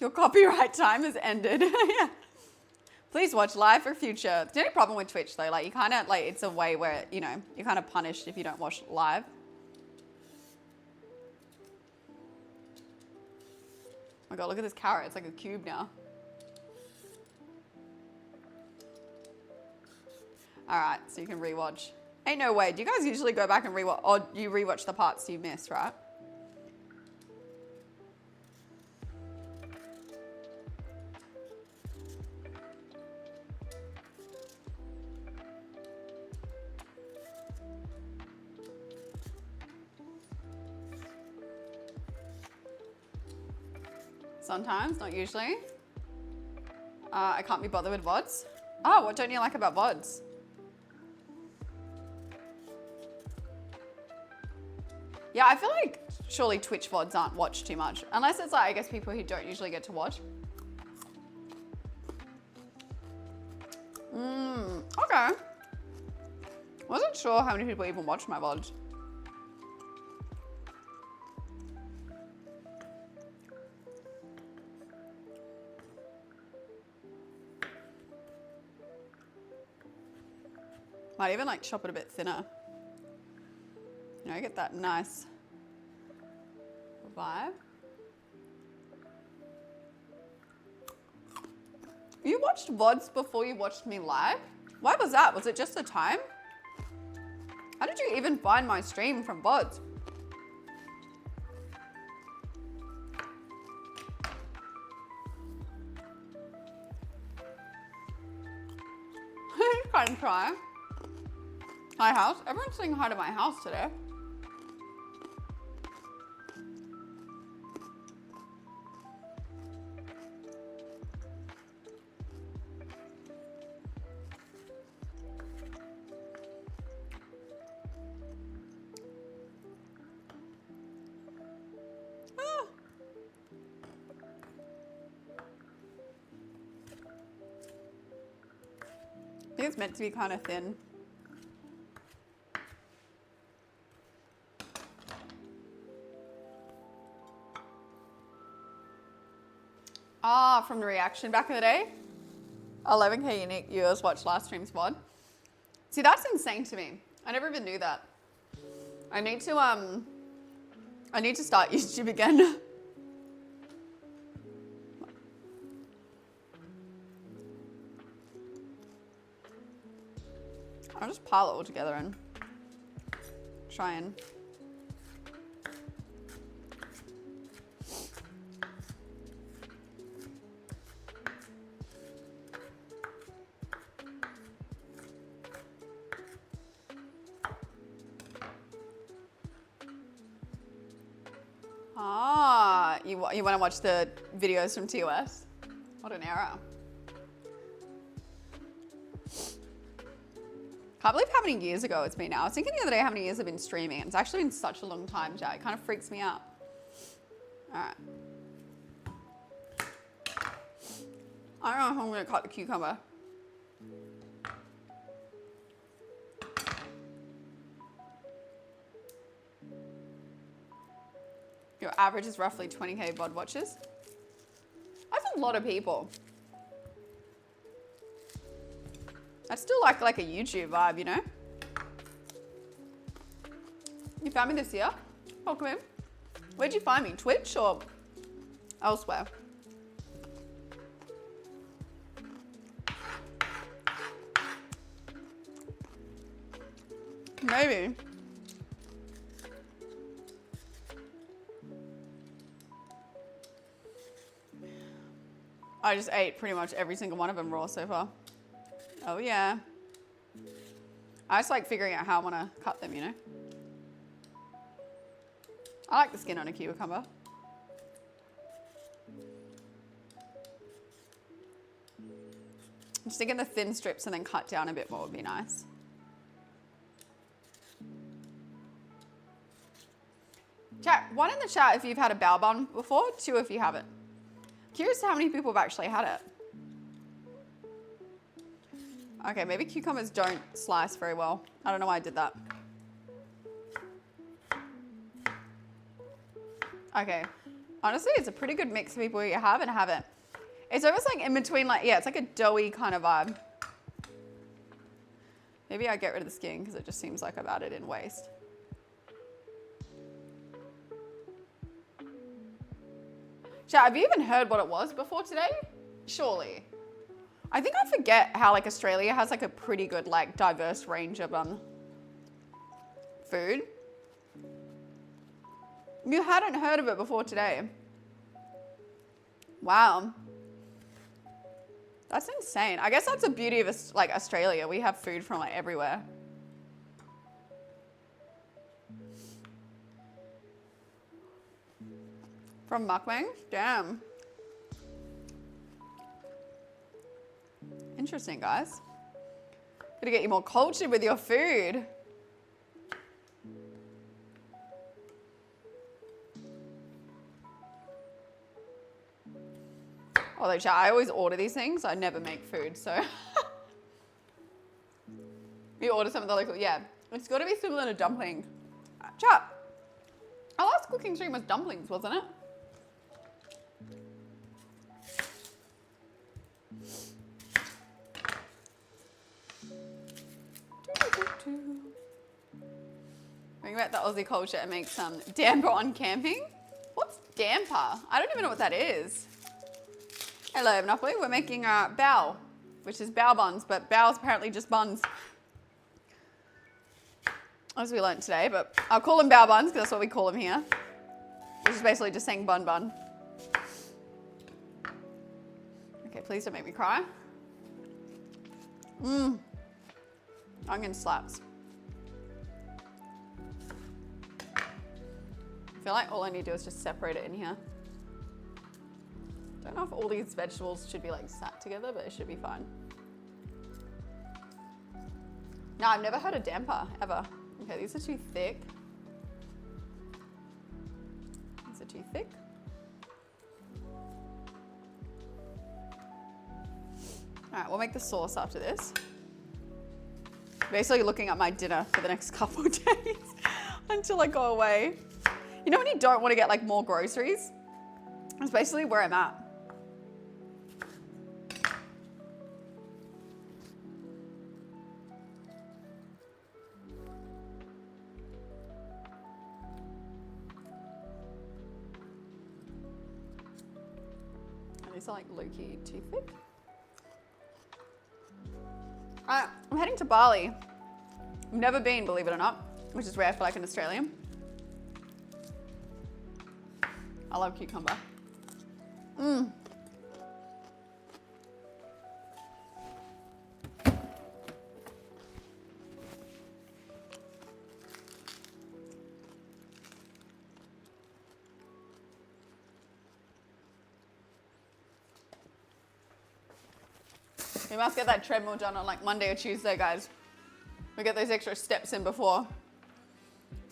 Your copyright time has ended. Yeah. Please watch live for future. The only problem with Twitch though, like you kind of like it's a way where you know you're kind of punished if you don't watch live. Oh my god, look at this carrot. It's like a cube now. All right, so you can rewatch. Ain't no way. Do you guys usually go back and rewatch, or you rewatch the parts you missed, right? Sometimes, not usually. I can't be bothered with VODs. Oh, what don't you like about VODs? Yeah, I feel like surely Twitch VODs aren't watched too much. Unless it's like, I guess people who don't usually get to watch. Okay. Wasn't sure how many people even watch my VODs. Might even like chop it a bit thinner. You know, get that nice vibe. You watched VODs before you watched me live? Why was that? Was it just the time? How did you even find my stream from VODs? Kind of try. Hi house. Everyone's saying hi to my house today. Ah. I think it's meant to be kind of thin. Ah, from the reaction back in the day. 11K unique viewers watched last stream's VOD. See, that's insane to me. I never even knew that. I need to start YouTube again. I'll just pile it all together and try and you want to watch the videos from TOS? What an era. Can't believe how many years ago it's been now. I was thinking the other day how many years I've been streaming. It's actually been such a long time, Jack. It kind of freaks me out. All right. I don't know how I'm going to cut the cucumber. Your average is roughly 20K VOD watches. That's a lot of people. I still like a YouTube vibe, you know? You found me this year? Welcome in. Where'd you find me? Twitch or elsewhere? Maybe. I just ate pretty much every single one of them raw so far. Oh yeah. I just like figuring out how I want to cut them, you know? I like the skin on a cucumber. Just thinking the thin strips and then cut down a bit more would be nice. Chat, 1 in the chat if you've had a bao bun before, 2 if you haven't. Curious how many people have actually had it. Okay, maybe cucumbers don't slice very well. I don't know why I did that. Okay, Honestly, it's a pretty good mix of people you have and haven't. It's almost like in between, like, yeah, it's like a doughy kind of vibe. Maybe I get rid of the skin because it just seems like I've added in waste. Chat, have you even heard what it was before today? Surely. I think I forget how like Australia has like a pretty good like diverse range of food. You hadn't heard of it before today. Wow. That's insane. I guess that's the beauty of like Australia. We have food from like everywhere. From mukbang? Damn. Interesting, guys. Gotta get you more cultured with your food. Although, chat, I always order these things. I never make food, so. You order some of the local, yeah. It's got to be similar to dumpling. Chat, our last cooking stream was dumplings, wasn't it? Bring back the Aussie culture and make some damper on camping. What's damper? I don't even know what that is. Hello, Monopoly. We're making bao, which is bao buns, but bao's apparently just buns. As we learned today, but I'll call them bao buns because that's what we call them here. Which is basically just saying bun bun. Okay, please don't make me cry. Onion slaps. I feel like all I need to do is just separate it in here. Don't know if all these vegetables should be like sat together, but it should be fine. No, I've never had a damper, ever. Okay, these are too thick. These are too thick. All right, we'll make the sauce after this. Basically looking at my dinner for the next couple of days until I go away. You know when you don't want to get like more groceries? That's basically where I'm at. And these are like low-key too thick. Alright, I'm heading to Bali. I've never been, believe it or not, which is rare for like an Australian. I love cucumber. We must get that treadmill done on like Monday or Tuesday, guys. We get those extra steps in before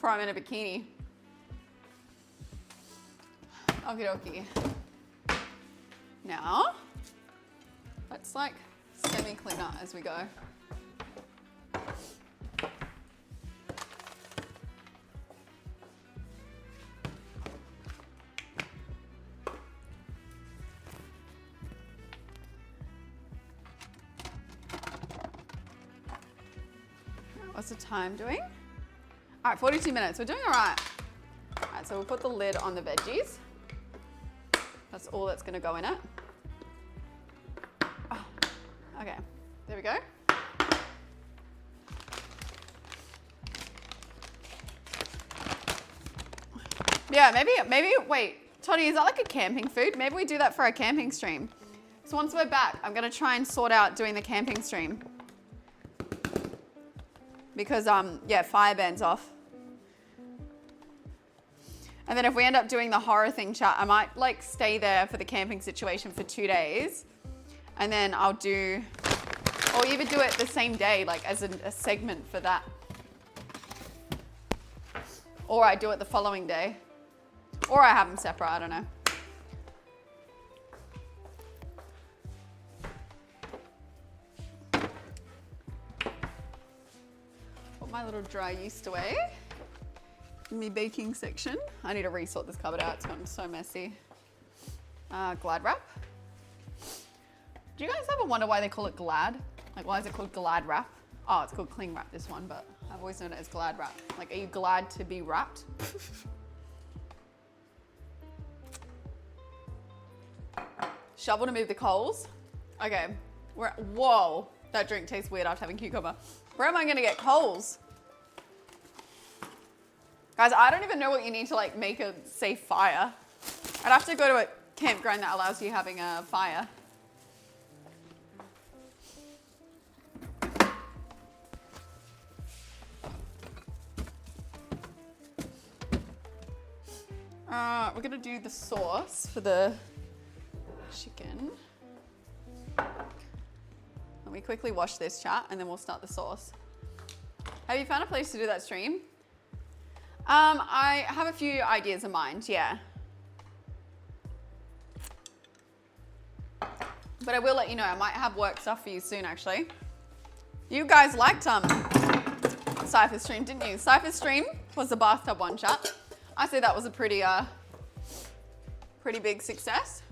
I'm in a bikini. Okie dokie. Now, let's like semi-clean up as we go. What's the time doing? All right, 42 minutes. We're doing all right. All right, so we'll put the lid on the veggies. That's all that's gonna go in it. Oh, okay, there we go. Yeah, maybe, wait, Toddy, is that like a camping food? Maybe we do that for our camping stream. So once we're back, I'm gonna try and sort out doing the camping stream. Because, yeah, fire ban's off. And then if we end up doing the horror thing, chat, I might like stay there for the camping situation for 2 days. And then I'll do, or even do it the same day, like as a segment for that. Or I do it the following day. Or I have them separate, I don't know. Put my little dry yeast away. me baking section. I need to resort this cupboard out. It's gotten so messy. Glad wrap. Do you guys ever wonder why they call it Glad? Like, why is it called Glad wrap? Oh, it's called cling wrap, this one, but I've always known it as Glad wrap. Like, are you glad to be wrapped? Shovel to move the coals. Okay, whoa, that drink tastes weird after having cucumber. Where am I gonna get coals? Guys, I don't even know what you need to like make a safe fire. I'd have to go to a campground that allows you having a fire. We're gonna do the sauce for the chicken. Let me quickly wash this, chat, and then we'll start the sauce. Have you found a place to do that stream? I have a few ideas in mind, yeah. But I will let you know, I might have work stuff for you soon, actually. You guys liked Cypher's stream, didn't you? Cypher's stream was the bathtub one, chat. I say that was a pretty big success.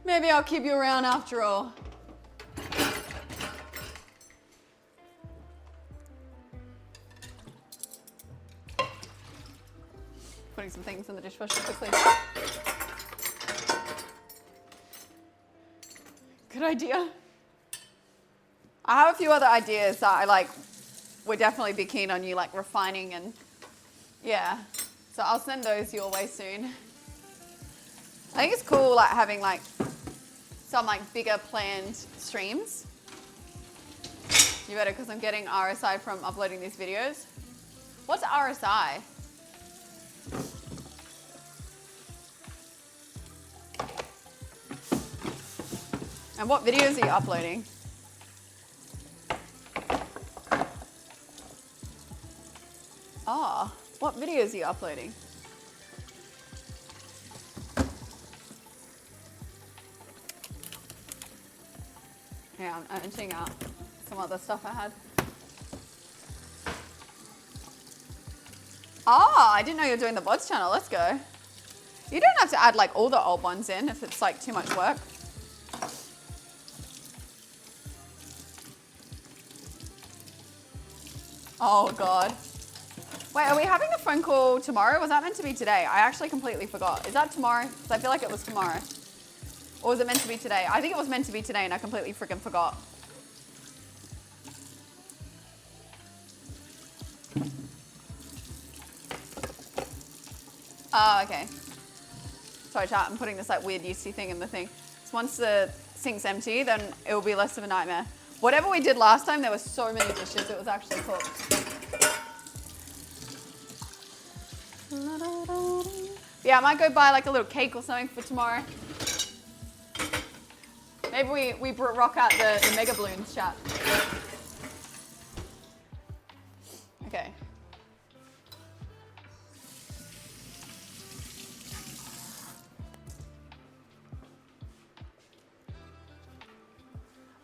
Maybe I'll keep you around after all. Putting some things in the dishwasher quickly. Good idea. I have a few other ideas that I like, would definitely be keen on you like refining and yeah. So I'll send those your way soon. I think it's cool like having like some like bigger planned streams. You better, because I'm getting RSI from uploading these videos. What's RSI? And what videos are you uploading? Oh, what videos are you uploading? Yeah, I'm emptying out some other stuff I had. Oh, I didn't know you were doing the VODs channel. Let's go. You don't have to add like all the old ones in if it's like too much work. Oh God. Wait, are we having a phone call tomorrow? Was that meant to be today? I actually completely forgot. Is that tomorrow? Because I feel like it was tomorrow. Or was it meant to be today? I think it was meant to be today and I completely freaking forgot. Oh, okay. Sorry chat, I'm putting this like weird yeasty thing in the thing. So once the sink's empty, then it will be less of a nightmare. Whatever we did last time, there were so many dishes, it was actually cooked. Yeah, I might go buy like a little cake or something for tomorrow. Maybe we rock out the mega balloons, chat. Okay.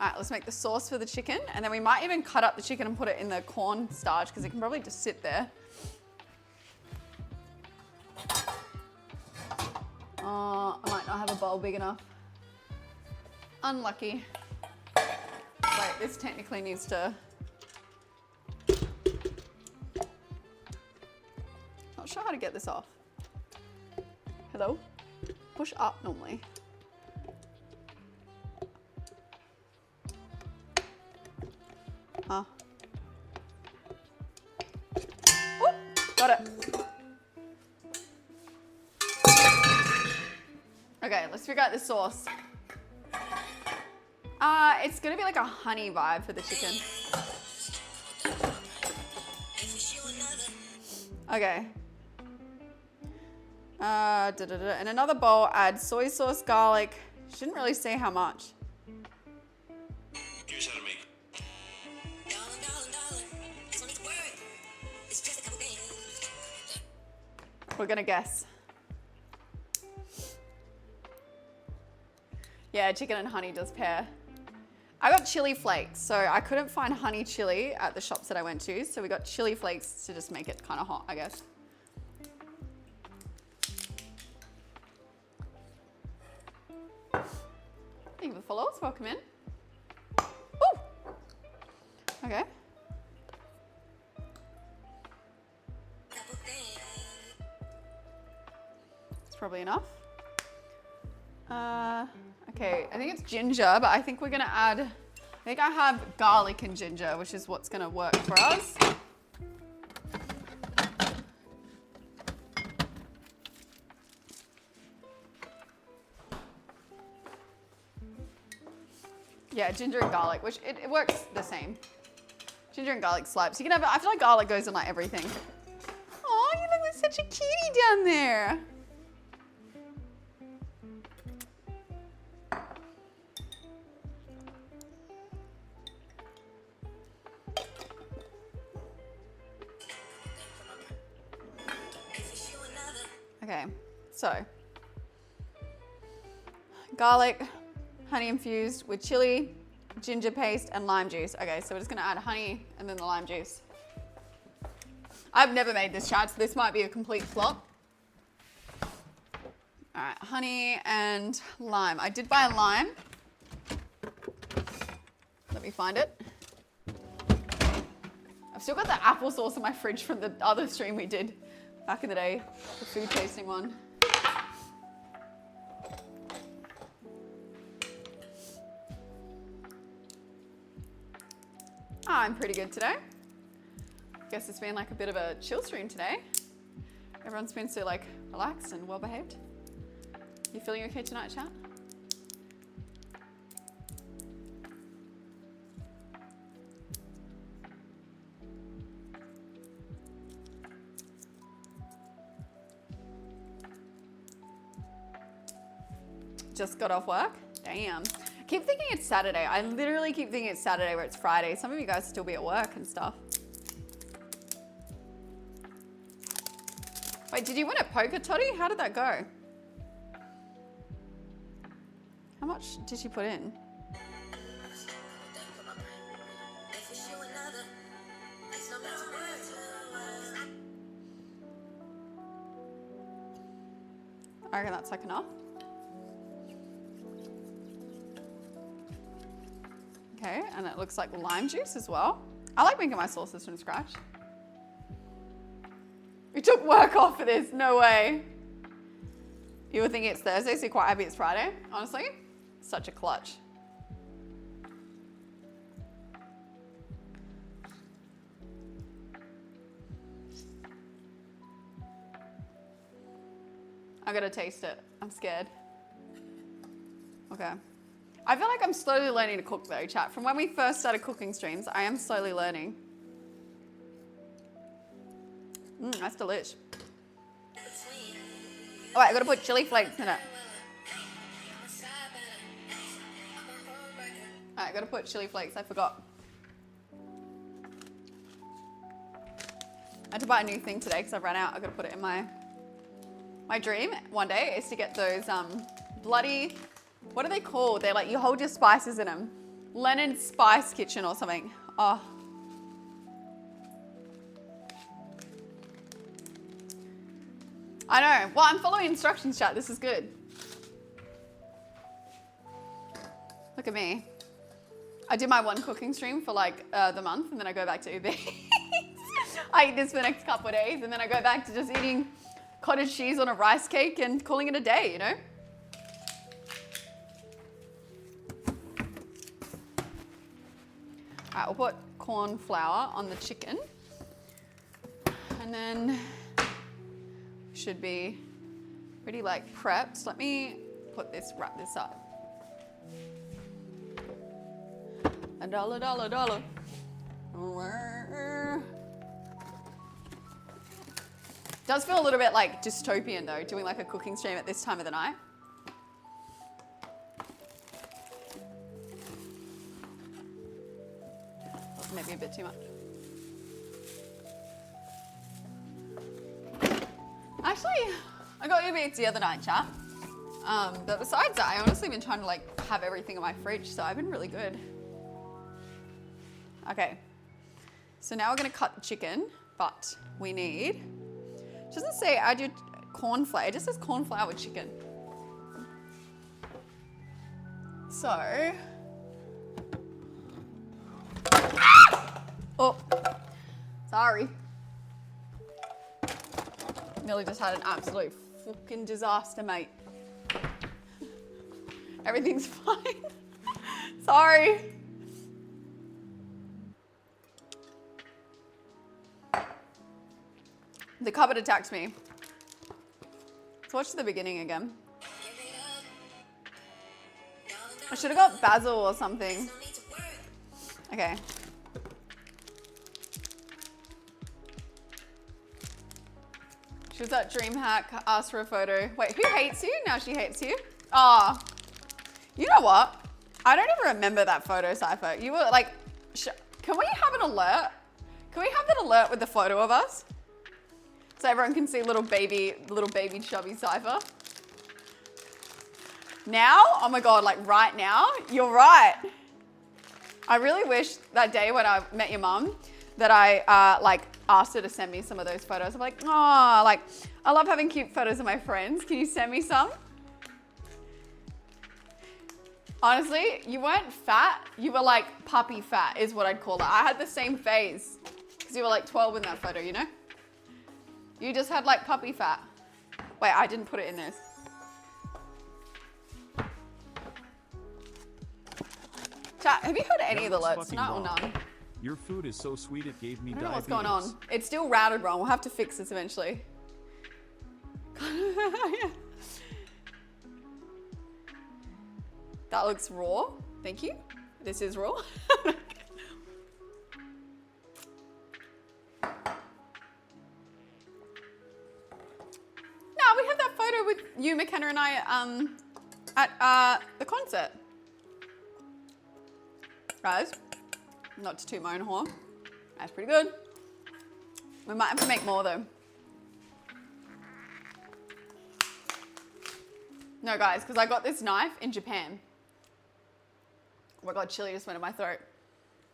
All right, let's make the sauce for the chicken, and then we might even cut up the chicken and put it in the corn starch because it can probably just sit there. I might not have a bowl big enough. Unlucky. Wait, this technically needs to... Not sure how to get this off. Hello? Push up normally. Huh. Oh, got it. Okay, let's figure out the sauce. It's gonna be like a honey vibe for the chicken. Okay. In another bowl, add soy sauce, garlic. She didn't really say how much. Here's how to make. We're gonna guess. Yeah, chicken and honey does pair. I got chili flakes, so I couldn't find honey chili at the shops that I went to, so we got chili flakes to just make it kind of hot, I guess. Thank you for the follows, welcome in. Woo! Okay. It's probably enough. Okay, I think it's ginger, but I think we're gonna add, I think I have garlic and ginger, which is what's gonna work for us. Yeah, ginger and garlic, which it works the same. Ginger and garlic slaps. You can have, I feel like garlic goes in like everything. Oh, you look like such a cutie down there. Okay, so garlic, honey infused with chili, ginger paste, and lime juice. Okay, so we're just gonna add honey and then the lime juice. I've never made this, chat, so this might be a complete flop. All right, honey and lime. I did buy a lime. Let me find it. I've still got the applesauce in my fridge from the other stream we did back in the day, the food tasting one. I'm pretty good today. Guess it's been like a bit of a chill stream today. Everyone's been so like relaxed and well behaved. You feeling okay tonight, chat? Just got off work? Damn. Keep thinking it's Saturday. I literally keep thinking it's Saturday where it's Friday. Some of you guys still be at work and stuff. Wait, did you win a poker toddy? How did that go? How much did you put in? I reckon that's like enough. Okay, and it looks like lime juice as well. I like making my sauces from scratch. We took work off for this, no way. You were thinking it's Thursday, so you're quite happy it's Friday, honestly. Such a clutch. I gotta taste it, I'm scared. Okay. I feel like I'm slowly learning to cook though, chat. From when we first started cooking streams, I am slowly learning. That's delish. All right, I gotta put chili flakes in it. All right, I gotta put chili flakes, I forgot. I had to buy a new thing today because I've run out. I gotta put it in my dream one day is to get those bloody, what are they called? They're like, you hold your spices in them. Leonard Spice Kitchen or something. Oh. I know. Well, I'm following instructions, chat. This is good. Look at me. I did my one cooking stream for like the month and then I go back to Uber Eats. I eat this for the next couple of days and then I go back to just eating cottage cheese on a rice cake and calling it a day, you know? All right, we'll put corn flour on the chicken. And then should be pretty like prepped. Let me put this, wrap this up. $1. Does feel a little bit like dystopian though, doing like a cooking stream at this time of the night. Maybe a bit too much. Actually, I got Uber Eats the other night, chat. But besides that, I honestly been trying to like have everything in my fridge, so I've been really good. Okay. So now we're gonna cut the chicken, but we need, it doesn't say add your corn flour, it just says corn flour with chicken. So, oh, sorry. Nearly just had an absolute fucking disaster, mate. Everything's fine. Sorry. The cupboard attacked me. Let's watch the beginning again. I should have got basil or something. Okay. She was at DreamHack, asked for a photo. Wait, who hates you? Now she hates you? Ah, you know what? I don't even remember that photo, Cypher. You were like, can we have an alert? Can we have that alert with the photo of us? So everyone can see little baby chubby Cypher. Now, oh my God, like right now, you're right. I really wish that day when I met your mum that I like asked her to send me some of those photos. I'm like, oh, like I love having cute photos of my friends. Can you send me some? Honestly, you weren't fat. You were like puppy fat is what I'd call it. I had the same phase because you were like 12 in that photo, you know? You just had like puppy fat. Wait, I didn't put it in this. Chat, have you heard any of the alerts fucking tonight or wrong. none? Your food is so sweet it gave me I don't know diabetes. what's going on. It's still routed wrong. We'll have to fix this eventually. That looks raw. Thank you. This is raw. No, we have that photo with you, McKenna, and I at the concert. Guys, not to toot my own horn. That's pretty good. We might have to make more though. No, guys, because I got this knife in Japan. Oh my God, chili just went in my throat.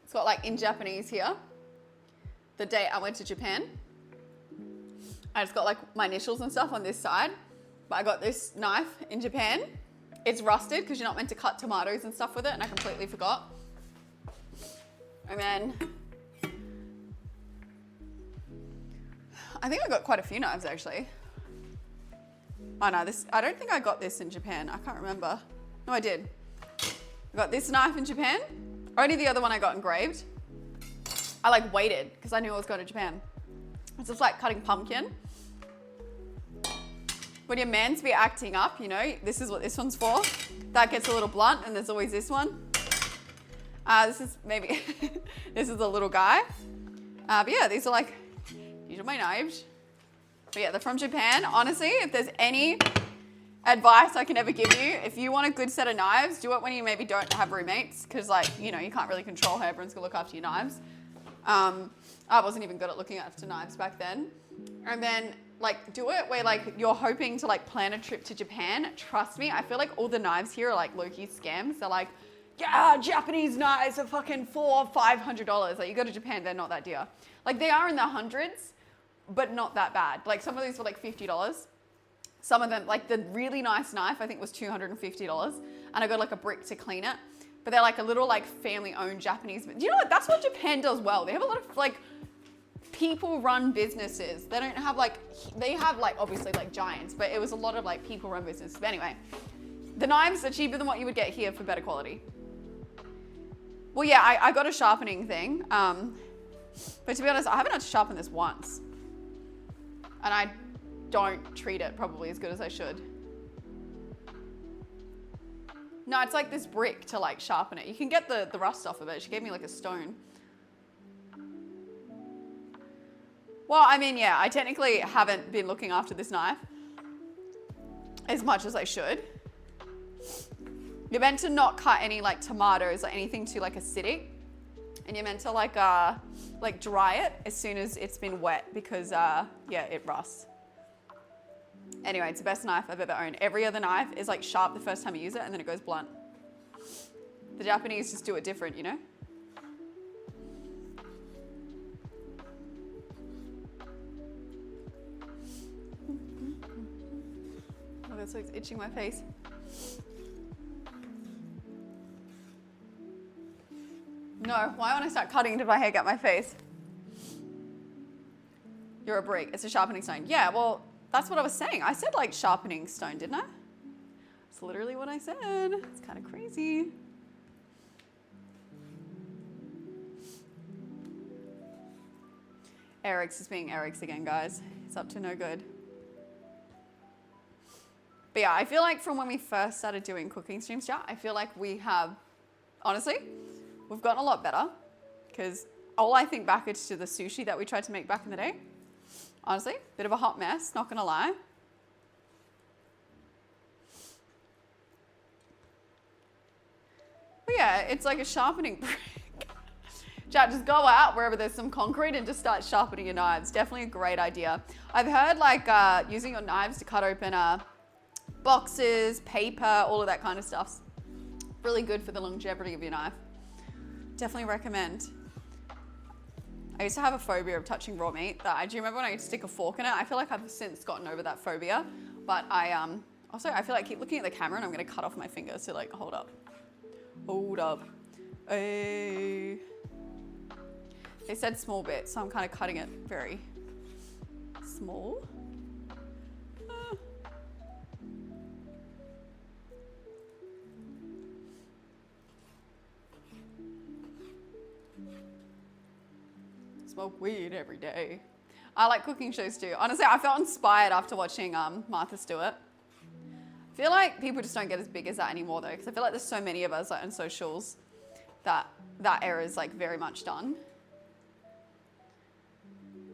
It's got like in Japanese here. The day I went to Japan. I just got like my initials and stuff on this side. But I got this knife in Japan. It's rusted because you're not meant to cut tomatoes and stuff with it, and I completely forgot. And then I think I got quite a few knives actually. Oh no, I don't think I got this in Japan. I can't remember. No, I did. I got this knife in Japan. Only the other one I got engraved. I like waited because I knew I was going to Japan. It's just like cutting pumpkin. When your man's be acting up, you know, this is what this one's for. That gets a little blunt, and there's always this one. This is maybe, this is a little guy. But yeah, these are my knives. But yeah, they're from Japan. Honestly, if there's any advice I can ever give you, if you want a good set of knives, do it when you maybe don't have roommates, because like, you know, you can't really control how everyone's gonna look after your knives. I wasn't even good at looking after knives back then. And then like do it where like you're hoping to like plan a trip to Japan. Trust me, I feel like all the knives here are like low-key scams. They're like, yeah, Japanese knives are fucking $400 or $500. Like you go to Japan, they're not that dear. Like they are in the hundreds, but not that bad. Like some of these were like $50. Some of them, like the really nice knife, I think was $250. And I got like a brick to clean it. But they're like a little like family-owned Japanese. Do you know what? That's what Japan does well. They have a lot of like people-run businesses. They don't have like, they have like obviously like giants, but it was a lot of like people-run businesses. But anyway, the knives are cheaper than what you would get here for better quality. Well, yeah, I got a sharpening thing. But to be honest, I haven't had to sharpen this once. And I don't treat it probably as good as I should. No, it's like this brick to like sharpen it. You can get the rust off of it. She gave me like a stone. Well, I mean, yeah, I technically haven't been looking after this knife as much as I should. You're meant to not cut any like tomatoes or anything too like acidic. And you're meant to like dry it as soon as it's been wet because yeah, it rusts. Anyway, it's the best knife I've ever owned. Every other knife is like sharp the first time you use it and then it goes blunt. The Japanese just do it different, you know? god, so it's itching my face. No, why when I start cutting did my hair get my face? You're a brick. It's a sharpening stone. Yeah, well, that's what I was saying. I said like sharpening stone, didn't I? That's literally what I said. It's kind of crazy. Eric's is being Eric's again, guys. It's up to no good. But yeah, I feel like from when we first started doing cooking streams, I feel like we have, honestly, we've gotten a lot better. Because all I think back is to the sushi that we tried to make back in the day. Honestly, bit of a hot mess, not gonna lie. But yeah, it's like a sharpening brick. Chat, just go out wherever there's some concrete and just start sharpening your knives. Definitely a great idea. I've heard like using your knives to cut open boxes, paper, all of that kind of stuff's really good for the longevity of your knife. Definitely recommend. I used to have a phobia of touching raw meat. Do you remember when I used to stick a fork in it? I feel like I've since gotten over that phobia. But also I feel like I keep looking at the camera and I'm gonna cut off my finger. So like, hold up. Hold up. Hey. They said small bit, so I'm kind of cutting it very small. Smoke weed every day. I like cooking shows too. Honestly, I felt inspired after watching Martha Stewart. I feel like people just don't get as big as that anymore though, because I feel like there's so many of us like, on socials that era is like very much done.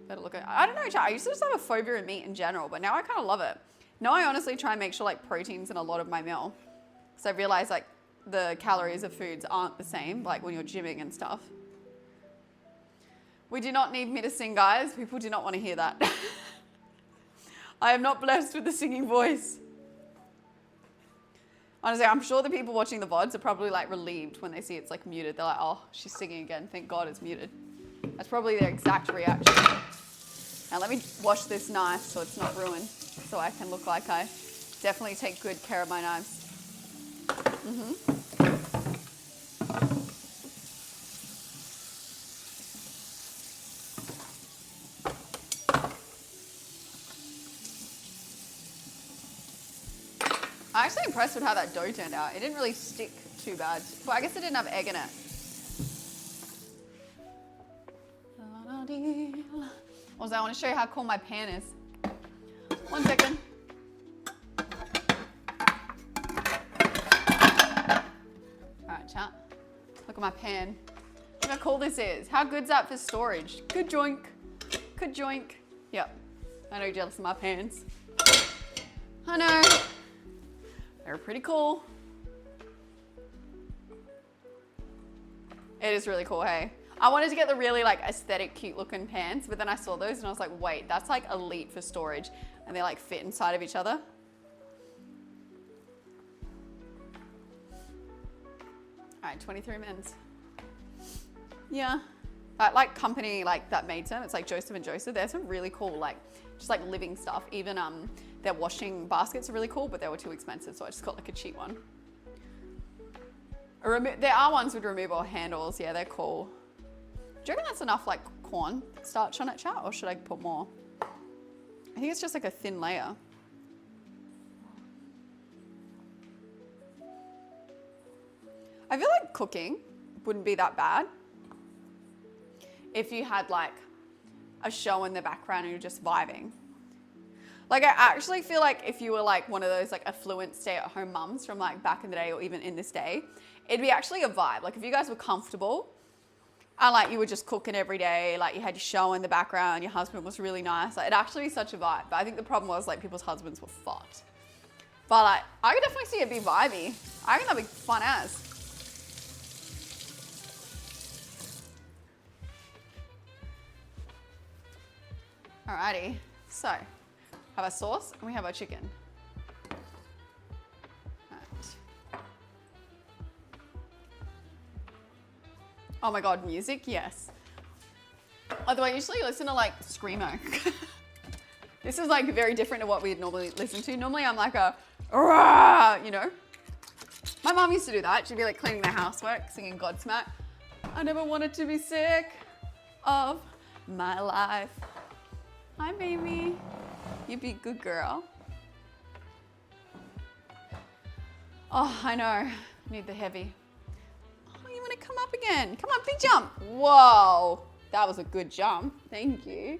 Better look at, I don't know, chat. I used to just have a phobia of meat in general, but now I kind of love it. Now I honestly try and make sure like protein's in a lot of my meal. Because I realize like the calories of foods aren't the same, like when you're gymming and stuff. We do not need me to sing, guys. People do not want to hear that. I am not blessed with a singing voice. Honestly, I'm sure the people watching the VODs are probably like relieved when they see it's like muted. They're like, oh, she's singing again. Thank God it's muted. That's probably their exact reaction. Now let me wash this knife so it's not ruined, so I can look like I definitely take good care of my knives. I'm actually impressed with how that dough turned out. It didn't really stick too bad. Well, I guess it didn't have egg in it. Also, I want to show you how cool my pan is. 1 second. All right, chat. Look at my pan. Look how cool this is. How good's that for storage? Good joink. Good joink. Yep. I know you're jealous of my pans. I know. They're pretty cool. It is really cool, hey? I wanted to get the really like aesthetic, cute looking pans, but then I saw those and I was like, wait, that's like elite for storage. And they like fit inside of each other. All right, 23 mins. Yeah. That like company like that made them, it's like Joseph & Joseph. There's some really cool like, just like living stuff. Even their washing baskets are really cool, but they were too expensive. So I just got like a cheap one. There are ones with removable handles. Yeah, they're cool. Do you reckon that's enough like corn starch on it, chat? Or should I put more? I think it's just like a thin layer. I feel like cooking wouldn't be that bad if you had like a show in the background and you're just vibing. Like I actually feel like if you were like one of those like affluent stay-at-home mums from like back in the day or even in this day, it'd be actually a vibe. Like if you guys were comfortable and like you were just cooking every day, like you had your show in the background, your husband was really nice, like it'd actually be such a vibe. But I think the problem was like people's husbands were fucked. But like I could definitely see it be vibey. I think that'd be fun as. Alrighty, so have our sauce and we have our chicken. Oh my God, music, yes. Although I usually listen to like Screamo. This is like very different to what we'd normally listen to. Normally I'm like a "Rah," you know? My mom used to do that. She'd be like cleaning the housework, singing Godsmack. I never wanted to be sick of my life. Hi, baby. You be a good girl. Oh, I know. Need the heavy. Oh, you want to come up again? Come on, big jump. Whoa. That was a good jump. Thank you.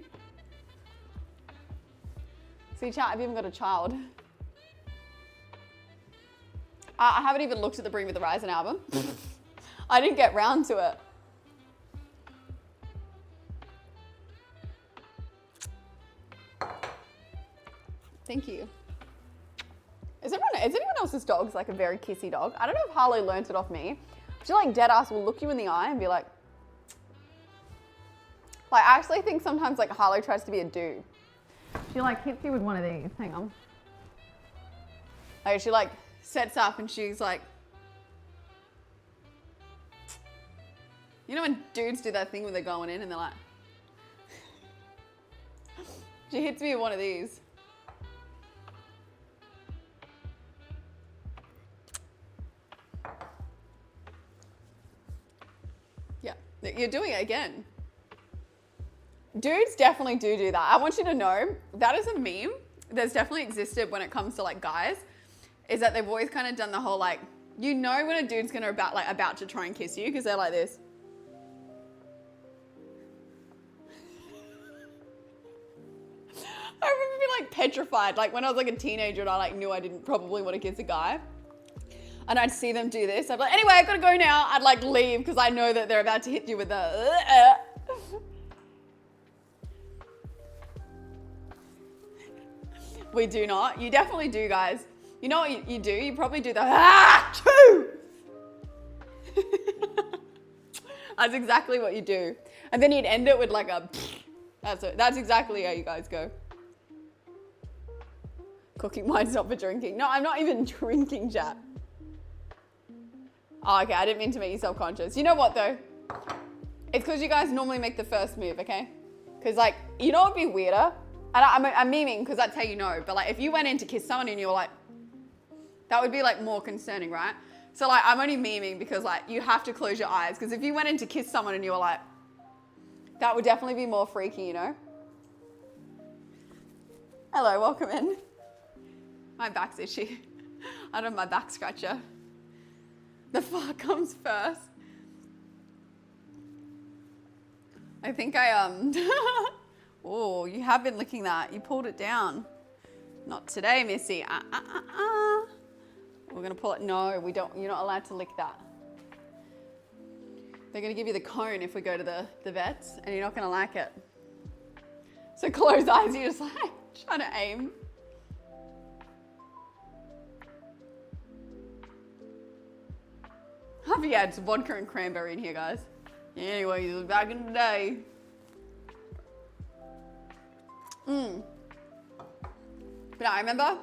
See, chat, I've even got a child. I haven't even looked at the Bring Me the Horizon album. I didn't get round to it. Thank you. Is anyone else's dog's like a very kissy dog? I don't know if Harley learnt it off me. She like dead ass will look you in the eye and be like I actually think sometimes like Harley tries to be a dude. She like hits you with one of these. Hang on. Like she like sets up and she's like, you know when dudes do that thing when they're going in and they're like, she hits me with one of these. Yeah, you're doing it again. Dudes definitely do that. I want you to know that is a meme that's definitely existed when it comes to like guys, is that they've always kind of done the whole like, you know when a dude's gonna about to try and kiss you because they're like this. I remember being like petrified, like when I was like a teenager and I like knew I didn't probably want to kiss a guy. And I'd see them do this. I'd be like, anyway, I gotta go now. I'd like leave because I know that they're about to hit you with the We do not. You definitely do, guys. You know what you do? You probably do the choo. That's exactly what you do. And then you'd end it with like a that's exactly how you guys go. Cooking wine's not for drinking. No, I'm not even drinking, chat. Oh, okay, I didn't mean to make you self-conscious. You know what though? It's because you guys normally make the first move, okay? Because like, you know what would be weirder? And I'm memeing because that's how you know. But like, if you went in to kiss someone and you were like, that would be like more concerning, right? So like, I'm only memeing because like, you have to close your eyes. Because if you went in to kiss someone and you were like, that would definitely be more freaky, you know? Hello, welcome in. My back's itchy. I don't have my back scratcher. The fart comes first. I think oh, you have been licking that. You pulled it down. Not today, Missy. We're gonna pull it. No, we don't. You're not allowed to lick that. They're gonna give you the cone if we go to the vets, and you're not gonna like it. So close eyes. You're just like trying to aim. Yeah, it's vodka and cranberry in here, guys. Anyway, back in the day. But I remember,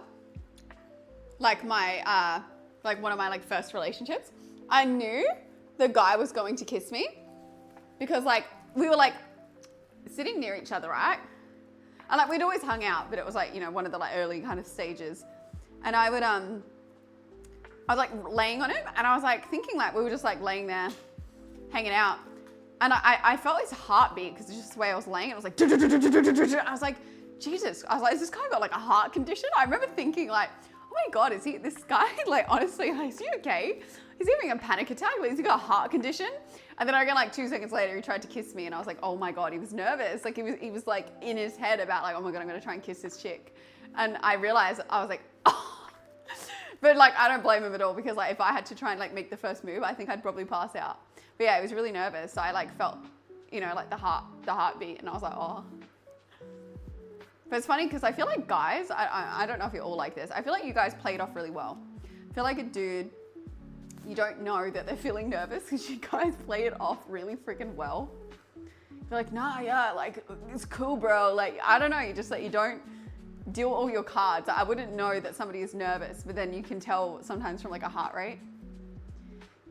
like my, like one of my like first relationships, I knew the guy was going to kiss me because like we were like sitting near each other, right? And like we'd always hung out, but it was like, you know, one of the like early kind of stages. And I would, I was like laying on him and I was like thinking like we were just like laying there hanging out. And I felt his heartbeat because it's just the way I was laying. It was like, I was like, Jesus. I was like, has this guy got like a heart condition? I remember thinking like, oh my God, is he, this guy, like honestly, like, is he okay? Is he having a panic attack? Like, has he got a heart condition? And then I reckon like 2 seconds later, he tried to kiss me and I was like, oh my God, he was nervous. Like he was like in his head about like, oh my God, I'm gonna try and kiss this chick. And I realized, I was like, oh. But like, I don't blame him at all because like if I had to try and like make the first move, I think I'd probably pass out. But yeah, I was really nervous. So I like felt, you know, like the heartbeat and I was like, oh. But it's funny because I feel like guys, I don't know if you're all like this. I feel like you guys play it off really well. I feel like a dude, you don't know that they're feeling nervous because you guys play it off really freaking well. You're like, nah, yeah, like it's cool, bro. Like, I don't know, you just like, you don't deal all your cards. I wouldn't know that somebody is nervous, but then you can tell sometimes from like a heart rate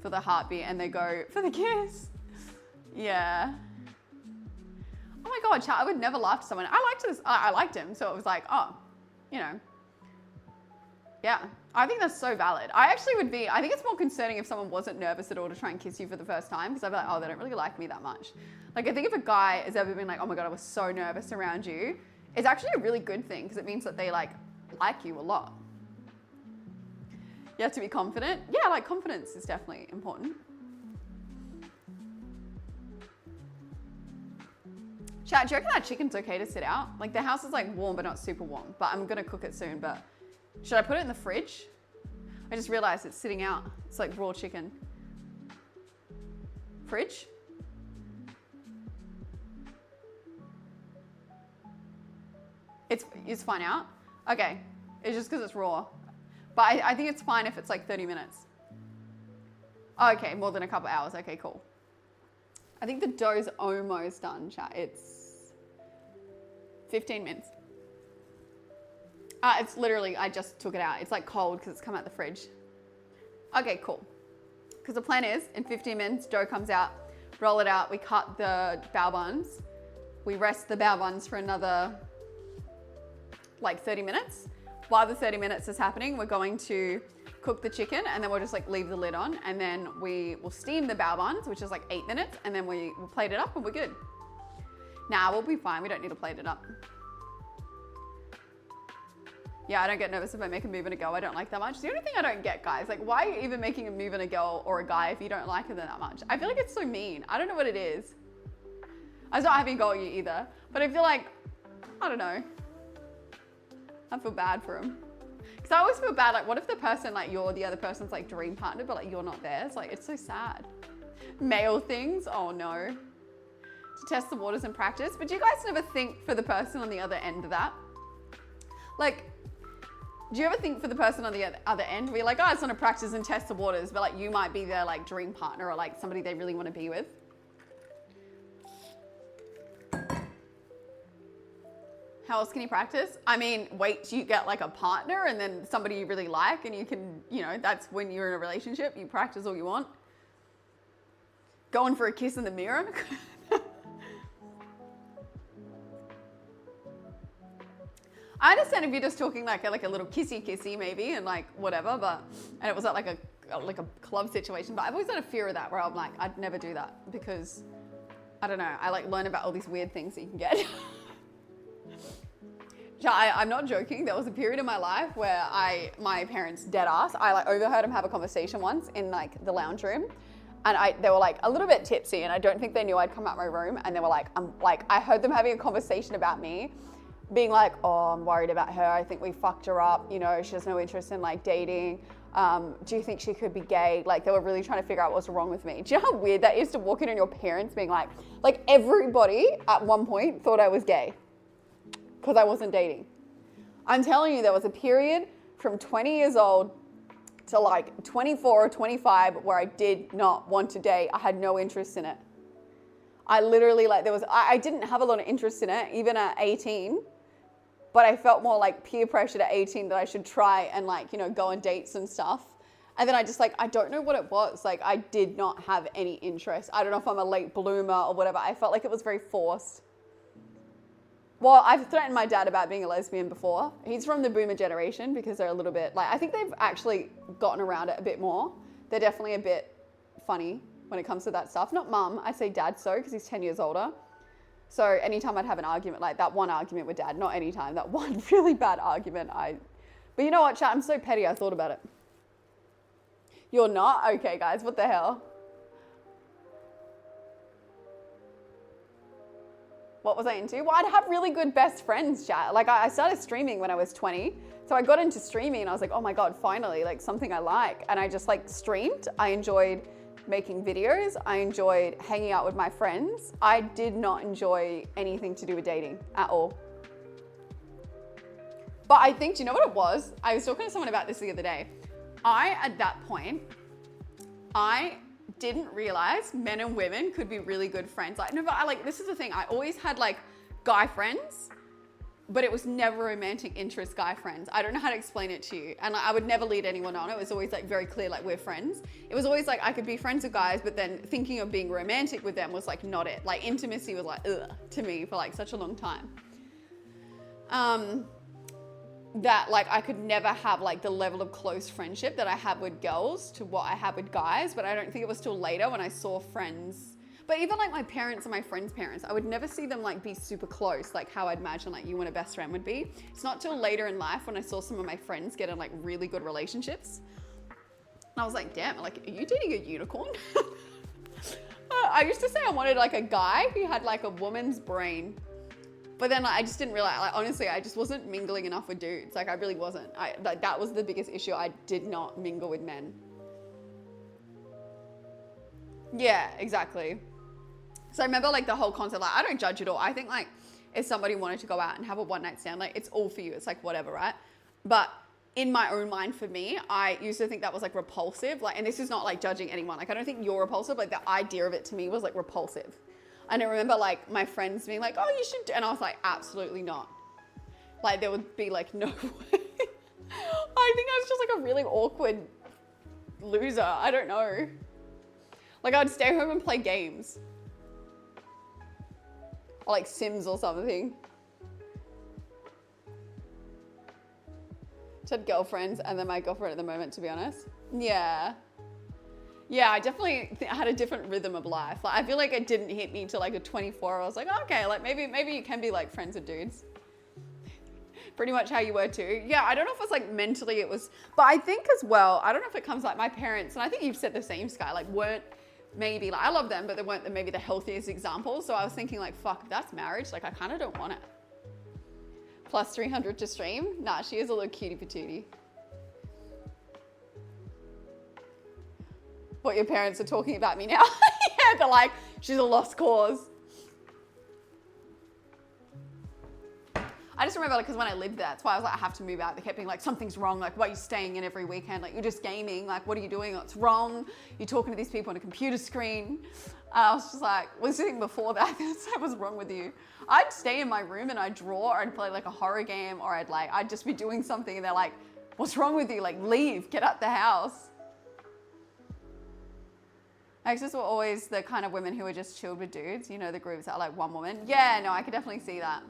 for the heartbeat and they go for the kiss. Yeah. Oh my God, I would never laugh at someone. I liked him, so it was like, oh, you know. Yeah. I think that's so valid. I think it's more concerning if someone wasn't nervous at all to try and kiss you for the first time, because I'd be like, oh, they don't really like me that much. Like, I think if a guy has ever been like, oh my God, I was so nervous around you, it's actually a really good thing, because it means that they like you a lot. You have to be confident. Yeah, like confidence is definitely important. Chat, do you reckon that chicken's okay to sit out? Like the house is like warm, but not super warm, but I'm gonna cook it soon, but should I put it in the fridge? I just realized it's sitting out. It's like raw chicken. Fridge? It's fine out? Okay, it's just because it's raw. But I think it's fine if it's like 30 minutes. Okay, more than a couple hours, okay, cool. I think the dough's almost done, chat. It's 15 minutes. It's literally, I just took it out. It's like cold because it's come out the fridge. Okay, cool. Because the plan is, in 15 minutes, dough comes out, roll it out, we cut the bao buns, we rest the bao buns for another like 30 minutes. While the 30 minutes is happening, we're going to cook the chicken, and then we'll just like leave the lid on, and then we will steam the bao buns, which is like 8 minutes, and then we'll plate it up and we're good. Nah, we'll be fine. We don't need to plate it up. Yeah, I don't get nervous if I make a move and a go. I don't like that much. The only thing I don't get, guys, like why are you even making a move and a girl or a guy if you don't like them that much? I feel like it's so mean. I don't know what it is. I was not having a go at you either, but I feel like, I don't know. I feel bad for him. Because I always feel bad, like what if the person, like you're the other person's like dream partner, but like you're not theirs? Like it's so sad. Male things, oh no. To test the waters and practice. But do you guys never think for the person on the other end of that? Like, do you ever think for the person on the other end, we're like, oh, I just want to practice and test the waters, but like you might be their like dream partner or like somebody they really want to be with? How else can you practice? I mean, wait till you get like a partner and then somebody you really like, and you can, you know, that's when you're in a relationship, you practice all you want. Going for a kiss in the mirror. I understand if you're just talking like a little kissy maybe and like whatever, but, and it was at like a club situation, but I've always had a fear of that where I'm like, I'd never do that because, I don't know, I like learn about all these weird things that you can get. I'm not joking. There was a period in my life where my parents dead ass, I like overheard them have a conversation once in like the lounge room, and they were like a little bit tipsy, and I don't think they knew I'd come out my room, and they were like, I heard them having a conversation about me, being like, oh, I'm worried about her. I think we fucked her up. You know, she has no interest in like dating. Do you think she could be gay? Like they were really trying to figure out what's wrong with me. Do you know how weird that is to walk in on your parents being like everybody at one point thought I was gay because I wasn't dating. I'm telling you, there was a period from 20 years old to like 24 or 25 where I did not want to date. I had no interest in it. I literally I didn't have a lot of interest in it even at 18. But I felt more like peer pressure at 18 that I should try and like, you know, go on dates and stuff. And then I just like, I don't know what it was. Like I did not have any interest. I don't know if I'm a late bloomer or whatever. I felt like it was very forced. Well, I've threatened my dad about being a lesbian before. He's from the boomer generation because they're a little bit like, I think they've actually gotten around it a bit more. They're definitely a bit funny when it comes to that stuff. Not mum, I say dad so because he's 10 years older. So anytime I'd have an argument, like that one argument with dad, not anytime, that one really bad argument, but you know what, chat, I'm so petty, I thought about it. You're not? Okay, guys, what the hell? What was I into? Well, I'd have really good best friends, chat. Like I started streaming when I was 20. So I got into streaming and I was like, oh my God, finally, like something I like. And I just like streamed. I enjoyed making videos. I enjoyed hanging out with my friends. I did not enjoy anything to do with dating at all. But I think, do you know what it was? I was talking to someone about this the other day. At that point, I didn't realize men and women could be really good friends. This is the thing. I always had like guy friends, but it was never romantic interest guy friends. I don't know how to explain it to you. And I would never lead anyone on. It was always like very clear, like we're friends. It was always like I could be friends with guys, but then thinking of being romantic with them was like not it. Like intimacy was like ugh to me for like such a long time. that like I could never have like the level of close friendship that I have with girls to what I have with guys, but I don't think it was till later when I saw friends. But even like my parents and my friends' parents, I would never see them like be super close, like how I'd imagine like you and a best friend would be. It's not till later in life when I saw some of my friends get in like really good relationships. And I was like, damn, like, are you dating a unicorn? I used to say I wanted like a guy who had like a woman's brain. But then like, I just didn't realize, like, honestly, I just wasn't mingling enough with dudes. Like I really wasn't. Like, that was the biggest issue. I did not mingle with men. Yeah, exactly. So I remember like the whole concept, like I don't judge at all. I think like if somebody wanted to go out and have a one night stand, like it's all for you. It's like whatever, right? But in my own mind, for me, I used to think that was like repulsive. Like, and this is not like judging anyone. Like I don't think you're repulsive. Like the idea of it to me was like repulsive. And I remember like my friends being like, oh, you should. And I was like, absolutely not. Like there would be like no way. I think I was just like a really awkward loser. I don't know. Like I'd stay home and play games. Or like Sims or something. Just had girlfriends and then my girlfriend at the moment, to be honest. Yeah. Yeah, I definitely had a different rhythm of life. Like I feel like it didn't hit me till like a 24. I was like, oh, okay, like maybe you can be like friends with dudes. Pretty much how you were too. Yeah, I don't know if it's like mentally it was, but I think as well, I don't know if it comes like my parents, and I think you've said the same, Sky, like weren't maybe, like I love them, but they weren't maybe the healthiest examples. So I was thinking like, fuck, if that's marriage, like I kind of don't want it. Plus 300 to stream. Nah, she is a little cutie patootie. What your parents are talking about me now. Yeah, they're like, she's a lost cause. I just remember because when I lived there, that's why I was like, I have to move out. They kept being like, something's wrong. Like, why are you staying in every weekend? Like, you're just gaming. Like, what are you doing? What's wrong? You're talking to these people on a computer screen. I was just like, was sitting before that. What was wrong with you? I'd stay in my room and I'd draw, or I'd play like a horror game, or I'd just be doing something and they're like, what's wrong with you? Like, leave, get out the house. Exes were always the kind of women who were just chilled with dudes. You know, the groups that are like one woman. Yeah, no, I could definitely see that.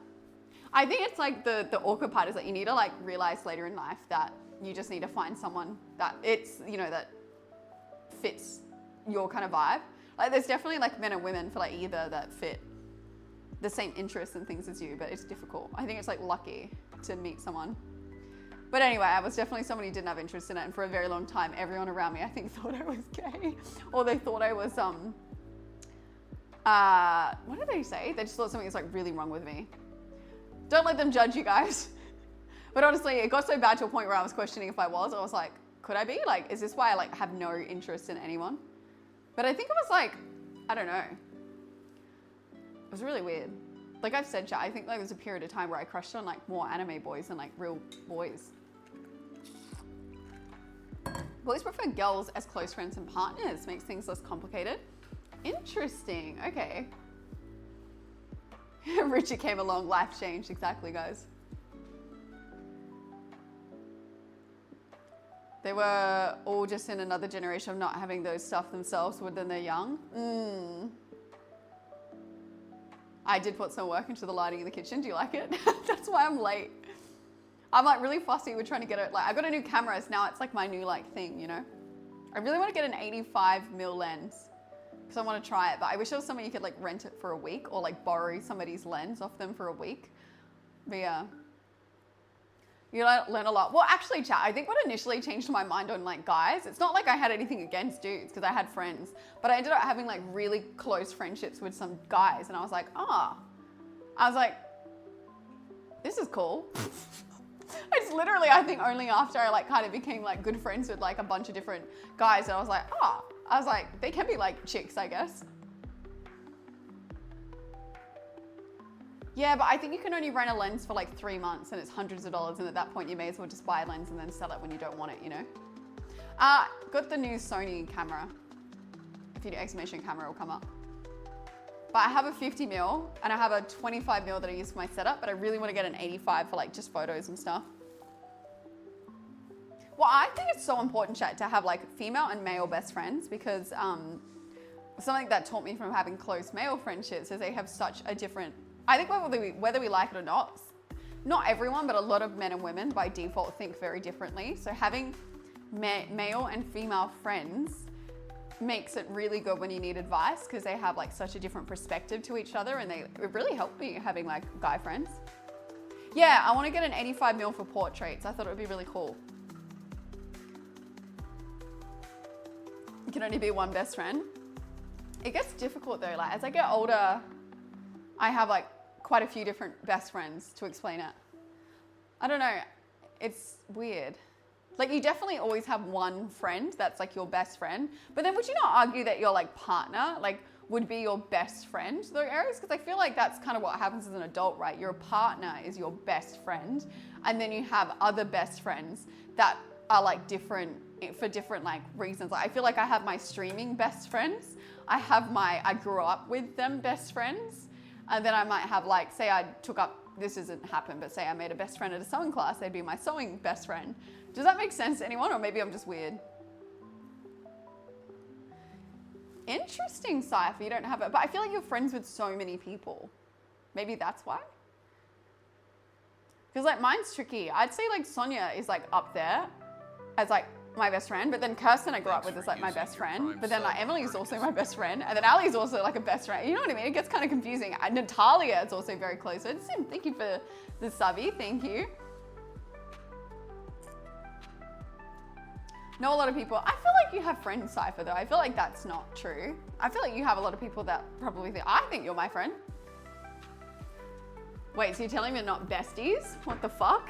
I think it's like the awkward part is that you need to like realize later in life that you just need to find someone that it's, you know, that fits your kind of vibe. Like there's definitely like men and women for like either that fit the same interests and things as you, but it's difficult. I think it's like lucky to meet someone. But anyway, I was definitely someone who didn't have interest in it, and for a very long time, everyone around me I think thought I was gay, or they thought I was what did they say? They just thought something was like really wrong with me. Don't let them judge you guys. But honestly, it got so bad to a point where I was questioning if I was like, could I be? Like, is this why I like have no interest in anyone? But I think it was like, I don't know. It was really weird. Like I've said, I think like there was a period of time where I crushed on like more anime boys than like real boys. Boys prefer girls as close friends and partners. Makes things less complicated. Interesting, okay. Richard came along, life changed, exactly guys. They were all just in another generation of not having those stuff themselves when they're young. I did put some work into the lighting in the kitchen. Do you like it? That's why I'm late. I'm like really fussy with trying to get it. Like I got a new camera, so now it's like my new like thing, you know? I really want to get an 85mm lens because I want to try it, but I wish there was somewhere you could like rent it for a week or like borrow somebody's lens off them for a week. But yeah. You learn a lot. Well, actually, chat, I think what initially changed my mind on like guys, it's not like I had anything against dudes because I had friends, but I ended up having like really close friendships with some guys, and I was like, I was like, this is cool. It's literally, I think only after I like kind of became like good friends with like a bunch of different guys that I was like, they can be like chicks, I guess. Yeah, but I think you can only rent a lens for like 3 months and it's hundreds of dollars, and at that point you may as well just buy a lens and then sell it when you don't want it, you know? Got the new Sony camera. If you do exclamation camera, it'll come up. But I have a 50mm and I have a 25mm that I use for my setup, but I really want to get an 85 for like just photos and stuff. Well, I think it's so important, chat, to have like female and male best friends, because something that taught me from having close male friendships is they have such a different, I think whether we like it or not, not everyone, but a lot of men and women by default think very differently. So having male and female friends makes it really good when you need advice because they have like such a different perspective to each other, and it really helped me having like guy friends. Yeah, I want to get an 85mm for portraits. I thought it would be really cool. You can only be one best friend. It gets difficult though. Like as I get older, I have like quite a few different best friends to explain it. I don't know. It's weird. Like you definitely always have one friend that's like your best friend, but then would you not argue that your like partner like would be your best friend though, Aries? Because I feel like that's kind of what happens as an adult, right? Your partner is your best friend, and then you have other best friends that are like different for different like reasons. Like I feel like I have my streaming best friends. I have I grew up with them best friends, and then I might have like, say I took up, this doesn't happen, but say I made a best friend at a sewing class, they'd be my sewing best friend. Does that make sense to anyone, or maybe I'm just weird? Interesting, Cypher, you don't have it. But I feel like you're friends with so many people. Maybe that's why? Because like mine's tricky. I'd say like Sonia is like up there as like my best friend, but then Kirsten I grew up with is like my best friend. But then like Emily is also my best friend, and then Ali's also like a best friend. You know what I mean? It gets kind of confusing. And Natalia is also very close. So Sim, thank you for the subby. Thank you. Know a lot of people. I feel like you have friends, Cypher, though. I feel like that's not true. I feel like you have a lot of people that probably think, I think you're my friend. Wait, so you're telling me we're not besties? What the fuck?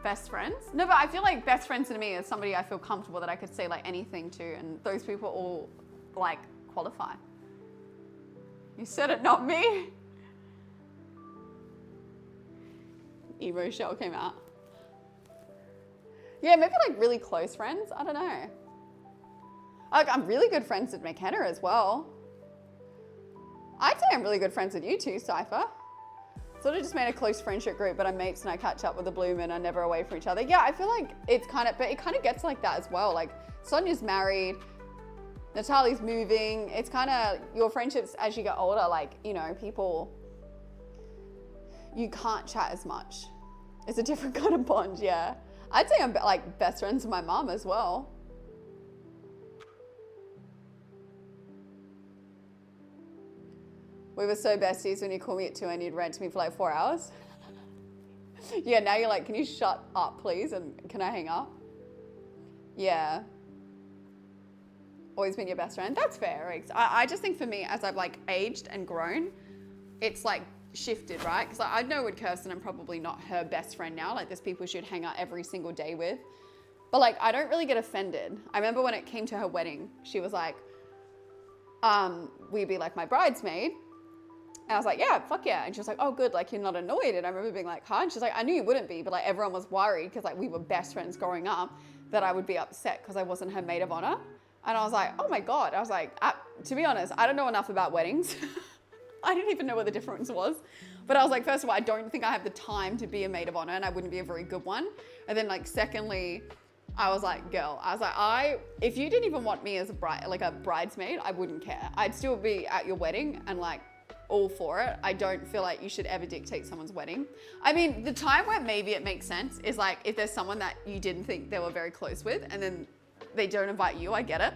Best friends? No, but I feel like best friends to me is somebody I feel comfortable that I could say like anything to, and those people all like qualify. You said it, not me. Emo shell came out. Yeah, maybe like really close friends. I don't know. Like I'm really good friends with McKenna as well. I'd say I'm really good friends with you too, Cypher. Sort of just made a close friendship group, but I'm mates and I catch up with the Bloom and are never away from each other. Yeah, I feel like it's kind of, but it kind of gets like that as well. Like Sonia's married, Natalia's moving. It's kind of your friendships as you get older, like, you know, people, you can't chat as much. It's a different kind of bond, yeah. I'd say I'm like best friends with my mom as well. We were so besties when you called me at 2 and you'd rant to me for like 4 hours. Yeah, now you're like, can you shut up please, and can I hang up? Yeah. Always been your best friend. That's fair, Riggs. I just think for me, as I've like aged and grown, it's like shifted, right? Because I know with Kirsten, I'm probably not her best friend now. Like there's people she'd hang out every single day with. But like, I don't really get offended. I remember when it came to her wedding, she was like, we'd be like my bridesmaid. And I was like, yeah, fuck yeah. And she was like, oh, good. Like, you're not annoyed. And I remember being like, huh? And she's like, I knew you wouldn't be, but like everyone was worried because like we were best friends growing up that I would be upset because I wasn't her maid of honor. And I was like, oh my God. I was like, to be honest, I don't know enough about weddings. I didn't even know what the difference was. But I was like, first of all, I don't think I have the time to be a maid of honor and I wouldn't be a very good one. And then like, secondly, I was like, girl, I was like, if you didn't even want me as a bridesmaid, I wouldn't care. I'd still be at your wedding and like, all for it. I don't feel like you should ever dictate someone's wedding. I mean, the time where maybe it makes sense is like if there's someone that you didn't think they were very close with and then they don't invite you, I get it.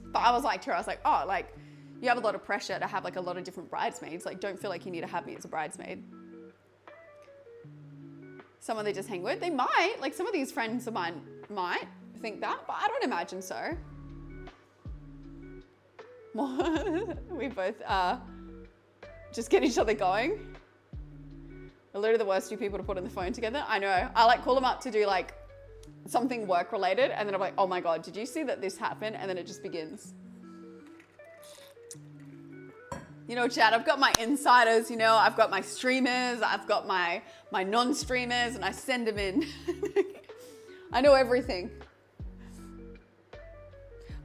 But I was like to her, I was like, oh, like you have a lot of pressure to have like a lot of different bridesmaids. Like don't feel like you need to have me as a bridesmaid. Someone they just hang with, they might, like some of these friends of mine might think that, but I don't imagine so. We both just get each other going. We're literally the worst two people to put on the phone together. I know. I like call them up to do like something work related and then I'm like, oh my God, did you see that this happened? And then it just begins. You know, Chad, I've got my insiders, you know, I've got my streamers, I've got my non-streamers and I send them in. I know everything.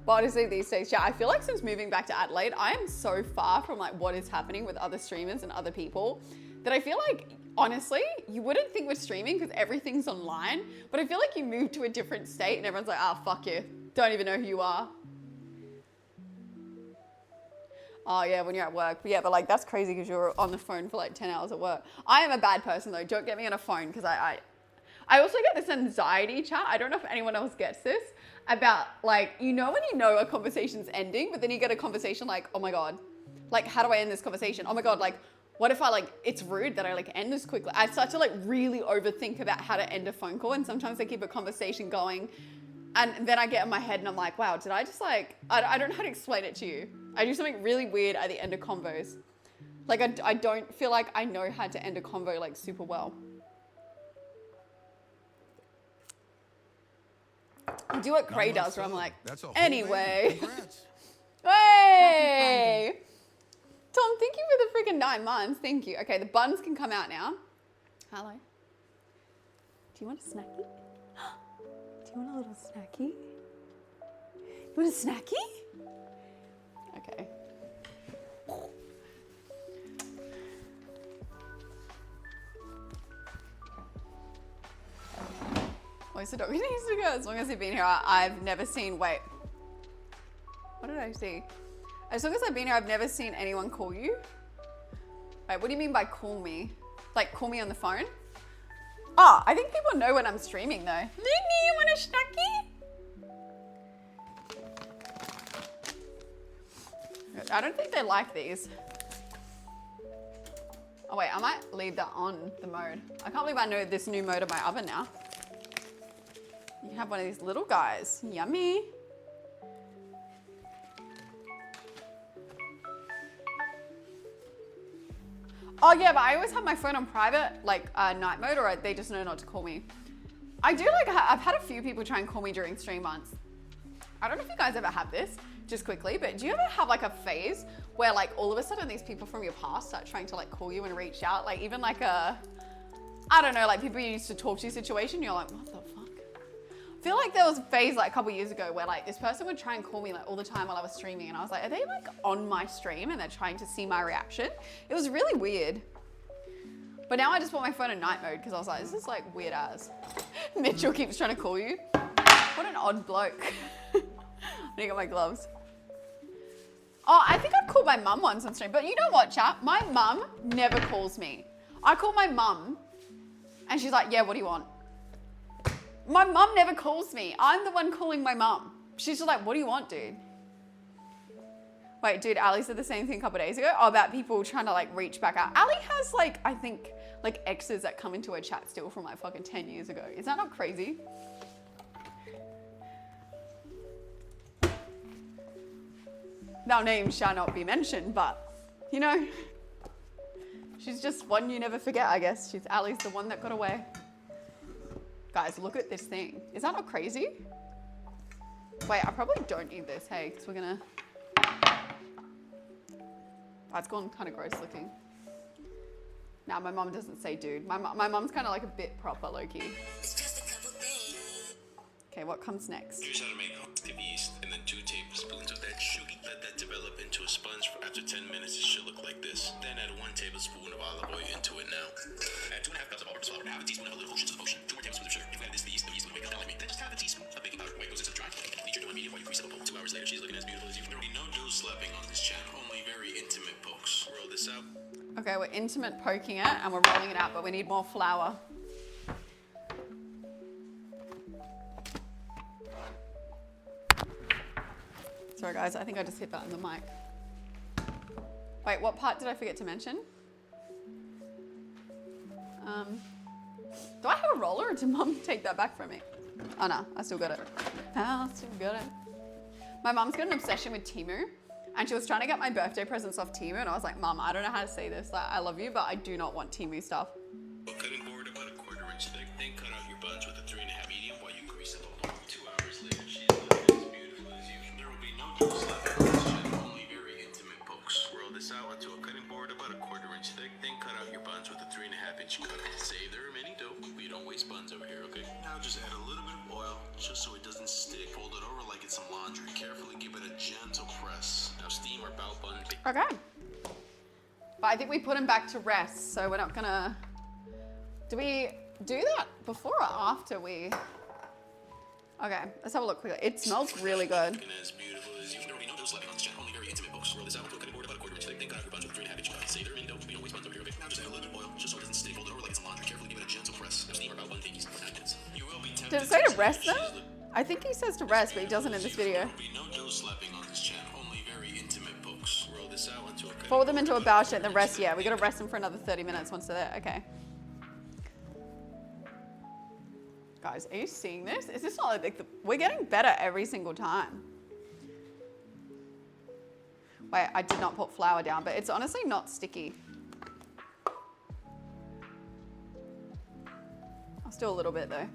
But honestly, these days, yeah, I feel like since moving back to Adelaide, I am so far from like what is happening with other streamers and other people that I feel like, honestly, you wouldn't think with streaming because everything's online, but I feel like you move to a different state and everyone's like, fuck you. Don't even know who you are. Oh yeah, when you're at work. But yeah, but like that's crazy because you're on the phone for like 10 hours at work. I am a bad person though. Don't get me on a phone because I also get this anxiety chat. I don't know if anyone else gets this about like, you know, when you know a conversation's ending, but then you get a conversation like, oh my God, like how do I end this conversation? Oh my God, like what if I like, it's rude that I like end this quickly. I start to like really overthink about how to end a phone call. And sometimes I keep a conversation going and then I get in my head and I'm like, wow, did I just like, I don't know how to explain it to you. I do something really weird at the end of convos. Like I don't feel like I know how to end a convo like super well. I do what Cray does where I'm like, anyway. Hey! Tom, thank you for the freaking 9 months. Thank you. Okay, the buns can come out now. Hello. Do you want a snacky? Do you want a little snacky? You want a snacky? Okay. Where's the dog? He needs to go as long as he's been here. I've never seen, wait. What did I see? As long as I've been here, I've never seen anyone call you. Wait, what do you mean by call me? Like call me on the phone? Oh, I think people know when I'm streaming though. Lily, you want a snacky? I don't think they like these. Oh wait, I might leave that on the mode. I can't believe I know this new mode of my oven now. You have one of these little guys. Yummy. Oh yeah, but I always have my phone on private, like night mode, or they just know not to call me. I do like, I've had a few people try and call me during stream months. I don't know if you guys ever have this, just quickly, but do you ever have like a phase where like all of a sudden these people from your past start trying to like call you and reach out? Like even like a, I don't know, like people you used to talk to situation, you're like, what the fuck? I feel like there was a phase like a couple years ago where like this person would try and call me like all the time while I was streaming and I was like, are they like on my stream and they're trying to see my reaction? It was really weird. But now I just put my phone in night mode because I was like, this is like weird as. Mitchell keeps trying to call you. What an odd bloke. I need to get my gloves. Oh, I think I've called my mum once on stream, but you know what, chat? My mum never calls me. I call my mum and she's like, yeah, what do you want? My mum never calls me. I'm the one calling my mum. She's just like, what do you want, dude? Wait, dude, Ali said the same thing a couple of days ago about people trying to like reach back out. Ali has like, I think like exes that come into her chat still from like fucking 10 years ago. Is that not crazy? Now names shall not be mentioned, but you know, she's just one you never forget, I guess. Ali's the one that got away. Guys, look at this thing. Is that not crazy? Wait, I probably don't need this, hey, because we're gonna... That's gone kind of gross looking. Now, my mum doesn't say dude. My mum's kind of like a bit proper, low-key. Okay, what comes next? Here's how to make stiff yeast, and then 2 tablespoons of that sugar. Let that develop into a sponge. After 10 minutes, it should look like this. Then add 1 tablespoon of olive oil into it now. Add 2.5 cups of all-purpose flour, half a teaspoon of a little ocean to the potion, 2 more tablespoons of sugar. If you add the yeast will make it like me. Then just have a teaspoon of baking powder. White goes into the dry. Leave your dough medium while you grease up a bowl. 2 hours later, she's looking as beautiful as you. There will be no dough slapping on this channel. Only very intimate pokes. Roll this out. Okay, we're intimate poking it and we're rolling it out, but we need more flour. Sorry guys, I think I just hit that on the mic. Wait, what part did I forget to mention? Do I have a roller or did mum take that back from me? Oh no, I still got it. I still got it. My mum's got an obsession with Temu and she was trying to get my birthday presents off Temu and I was like, Mum, I don't know how to say this. Like, I love you, but I do not want Temu stuff. A cutting board about 1/4 inch thick, then cut out your buns with a 3.5 medium while you grease it all. 2 hours later, she's looking as beautiful as you. There will be no dough slapping on this channel, only very intimate pokes. Roll this out onto a cutting board about 1/4 inch thick, then cut out your buns with a 3.5 inch cut. Save the remaining dough. We don't waste buns over here, okay? Now just add a little bit of oil, just so it doesn't stick. Fold it over like it's some laundry. Carefully give it a gentle press. Now steam or bao bun. Okay. But I think we put them back to rest, so we're not gonna... Do we do that before or after we... Okay, let's have a look quickly. It smells really good. And as beautiful as you. There will be no dough slapping on this channel, only very intimate pokes. Roll this out onto a cutting board about Did it say to rest them? I think he says to rest, but he doesn't in this video. There'll be no dough slapping on this channel, only very intimate pokes. Roll this out into a cutting Fold them into a bowl shape, then rest. Yeah, we gotta rest them for another 30 minutes once they're there. Okay. Guys, are you seeing this? Is this not like we're getting better every single time? Wait, I did not put flour down, but it's honestly not sticky. I'll still a little bit though.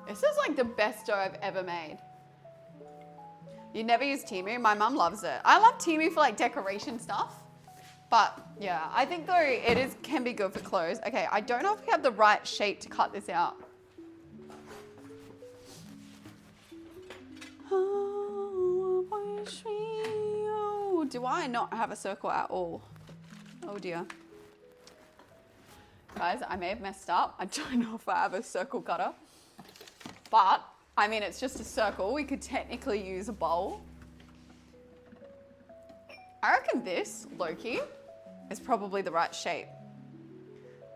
This is like the best dough I've ever made. You never use Temu? My mum loves it. I love Temu for like decoration stuff. But yeah, I think though it can be good for clothes. Okay, I don't know if we have the right shape to cut this out. Oh, do I not have a circle at all? Oh dear. Guys, I may have messed up. I don't know if I have a circle cutter. But, I mean, it's just a circle. We could technically use a bowl. I reckon this, Loki, is probably the right shape.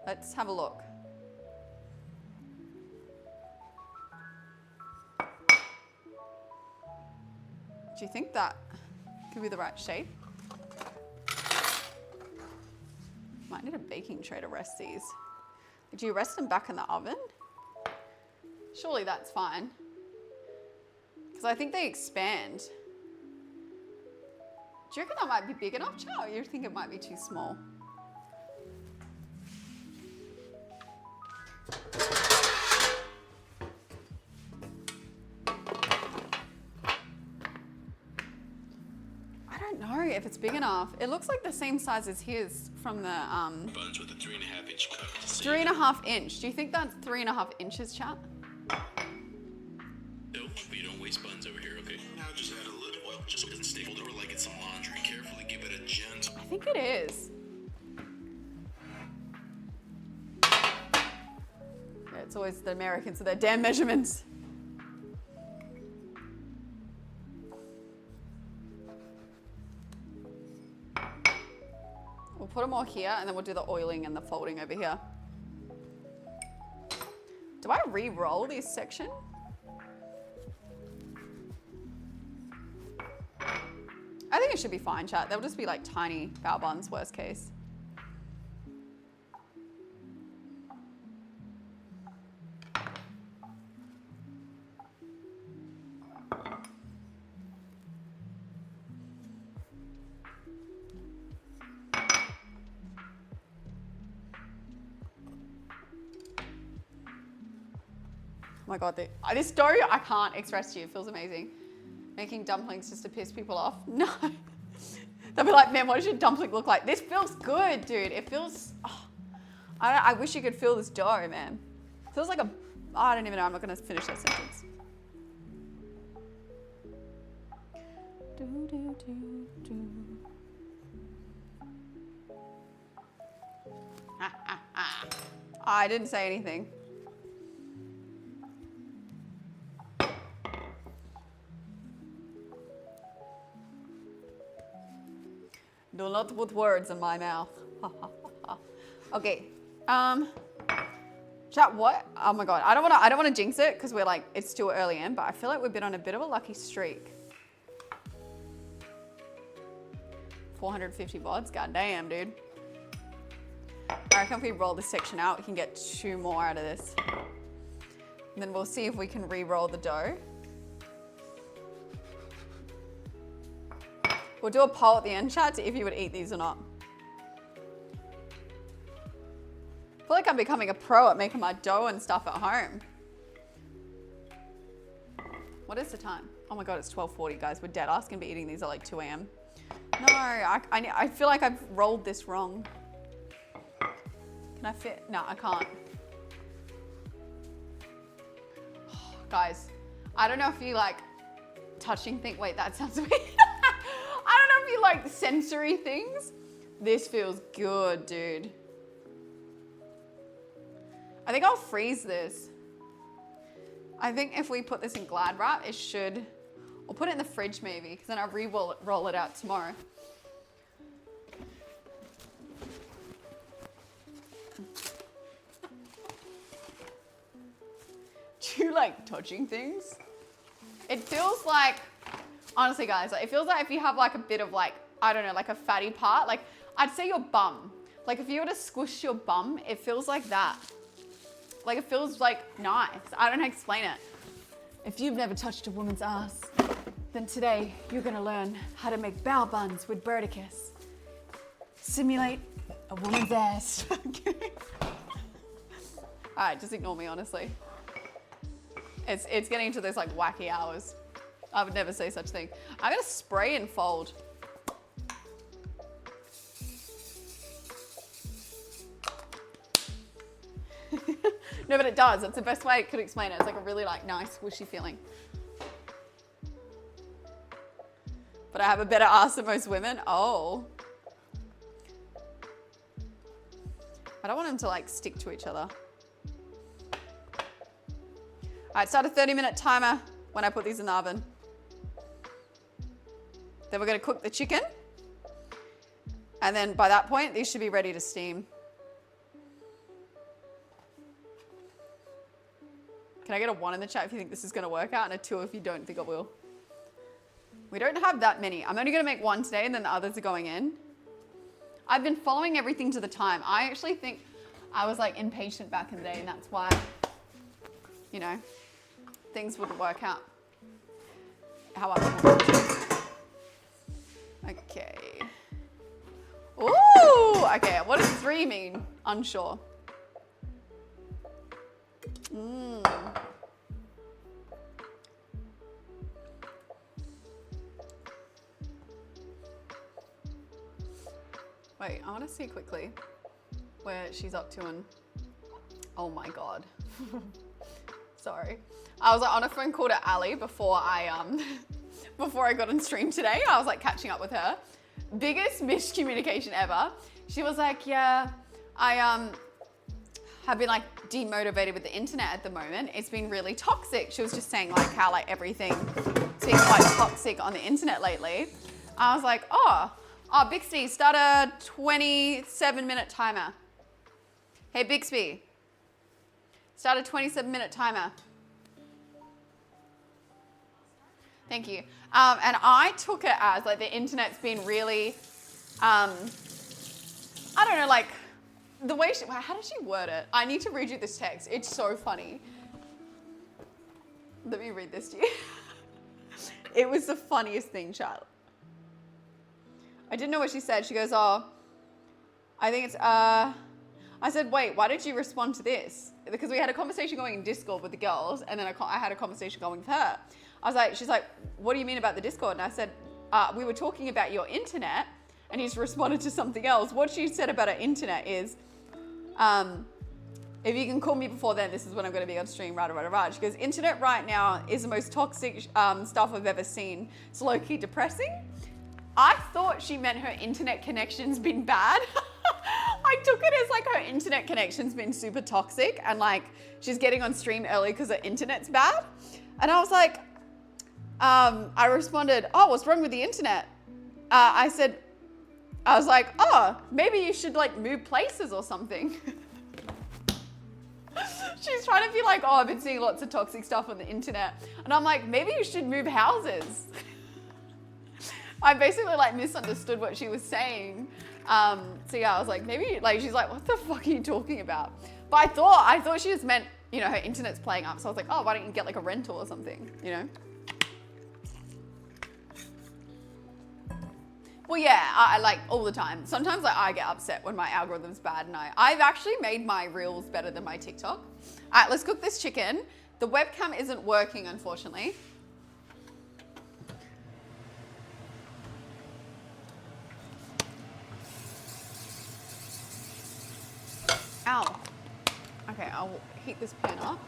Let's have a look. Do you think that could be the right shape? Might need a baking tray to rest these. Do you rest them back in the oven? Surely that's fine. Because I think they expand. Do you reckon that might be big enough, Chow? Or you think it might be too small? I don't know if it's big enough. It looks like the same size as his from the buns with a 3.5 inch cut. 3.5 inch. Do you think that's 3.5 inches, chat? No, but you don't waste buns over here, okay? Now just add a little oil, just so it doesn't stay cold or like it's some laundry. Carefully give it a gentle. I think it is. Yeah, it's always the Americans with their damn measurements. We'll put them all here and then we'll do the oiling and the folding over here. Do I re-roll this section? I think it should be fine, chat. They'll just be like tiny bao buns, worst case. Oh my God, this dough I can't express to you. It feels amazing. Making dumplings just to piss people off? No. They'll be like, man, what does your dumpling look like? This feels good, dude. It feels, I wish you could feel this dough, man. It feels like I don't even know. I'm not going to finish that sentence. I didn't say anything. Do not put words in my mouth. Okay. Chat, what? Oh my God. I don't want to jinx it because we're like, it's still early in, but I feel like we've been on a bit of a lucky streak. 450 VODs? God damn, dude. I reckon if we roll this section out, we can get 2 more out of this. And then we'll see if we can re-roll the dough. We'll do a poll at the end, chat, to if you would eat these or not. I feel like I'm becoming a pro at making my dough and stuff at home. What is the time? Oh my God, it's 12:40, guys. We're dead ass gonna be eating these at like 2 a.m. No, I feel like I've rolled this wrong. Can I fit? No, I can't. Guys, I don't know if you like touching things. Wait, that sounds weird. I don't know if you like sensory things. This feels good, dude. I think I'll freeze this. I think if we put this in Glad wrap, it should, or put it in the fridge maybe, because then I'll re-roll it out tomorrow. like touching things. It feels like, honestly guys, like, it feels like if you have like a bit of like, I don't know, like a fatty part, like I'd say your bum. Like if you were to squish your bum, it feels like that. Like it feels like nice. I don't know how to explain it. If you've never touched a woman's ass, then today you're gonna learn how to make bao buns with Birdicus. Simulate a woman's ass. Alright, just ignore me, honestly. It's getting into those like wacky hours. I would never say such thing. I'm gonna spray and fold. No, but it does. That's the best way I could explain it. It's like a really like nice squishy feeling. But I have a better ass than most women. Oh. I don't want them to like stick to each other. All right, start a 30-minute timer when I put these in the oven. Then we're gonna cook the chicken. And then by that point, these should be ready to steam. Can I get a 1 in the chat if you think this is gonna work out and a 2 if you don't think it will? We don't have that many. I'm only gonna make 1 today and then the others are going in. I've been following everything to the time. I actually think I was like impatient back in the day and that's why, you know, things wouldn't work out how I wanted. Okay. Ooh, okay, what does 3 mean? Unsure. Wait, I want to see quickly where she's up to and oh my God. Sorry. I was like, on a phone call to Ali before I got on stream today. I was like catching up with her. Biggest miscommunication ever. She was like, yeah, I have been like demotivated with the internet at the moment. It's been really toxic. She was just saying like how like everything's been quite toxic on the internet lately. I was like, oh, Bixby, start a 27-minute timer. Hey, Bixby, start a 27-minute timer. Thank you. And I took it as like the internet's been really, I don't know, like the way she, how did she word it? I need to read you this text. It's so funny. Let me read this to you. It was the funniest thing, chat. I didn't know what she said. She goes, oh, I think it's, I said, wait, why did you respond to this? Because we had a conversation going in Discord with the girls and then I had a conversation going with her. I was like, she's like, what do you mean about the Discord? And I said, we were talking about your internet and he's responded to something else. What she said about her internet is, if you can call me before then, this is when I'm going to be on stream, rah. She goes, internet right now is the most toxic stuff I've ever seen. It's low-key depressing. I thought she meant her internet connection's been bad. I took it as like her internet connection's been super toxic and like she's getting on stream early because her internet's bad. And I was like, I responded, oh, what's wrong with the internet? I was like, oh, maybe you should like move places or something. She's trying to be like, oh, I've been seeing lots of toxic stuff on the internet. And I'm like, maybe you should move houses. I basically like misunderstood what she was saying. So yeah, I was like, maybe, like, she's like, what the fuck are you talking about? But I thought she just meant, you know, her internet's playing up. So I was like, oh, why don't you get like a rental or something, you know? Well, yeah, I like all the time. Sometimes like I get upset when my algorithm's bad and I've actually made my reels better than my TikTok. All right, let's cook this chicken. The webcam isn't working, unfortunately. Ow. Okay, I'll heat this pan up.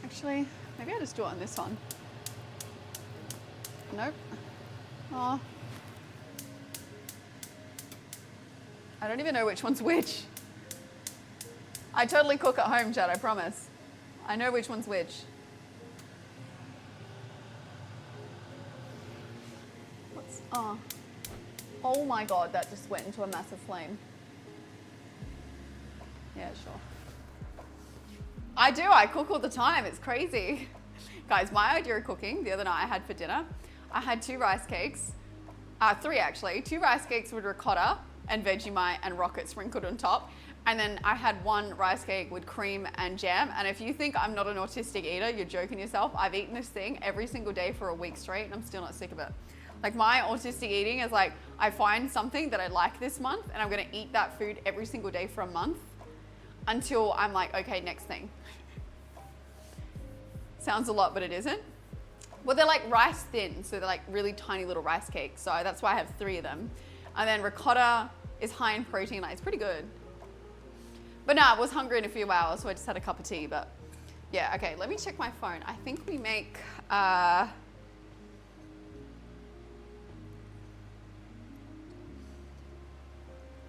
Actually, maybe I'll just do it on this one. Nope. Oh. I don't even know which one's which. I totally cook at home, Chad, I promise. I know which one's which. Oh. Oh my God, that just went into a massive flame. Yeah, sure. I do, I cook all the time, it's crazy. Guys, my idea of cooking the other night I had for dinner, I had 2 rice cakes, 3 actually, 2 rice cakes with ricotta and Vegemite and rocket sprinkled on top. And then I had 1 rice cake with cream and jam. And if you think I'm not an autistic eater, you're joking yourself. I've eaten this thing every single day for a week straight and I'm still not sick of it. Like my autistic eating is like, I find something that I like this month and I'm gonna eat that food every single day for a month until I'm like, okay, next thing. Sounds a lot, but it isn't. Well, they're like rice thin, so they're like really tiny little rice cakes. So that's why I have 3 of them. And then ricotta is high in protein, like it's pretty good. But nah, I was hungry in a few hours, so I just had a cup of tea, but yeah, okay, let me check my phone. I think we make,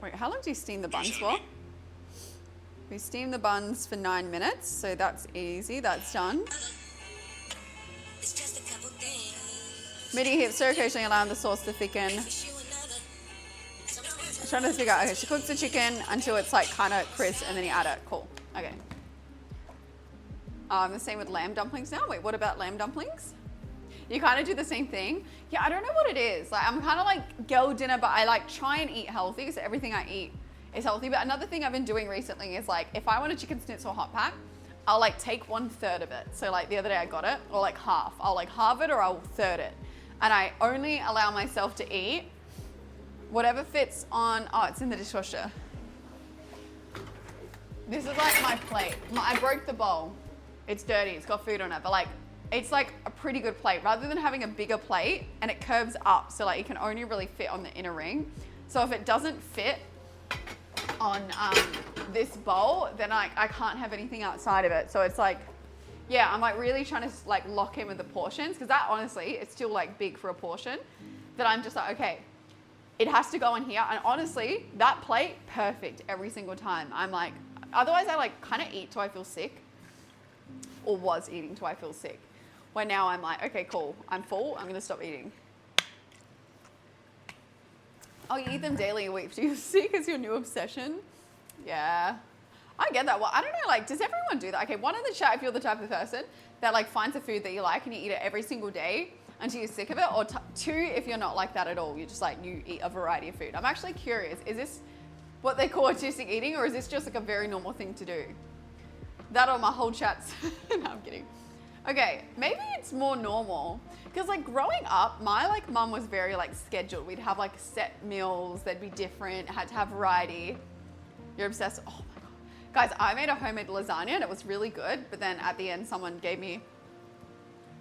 wait, how long do you steam the buns for? We steam the buns for 9 minutes, so that's easy, that's done. MIDI heat, stir occasionally, allowing the sauce to thicken. I'm trying to figure out, okay, she cooks the chicken until it's like kind of crisp and then you add it. Cool, okay. The same with lamb dumplings now. Wait, what about lamb dumplings? You kind of do the same thing. Yeah, I don't know what it is. Like I'm kind of like girl dinner, but I like try and eat healthy, so everything I eat is healthy. But another thing I've been doing recently is like, if I want a chicken schnitzel hot pack, I'll like take 1/3 of it. So like the other day I got it, or like half. I'll like halve it or I'll third it. And I only allow myself to eat whatever fits on, oh, it's in the dishwasher. This is like my plate. I broke the bowl. It's dirty, it's got food on it, but like, it's like a pretty good plate. Rather than having a bigger plate and it curves up, so like it can only really fit on the inner ring. So if it doesn't fit on this bowl, then I can't have anything outside of it. So it's like, yeah, I'm like really trying to like lock in with the portions, because that honestly, it's still like big for a portion, that I'm just like, okay, it has to go in here. And honestly, that plate, perfect every single time. I'm like, otherwise I like kind of eat till I feel sick, or was eating till I feel sick. Where now I'm like, okay, cool, I'm full, I'm gonna stop eating. Oh, you eat them daily a week. Do you see as your new obsession? Yeah, I get that. Well, I don't know, like, does everyone do that? Okay, one in the chat if you're the type of person that like finds a food that you like and you eat it every single day until you're sick of it, or 2 if you're not like that at all. You're just like, you eat a variety of food. I'm actually curious, is this what they call autistic eating, or is this just like a very normal thing to do? That or my whole chat's, no, I'm kidding. Okay, maybe it's more normal. Because like growing up, my like mum was very like scheduled. We'd have like set meals, they'd be different, had to have variety. You're obsessed, oh my God. Guys, I made a homemade lasagna and it was really good, but then at the end someone gave me,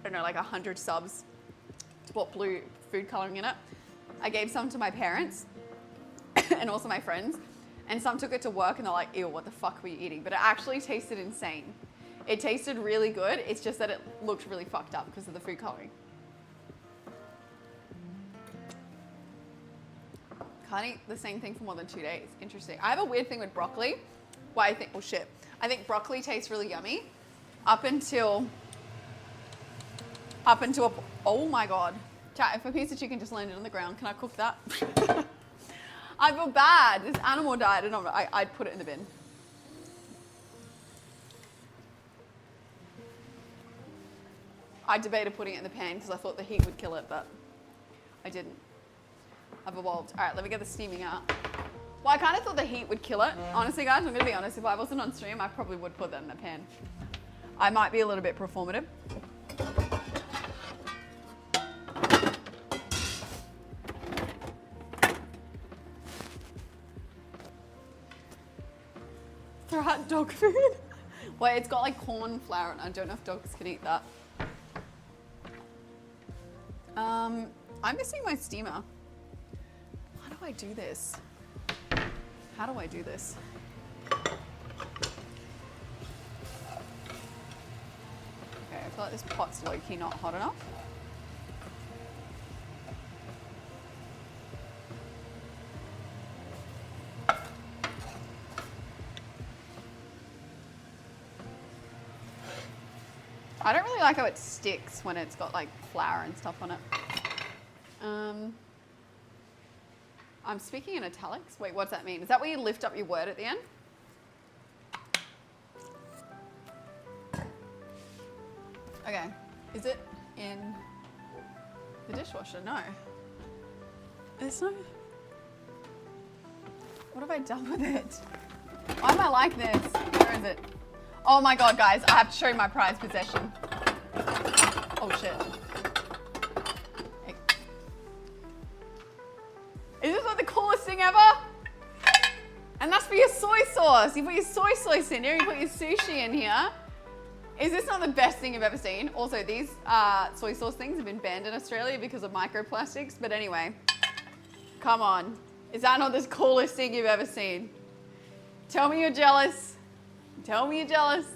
I don't know, like 100 subs to put blue food coloring in it. I gave some to my parents and also my friends, and some took it to work and they're like, ew, what the fuck were you eating? But it actually tasted insane. It tasted really good. It's just that it looked really fucked up because of the food coloring. Can't eat the same thing for more than 2 days. Interesting. I have a weird thing with broccoli. Why I think, oh shit. I think broccoli tastes really yummy up until, oh my God. Chat, if a piece of chicken just landed on the ground, can I cook that? I feel bad. This animal died and I'd put it in the bin. I debated putting it in the pan because I thought the heat would kill it, but I didn't. I've evolved. All right, let me get the steaming out. Well, I kind of thought the heat would kill it. Honestly, guys, I'm going to be honest. If I wasn't on stream, I probably would put that in the pan. I might be a little bit performative. Throw out dog food. Wait, it's got like corn flour and I don't know if dogs can eat that. I'm missing my steamer. How do I do this? How do I do this? Okay, I feel like this pot's low-key not hot enough. I don't really like how it sticks when it's got like flour and stuff on it. I'm speaking in italics. Wait, what's that mean? Is that where you lift up your word at the end? Okay. Is it in the dishwasher? No. There's no... What have I done with it? Why am I like this? Where is it? Oh my god, guys. I have to show you my prized possession. Oh, shit. Hey. Is this not the coolest thing ever? And that's for your soy sauce. You put your soy sauce in here. You put your sushi in here. Is this not the best thing you've ever seen? Also, these soy sauce things have been banned in Australia because of microplastics. But anyway, come on. Is that not the coolest thing you've ever seen? Tell me you're jealous. Tell me you're jealous.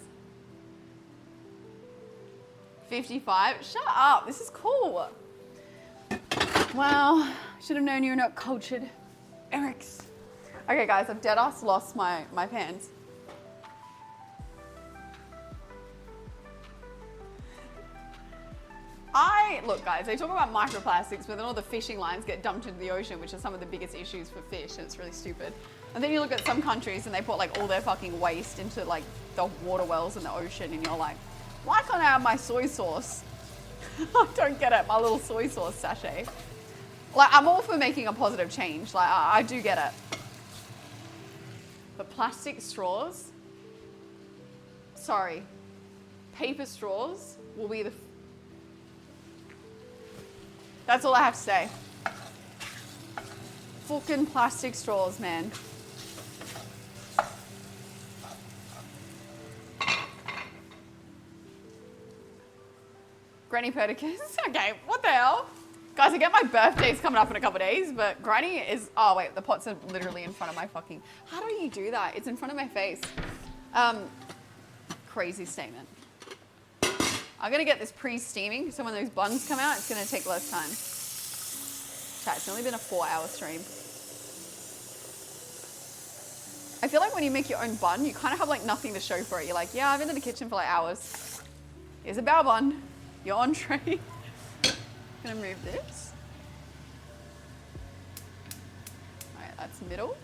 55. Shut up. This is cool. Wow. Should have known you were not cultured. Eric's. Okay, guys, I've dead ass lost my pants. Look, guys, they talk about microplastics, but then all the fishing lines get dumped into the ocean, which are some of the biggest issues for fish, and it's really stupid. And then you look at some countries and they put like all their fucking waste into like the water wells in the ocean, and you're like, why can't I have my soy sauce? I don't get it, my little soy sauce sachet. Like, I'm all for making a positive change. Like, I do get it. But plastic straws, sorry, paper straws will be the... That's all I have to say. Fucking plastic straws, man. Granny Perticus. Okay, what the hell? Guys, I get my birthday's coming up in a couple of days, but Granny is... Oh, wait, the pots are literally in front of my fucking... How do you do that? It's in front of my face. Crazy statement. I'm going to get this pre-steaming, so when those buns come out, it's going to take less time. Chat, it's only been a 4-hour stream. I feel like when you make your own bun, you kind of have like nothing to show for it. You're like, yeah, I've been in the kitchen for like hours. Here's a bao bun, your entree. I'm going to move this. All right, that's middle.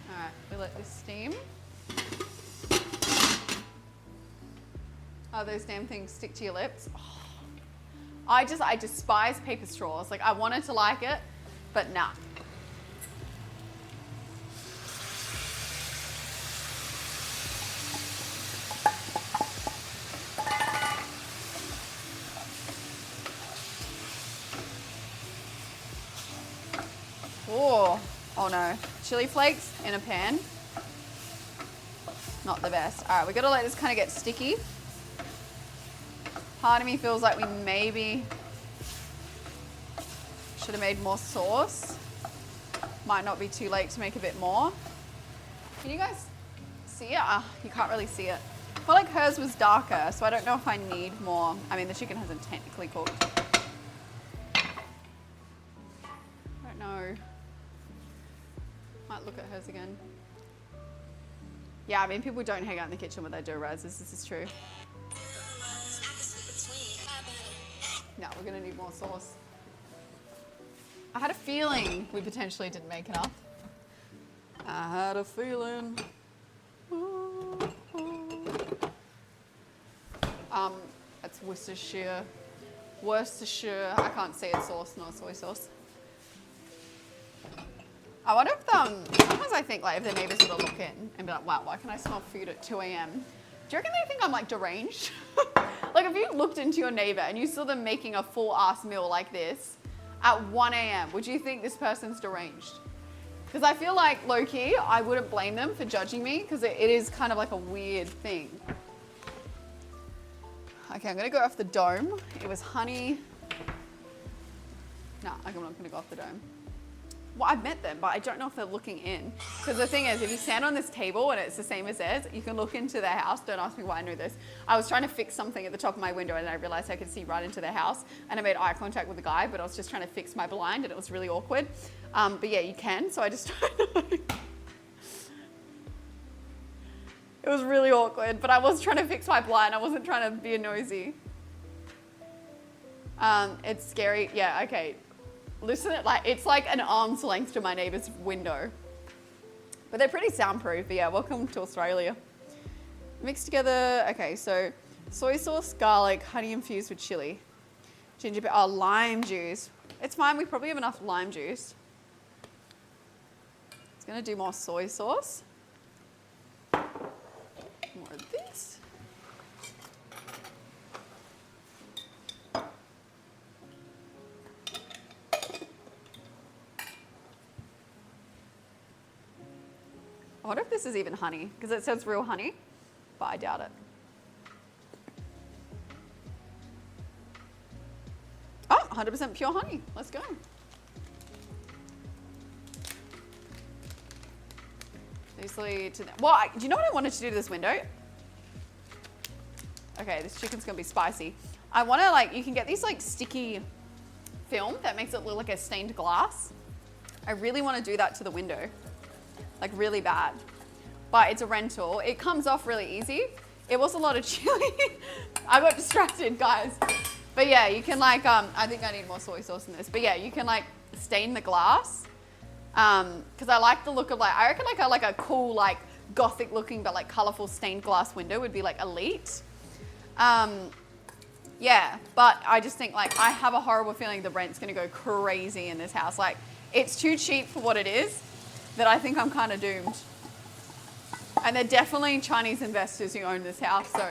All right, we let this steam. Oh, those damn things stick to your lips. Oh. I despise paper straws. Like, I wanted to like it, but nah. Oh no. Chili flakes in a pan. Not the best. All right, we gotta let this kind of get sticky. Part of me feels like we maybe should have made more sauce. Might not be too late to make a bit more. Can you guys see it? You can't really see it. I feel like hers was darker, so I don't know if I need more. I mean, the chicken hasn't technically cooked. I don't know. Might look at hers again. Yeah, I mean, people don't hang out in the kitchen when they do rises. This is true. No, we're gonna need more sauce. I had a feeling we potentially didn't make enough. I had a feeling. That's Worcestershire. I can't say it's sauce, not soy sauce. I wonder if sometimes I think like if the neighbors would look in and be like, wow, why can I smell food at 2 a.m? Do you reckon they think I'm like deranged? Like if you looked into your neighbor and you saw them making a full ass meal like this at 1 a.m, would you think this person's deranged? Because I feel like low key, I wouldn't blame them for judging me because it is kind of like a weird thing. Okay, I'm gonna go off the dome. It was honey. No, I'm not gonna go off the dome. Well, I've met them, but I don't know if they're looking in. Because the thing is, if you stand on this table and it's the same as theirs, you can look into their house. Don't ask me why I know this. I was trying to fix something at the top of my window and I realized I could see right into their house. And I made eye contact with the guy, but I was just trying to fix my blind and it was really awkward. But yeah, you can. So I just tried to... It was really awkward, but I was trying to fix my blind. I wasn't trying to be nosy. It's scary. Yeah, okay. listen, like it's like an arm's length to my neighbor's window. But they're pretty soundproof. But yeah, welcome to Australia. Mix together, okay, so soy sauce, garlic, honey infused with chili. Ginger beer, oh, lime juice. It's fine, we probably have enough lime juice. It's gonna do more soy sauce. More of this. I wonder if this is even honey, because it says real honey, but I doubt it. Oh, 100% pure honey. Let's go. Easily to that. Well, do you know what I wanted to do to this window? Okay, this chicken's gonna be spicy. I wanna like, you can get these like sticky film that makes it look like a stained glass. I really wanna do that to the window. Like really bad. But it's a rental. It comes off really easy. It was a lot of chili. I got distracted, guys. But yeah, you can like, I think I need more soy sauce in this. But yeah, you can like stain the glass. Because I like the look of like, I reckon like a cool like gothic looking but like colorful stained glass window would be like elite. Yeah, but I just think like I have a horrible feeling the rent's gonna go crazy in this house. Like it's too cheap for what it is that I think I'm kind of doomed. And they're definitely Chinese investors who own this house. So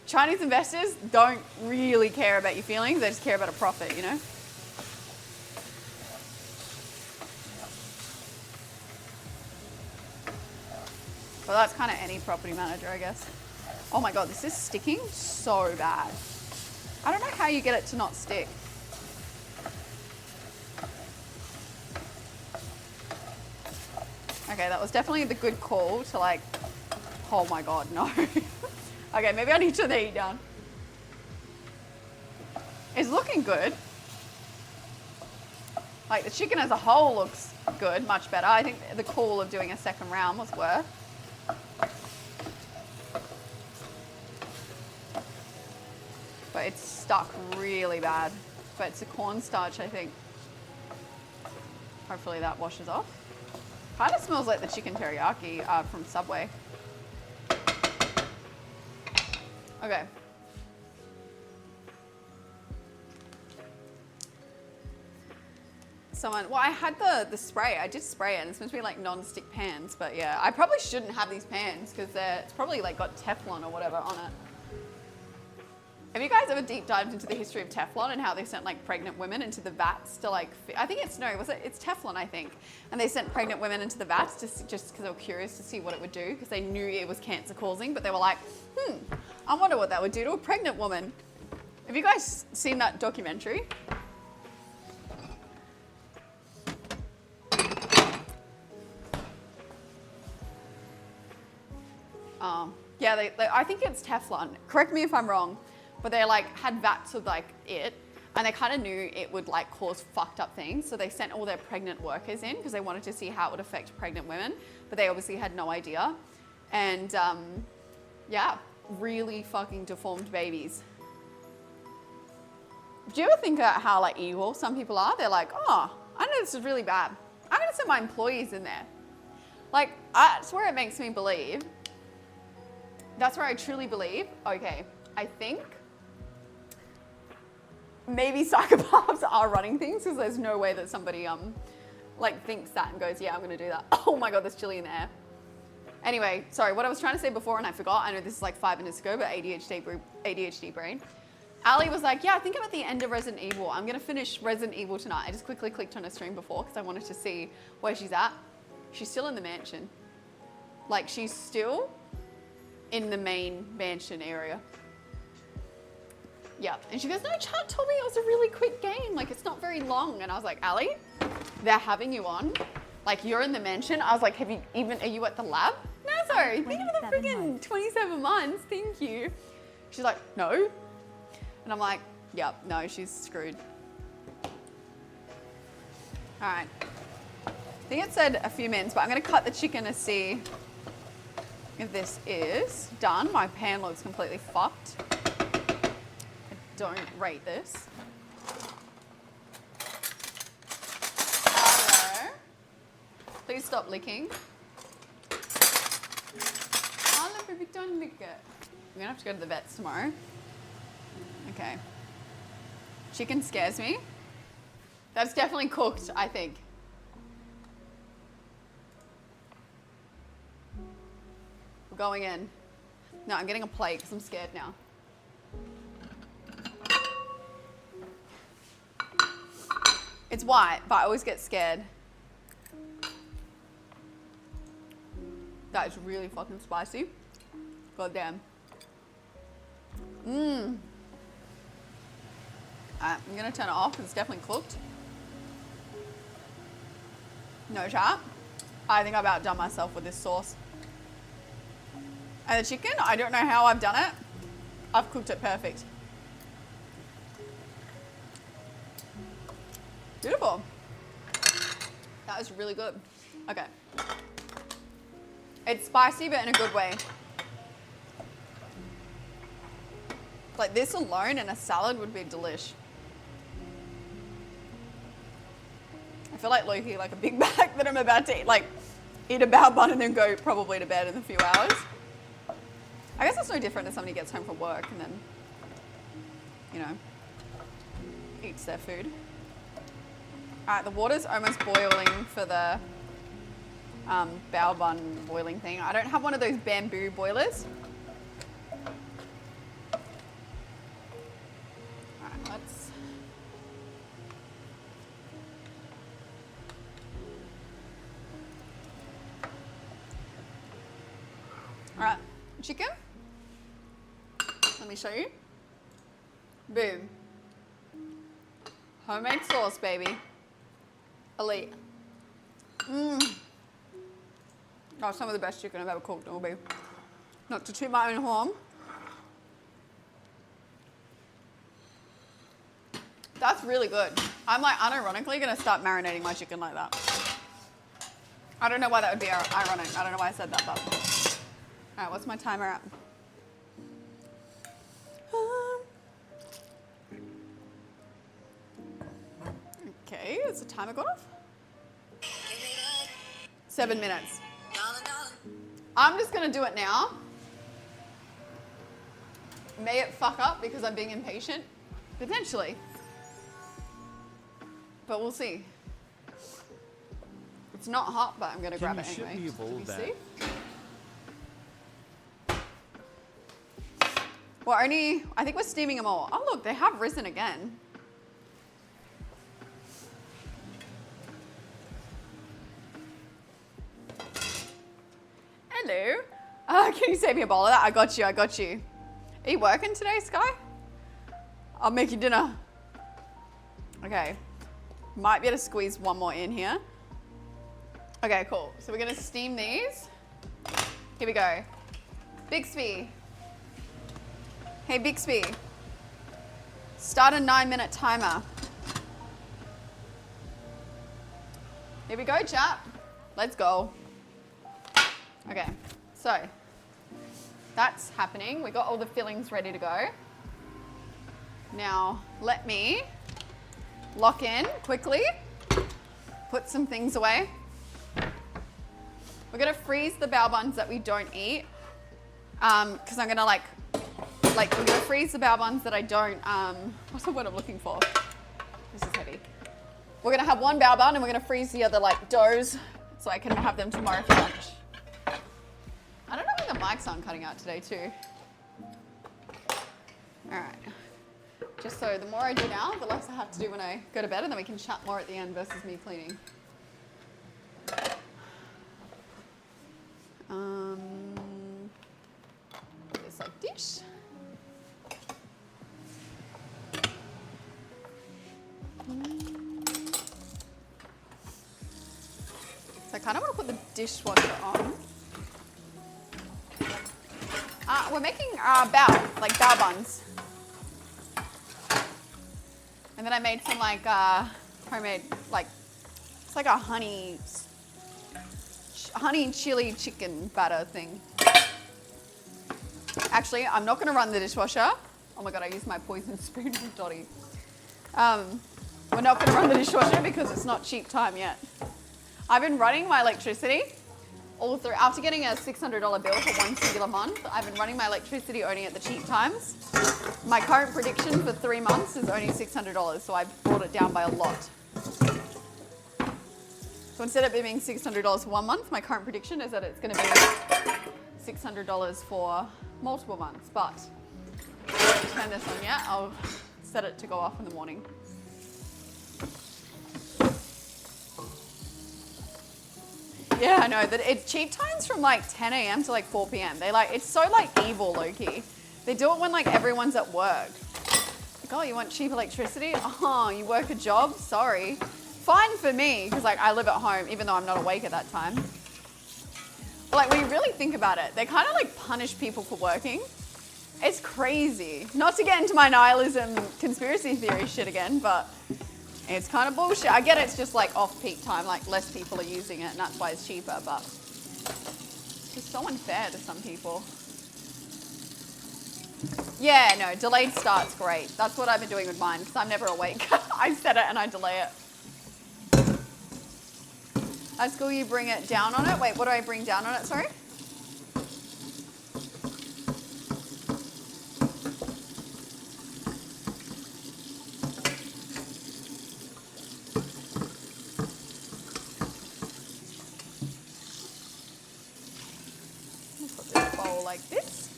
Chinese investors don't really care about your feelings. They just care about a profit, you know? Well, that's kind of any property manager, I guess. Oh my God, this is sticking so bad. I don't know how you get it to not stick. Okay, that was definitely the good call to like, oh my God, no. Okay, maybe I need to turn the heat down. It's looking good. Like the chicken as a whole looks good, much better. I think the call of doing a second round was worth. But it's stuck really bad. But it's a cornstarch, I think. Hopefully that washes off. Kind of smells like the chicken teriyaki from Subway. Okay. Well, I had the spray. I did spray it, and it's supposed to be like non-stick pans, but yeah, I probably shouldn't have these pans because it's probably like got Teflon or whatever on it. Have you guys ever deep dived into the history of Teflon and how they sent like pregnant women into the vats to like, I think it's Teflon, I think. And they sent pregnant women into the vats just because they were curious to see what it would do because they knew it was cancer causing, but they were like, I wonder what that would do to a pregnant woman. Have you guys seen that documentary? Yeah, I think it's Teflon. Correct me if I'm wrong. But they like had vats of like it, and they kind of knew it would like cause fucked up things. So they sent all their pregnant workers in because they wanted to see how it would affect pregnant women, but they obviously had no idea. And yeah, really fucking deformed babies. Do you ever think about how like evil some people are? They're like, oh, I know this is really bad. I'm gonna send my employees in there. Like, that's where it makes me believe. That's where I truly believe, okay, I think maybe psychopaths are running things because there's no way that somebody like thinks that and goes, yeah, I'm gonna do that. Oh my God, there's chili in the air. Anyway, sorry, what I was trying to say before and I forgot, I know this is like 5 minutes ago, but ADHD brain. Ali was like, yeah, I think I'm at the end of Resident Evil. I'm gonna finish Resident Evil tonight. I just quickly clicked on her stream before because I wanted to see where she's at. She's still in the mansion. Like she's still in the main mansion area. Yeah, and she goes, no, Chad told me it was a really quick game. Like, it's not very long. And I was like, Ali, they're having you on. Like, you're in the mansion. I was like, are you at the lab? No, sorry, think of the freaking 27 months, thank you. She's like, no. And I'm like, yep, no, she's screwed. All right. I think it said a few minutes, but I'm gonna cut the chicken to see if this is done. My pan looks completely fucked. I don't rate this. stop licking. Oh, look, baby, don't lick it. We're gonna have to go to the vets tomorrow. Okay. Chicken scares me. That's definitely cooked, I think. We're going in. No, I'm getting a plate because I'm scared now. It's white, but I always get scared. That is really fucking spicy. God damn. Mmm. I'm gonna turn it off because it's definitely cooked. No chat. I think I've outdone myself with this sauce. And the chicken, I don't know how I've done it. I've cooked it perfect. Beautiful. That is really good. Okay. It's spicy, but in a good way. Like this alone in a salad would be delish. I feel like Loki, like a Big Mac that I'm about to eat, like eat a bao bun and then go probably to bed in a few hours. I guess it's no different than somebody gets home from work and then, you know, eats their food. All right, the water's almost boiling for the bao bun boiling thing. I don't have one of those bamboo boilers. All right, let's... All right, chicken. Let me show you. Boom. Homemade sauce, baby. Elite. Mmm. Oh, some of the best chicken I've ever cooked, it will be. Not to toot my own horn. That's really good. I'm like unironically gonna start marinating my chicken like that. I don't know why that would be ironic. I don't know why I said that, but. All right, what's my timer at? Okay, is the timer gone off? 7 minutes. I'm just gonna do it now. May it fuck up because I'm being impatient? Potentially. But we'll see. It's not hot, but I'm gonna grab it anyway. Can you ship me a bowl of that? Well, I think we're steaming them all. Oh look, they have risen again. Hello. Can you save me a bowl of that? I got you, I got you. Are you working today, Sky? I'll make you dinner. Okay. Might be able to squeeze one more in here. Okay, cool. So we're gonna steam these. Here we go. Bixby. Hey, Bixby. Start a 9-minute timer. Here we go, chap. Let's go. Okay, so that's happening. We got all the fillings ready to go. Now, let me lock in quickly, put some things away. We're gonna freeze the bao buns that we don't eat, because I'm gonna we're gonna freeze the bao buns that I don't, what's the word I'm looking for? This is heavy. We're gonna have one bao bun and we're gonna freeze the other doughs so I can have them tomorrow for lunch. I don't know if the mic's on cutting out today too. All right. Just so the more I do now, the less I have to do when I go to bed, and then we can chat more at the end versus me cleaning. This dish. So I kind of want to put the dishwasher on. We're making bao buns. And then I made some homemade, it's like a honey chili chicken batter thing. Actually, I'm not gonna run the dishwasher. Oh my God, I used my poison spoon from Dottie. We're not gonna run the dishwasher because it's not cheap time yet. I've been running my electricity all through, after getting a $600 bill for one singular month, I've been running my electricity only at the cheap times. My current prediction for 3 months is only $600, so I brought it down by a lot. So instead of it being $600 for 1 month, my current prediction is that it's going to be $600 for multiple months. But I won't turn this on yet. I'll set it to go off in the morning. Yeah, I know that it cheap times from like 10 a.m. to like 4 p.m. They like, it's so like evil, low-key. They do it when like everyone's at work. Like, oh, you want cheap electricity? Oh, you work a job? Sorry. Fine for me, because like I live at home, even though I'm not awake at that time. But like when you really think about it, they kind of like punish people for working. It's crazy. Not to get into my nihilism conspiracy theory shit again, but it's kind of bullshit. I get it's just like off-peak time, like less people are using it and that's why it's cheaper, but it's just so unfair to some people. Yeah, no, delayed start's great. That's what I've been doing with mine because I'm never awake. I set it and I delay it. At school you bring it down on it. Wait, what do I bring down on it, sorry? Like this.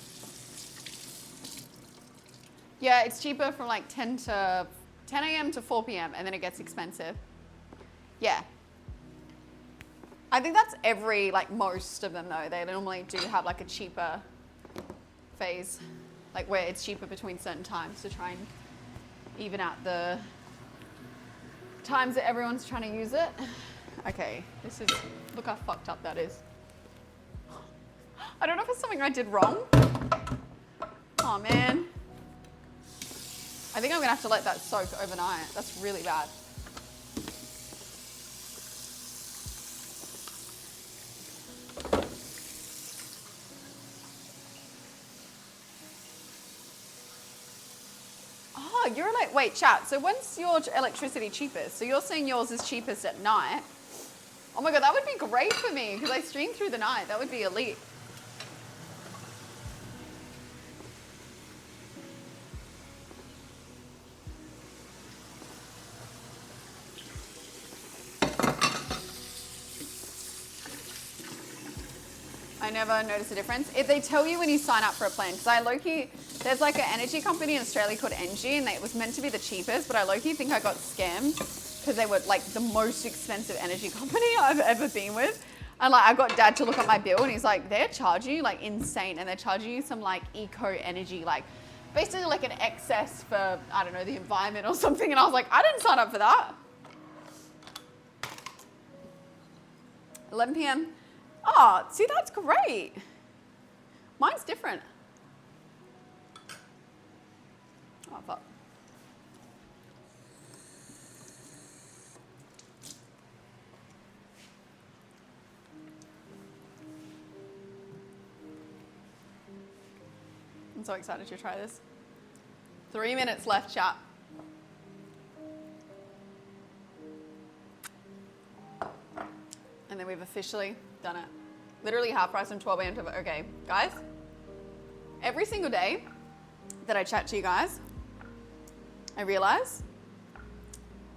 Yeah, it's cheaper from like 10 a.m. to 4 p.m. and then it gets expensive. Yeah. I think that's like most of them though. They normally do have like a cheaper phase, like where it's cheaper between certain times to try and even out the times that everyone's trying to use it. Okay, look how fucked up that is. I don't know if it's something I did wrong. Oh man. I think I'm gonna have to let that soak overnight. That's really bad. Oh, you're like, wait, chat. So when's your electricity cheapest? So you're saying yours is cheapest at night. Oh my God, that would be great for me because I stream through the night. That would be elite. I never noticed a difference. If they tell you when you sign up for a plan, because I low-key, there's like an energy company in Australia called Engie, and it was meant to be the cheapest, but I low-key think I got scammed because they were like the most expensive energy company I've ever been with. And like I got dad to look at my bill and he's like, they're charging you like insane, and they're charging you some like eco energy, like basically like an excess for, I don't know, the environment or something. And I was like, I didn't sign up for that. 11 p.m. Oh, see, that's great. Mine's different. Oh, fuck. I'm so excited to try this. 3 minutes left, chat. And then we've officially done it. Literally half price from 12 a.m. to, okay, guys. Every single day that I chat to you guys, I realize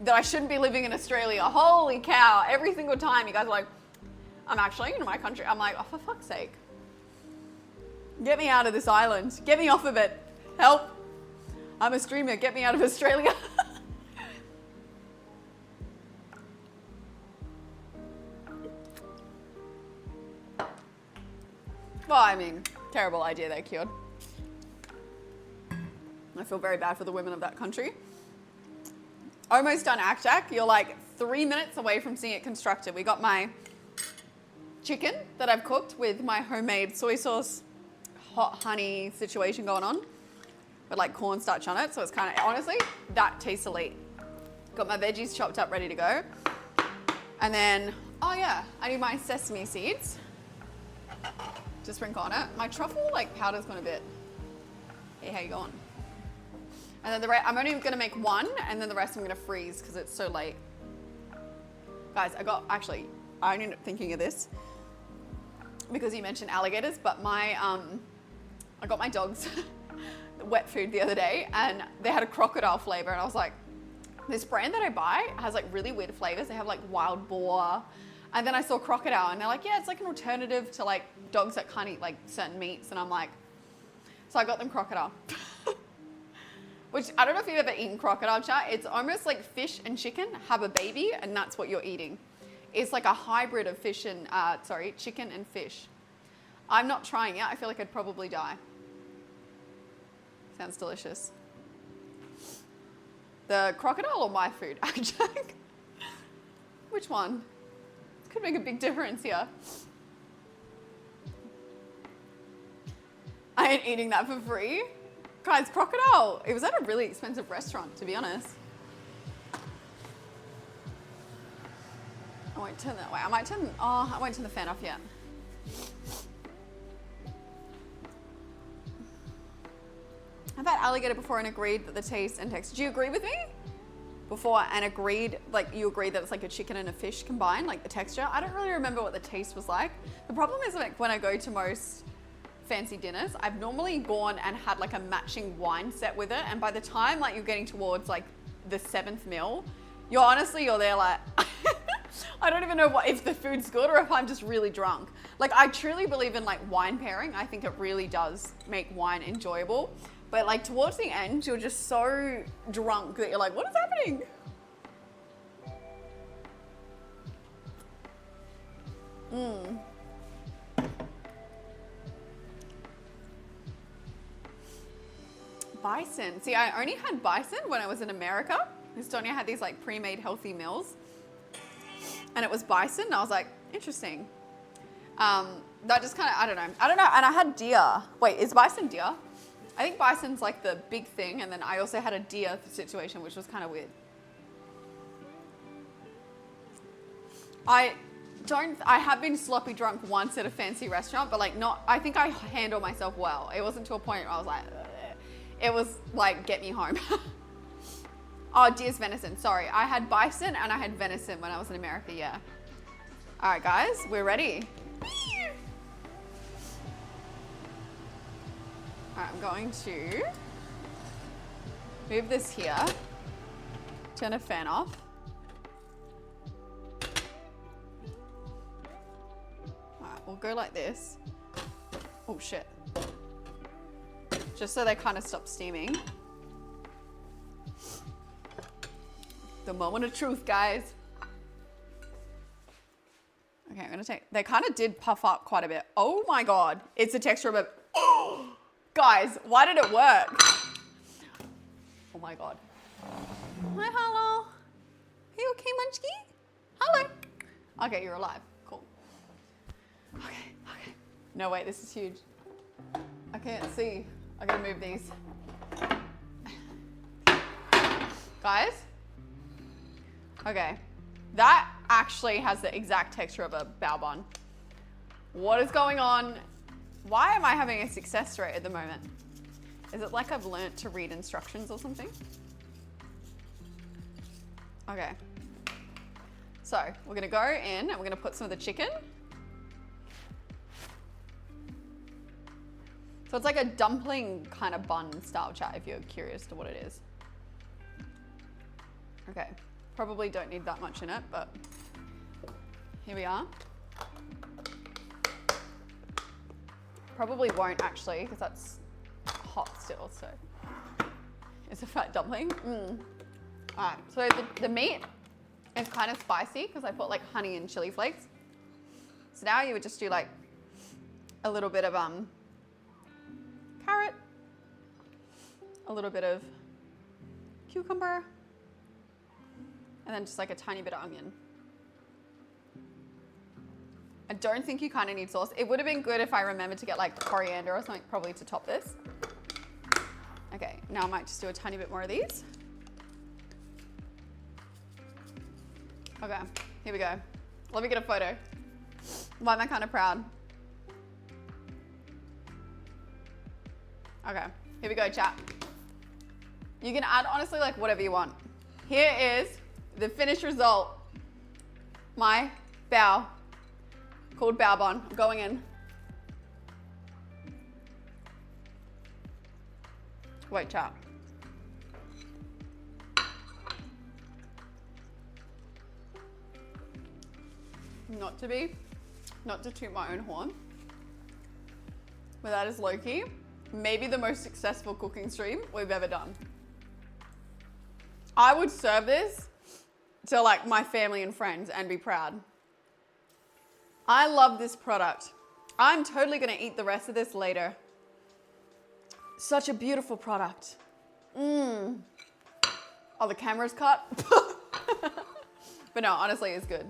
that I shouldn't be living in Australia. Holy cow. Every single time you guys are like, I'm actually in my country. I'm like, oh, for fuck's sake. Get me out of this island. Get me off of it. Help. I'm a streamer. Get me out of Australia. Well, I mean, terrible idea they cured. I feel very bad for the women of that country. Almost done Act Jack. You're like 3 minutes away from seeing it constructed. We got my chicken that I've cooked with my homemade soy sauce, hot honey situation going on with like cornstarch on it. So it's kind of, honestly, that tastes elite. Got my veggies chopped up, ready to go. And then, oh yeah, I need my sesame seeds. Just sprinkle on it. My truffle like powder's gone a bit. Hey, how you going? And then the rest, I'm only gonna make one and then the rest I'm gonna freeze because it's so late. Guys, I got, actually, I ended up thinking of this because you mentioned alligators, but I got my dogs wet food the other day and they had a crocodile flavor, and I was like, this brand that I buy has like really weird flavors. They have like wild boar, and then I saw crocodile and they're like, yeah, it's like an alternative to like dogs that can't eat like certain meats, and I'm like, so I got them crocodile. Which, I don't know if you've ever eaten crocodile, chat. It's almost like fish and chicken have a baby, and that's what you're eating. It's like a hybrid of chicken and fish. I'm not trying it. I feel like I'd probably die. Sounds delicious. The crocodile or my food, actually? Which one? Could make a big difference here. I ain't eating that for free. Guys, crocodile, it was at a really expensive restaurant, to be honest. I won't turn that way. I won't turn the fan off yet. I've had alligator before and agreed that the taste and texture. Do you agree with me? Before and agreed, like you agreed that it's like a chicken and a fish combined, like the texture. I don't really remember what the taste was like. The problem is like when I go to most fancy dinners, I've normally gone and had like a matching wine set with it, and by the time like you're getting towards like the 7th meal, you're there like I don't even know if the food's good or if I'm just really drunk. Like I truly believe in like wine pairing. I think it really does make wine enjoyable, but like towards the end you're just so drunk that you're like, what is happening? Bison. See, I only had bison when I was in America. Estonia had these like pre-made healthy meals, and it was bison. And I was like, interesting. That just kind of, I don't know. And I had deer. Wait, is bison deer? I think bison's like the big thing, and then I also had a deer situation, which was kind of weird. I have been sloppy drunk once at a fancy restaurant, but like not, I think I handle myself well. It wasn't to a point where I was like, ugh. It was like, get me home. Oh, deer's venison. Sorry. I had bison and I had venison when I was in America, yeah. All right, guys, we're ready. All right, I'm going to move this here. Turn the fan off. All right, we'll go like this. Oh, shit. Just so they kind of stop steaming. The moment of truth, guys. Okay, I'm gonna they kind of did puff up quite a bit. Oh my God, it's a texture of a, oh, guys, why did it work? Oh my God. Hi, hello. Are you okay, Munchkie? Hello. Okay, you're alive, cool. Okay. No, wait, this is huge. I can't see. I gotta move these. Guys? Okay. That actually has the exact texture of a bao bun. What is going on? Why am I having a success rate at the moment? Is it like I've learnt to read instructions or something? Okay. So we're gonna go in and we're gonna put some of the chicken. So it's like a dumpling kind of bun style, chat, if you're curious to what it is. Okay, probably don't need that much in it, but here we are. Probably won't actually, because that's hot still, so. It's a fat dumpling. All right, so the meat is kind of spicy because I put like honey and chili flakes. So now you would just do like a little bit of carrot, a little bit of cucumber, and then just like a tiny bit of onion. I don't think you kind of need sauce. It would have been good if I remembered to get like coriander or something probably to top this. Okay, now I might just do a tiny bit more of these. Okay, here we go. Let me get a photo. Why am I kind of proud? Okay, here we go, chat. You can add honestly like whatever you want. Here is the finished result. My Bao. Called Bao Bon. I'm going in. Wait, chat. Not to toot my own horn, but that is low-key maybe the most successful cooking stream we've ever done. I would serve this to like my family and friends and be proud. I love this product. I'm totally gonna eat the rest of this later. Such a beautiful product. Oh, the camera's cut. But no, honestly, it's good.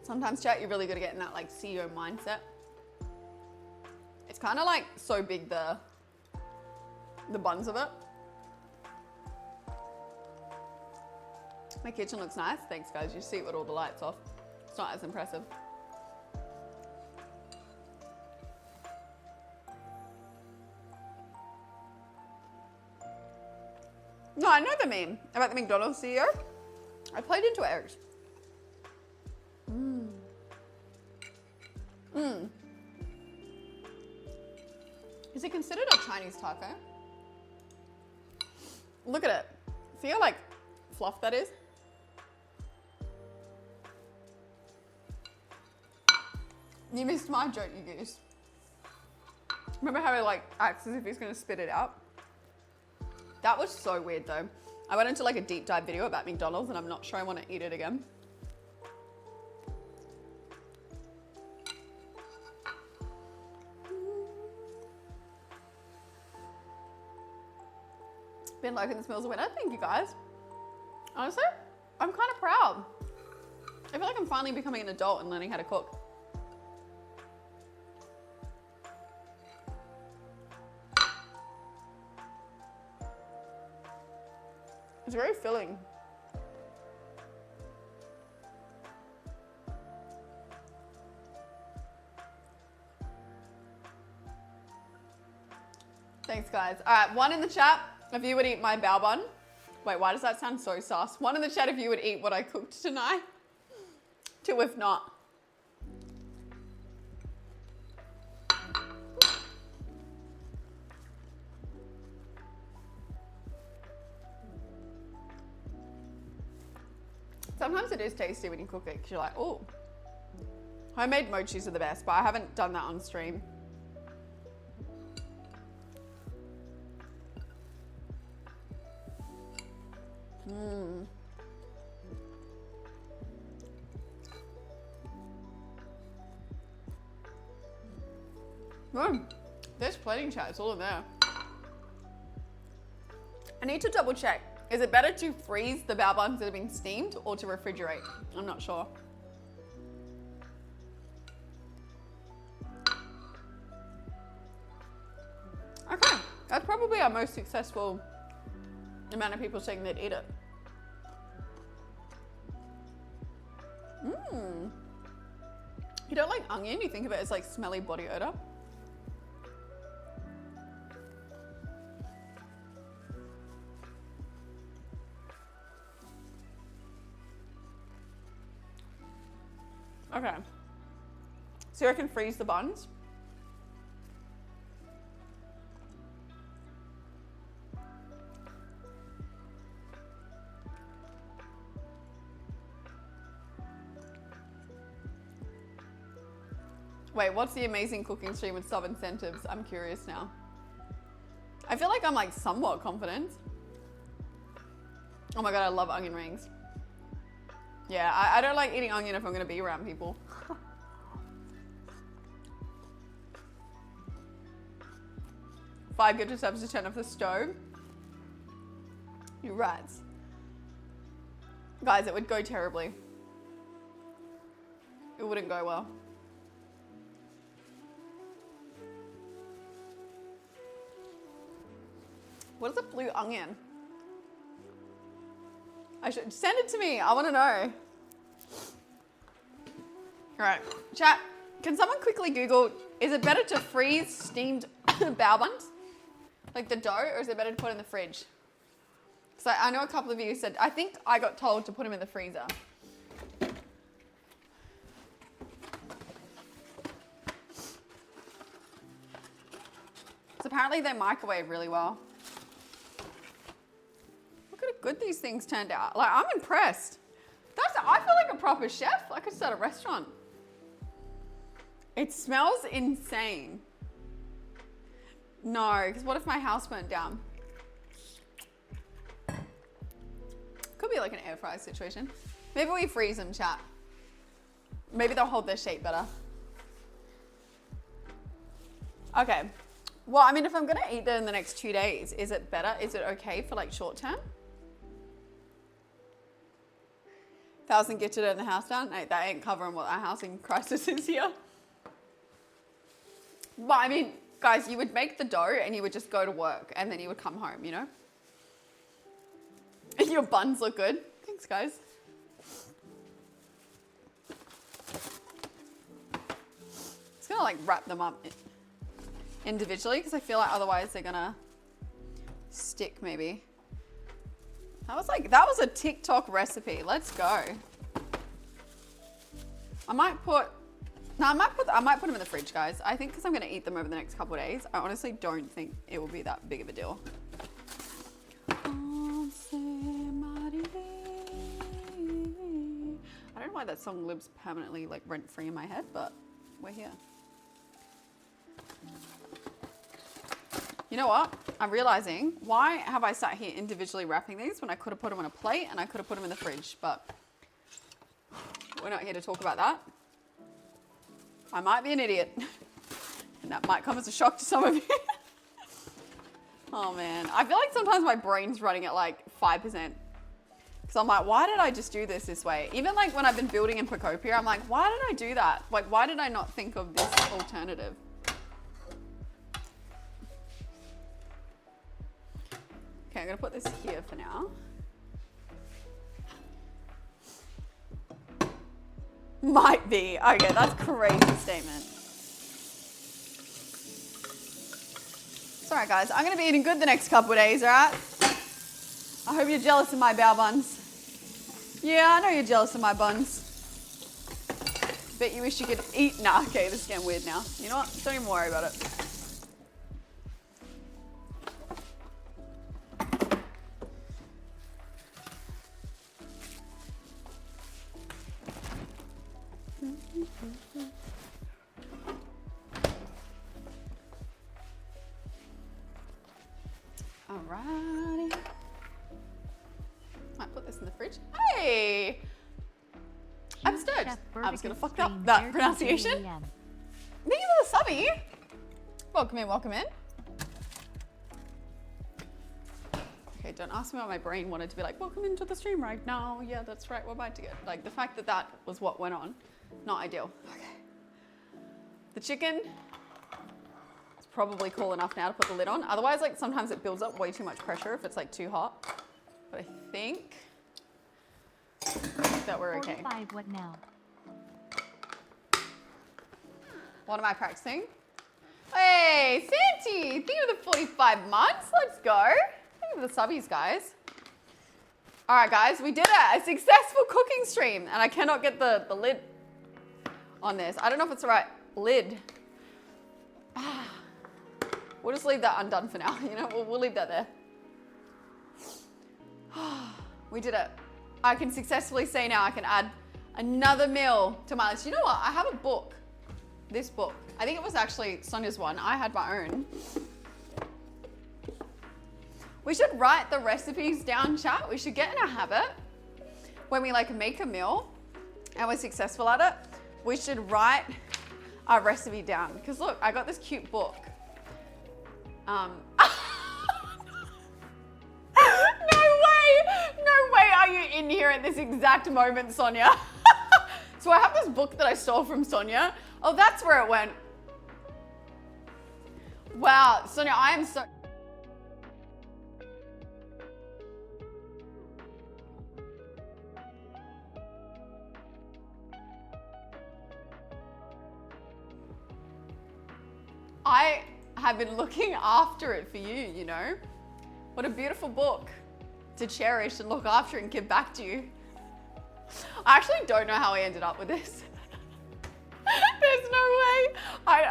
Sometimes, chat, you're really good at getting that like CEO mindset. It's kind of like so big, the buns of it. My kitchen looks nice. Thanks, guys. You see it with all the lights off. It's not as impressive. No, I know the meme about the McDonald's CEO. I played into Eric's. Is it considered a Chinese taco? Look at it. See how like fluff that is? You missed my joke, you goose. Remember how he like acts as if he's gonna spit it out? That was so weird though. I went into like a deep dive video about McDonald's and I'm not sure I want to eat it again. Ben Logan smells a winner. Thank you guys. Honestly, I'm kind of proud. I feel like I'm finally becoming an adult and learning how to cook. It's very filling. Thanks, guys. All right, one in the chat if you would eat my bao bun. Wait, why does that sound so sus? One in the chat if you would eat what I cooked tonight. Two if not. Sometimes it is tasty when you cook it because you're like, oh. Homemade mochis are the best, but I haven't done that on stream. There's plating, chat, it's all in there. I need to double check. Is it better to freeze the bao buns that have been steamed or to refrigerate? I'm not sure. Okay, that's probably our most successful amount of people saying they'd eat it. You don't like onion, you think of it as like smelly body odor. Okay. So I can freeze the buns. Wait, what's the amazing cooking stream with sub incentives? I'm curious now. I feel like I'm like somewhat confident. Oh my God, I love onion rings. Yeah, I don't like eating onion if I'm gonna be around people. $5 gift subs to turn off the stove. You rats. Guys, it would go terribly. It wouldn't go well. What is a blue onion? I should send it to me. I want to know. All right, chat. Can someone quickly Google, is it better to freeze steamed bao buns? Like the dough, or is it better to put in the fridge? So I know a couple of you said, I think I got told to put them in the freezer. So apparently they microwave really well. Look at how good these things turned out. Like, I'm impressed. I feel like a proper chef. I could start a restaurant. It smells insane. No, because what if my house burnt down? Could be like an air fryer situation. Maybe we freeze them, chat. Maybe they'll hold their shape better. Okay. Well, I mean, if I'm gonna eat them in the next 2 days, is it better? Is it okay for like short term? 1,000 gifted and the house down? No, that ain't covering what our housing crisis is here. But I mean, guys, you would make the dough and you would just go to work and then you would come home, you know? Your buns look good. Thanks, guys. Just gonna like wrap them up individually because I feel like otherwise they're gonna stick maybe. That was a TikTok recipe. Let's go. I might put them in the fridge, guys. I think because I'm gonna eat them over the next couple of days. I honestly don't think it will be that big of a deal. I don't know why that song lives permanently like rent-free in my head, but we're here. You know what? I'm realizing, why have I sat here individually wrapping these when I could have put them on a plate and I could have put them in the fridge, but we're not here to talk about that. I might be an idiot. And that might come as a shock to some of you. Oh man, I feel like sometimes my brain's running at like 5%. Because I'm like, why did I just do this way? Even like when I've been building in Pocopia, I'm like, why did I do that? Like, why did I not think of this alternative? Okay, I'm gonna put this here for now. Might be. Okay, that's a crazy statement. It's alright, guys. I'm gonna be eating good the next couple of days, alright? I hope you're jealous of my bao buns. Yeah, I know you're jealous of my buns. Bet you wish you could eat. Nah, okay, this is getting weird now. You know what? Don't even worry about it. Alrighty. Might put this in the fridge. Hey! I'm stirred. I was gonna fuck up that pronunciation. Thank you for the subby. Welcome in, welcome in. Okay, don't ask me what my brain wanted to be like, welcome into the stream right now. Yeah, that's right, we're about to get. Like, the fact that that was what went on, not ideal. Okay. The chicken is probably cool enough now to put the lid on. Otherwise, like, sometimes it builds up way too much pressure if it's like too hot. But I think that we're okay. 45, what now? What am I practicing? Hey, Santi, thank you for the 45 months. Let's go. Thank you for the subbies, guys. All right, guys, we did it. A successful cooking stream. And I cannot get the lid on this. I don't know if it's the right lid. We'll just leave that undone for now. You know, we'll leave that there. We did it. I can successfully say now I can add another meal to my list. You know what? I have a book. This book. I think it was actually Sonia's one. I had my own. We should write the recipes down, chat. We should get in a habit when we like make a meal and we're successful at it. We should write our recipe down. Because look, I got this cute book. No way are you in here at this exact moment, Sonia. So I have this book that I stole from Sonia. Oh, that's where it went. Wow, Sonia, I am so... I have been looking after it for you, you know? What a beautiful book to cherish and look after and give back to you. I actually don't know how I ended up with this. There's no way.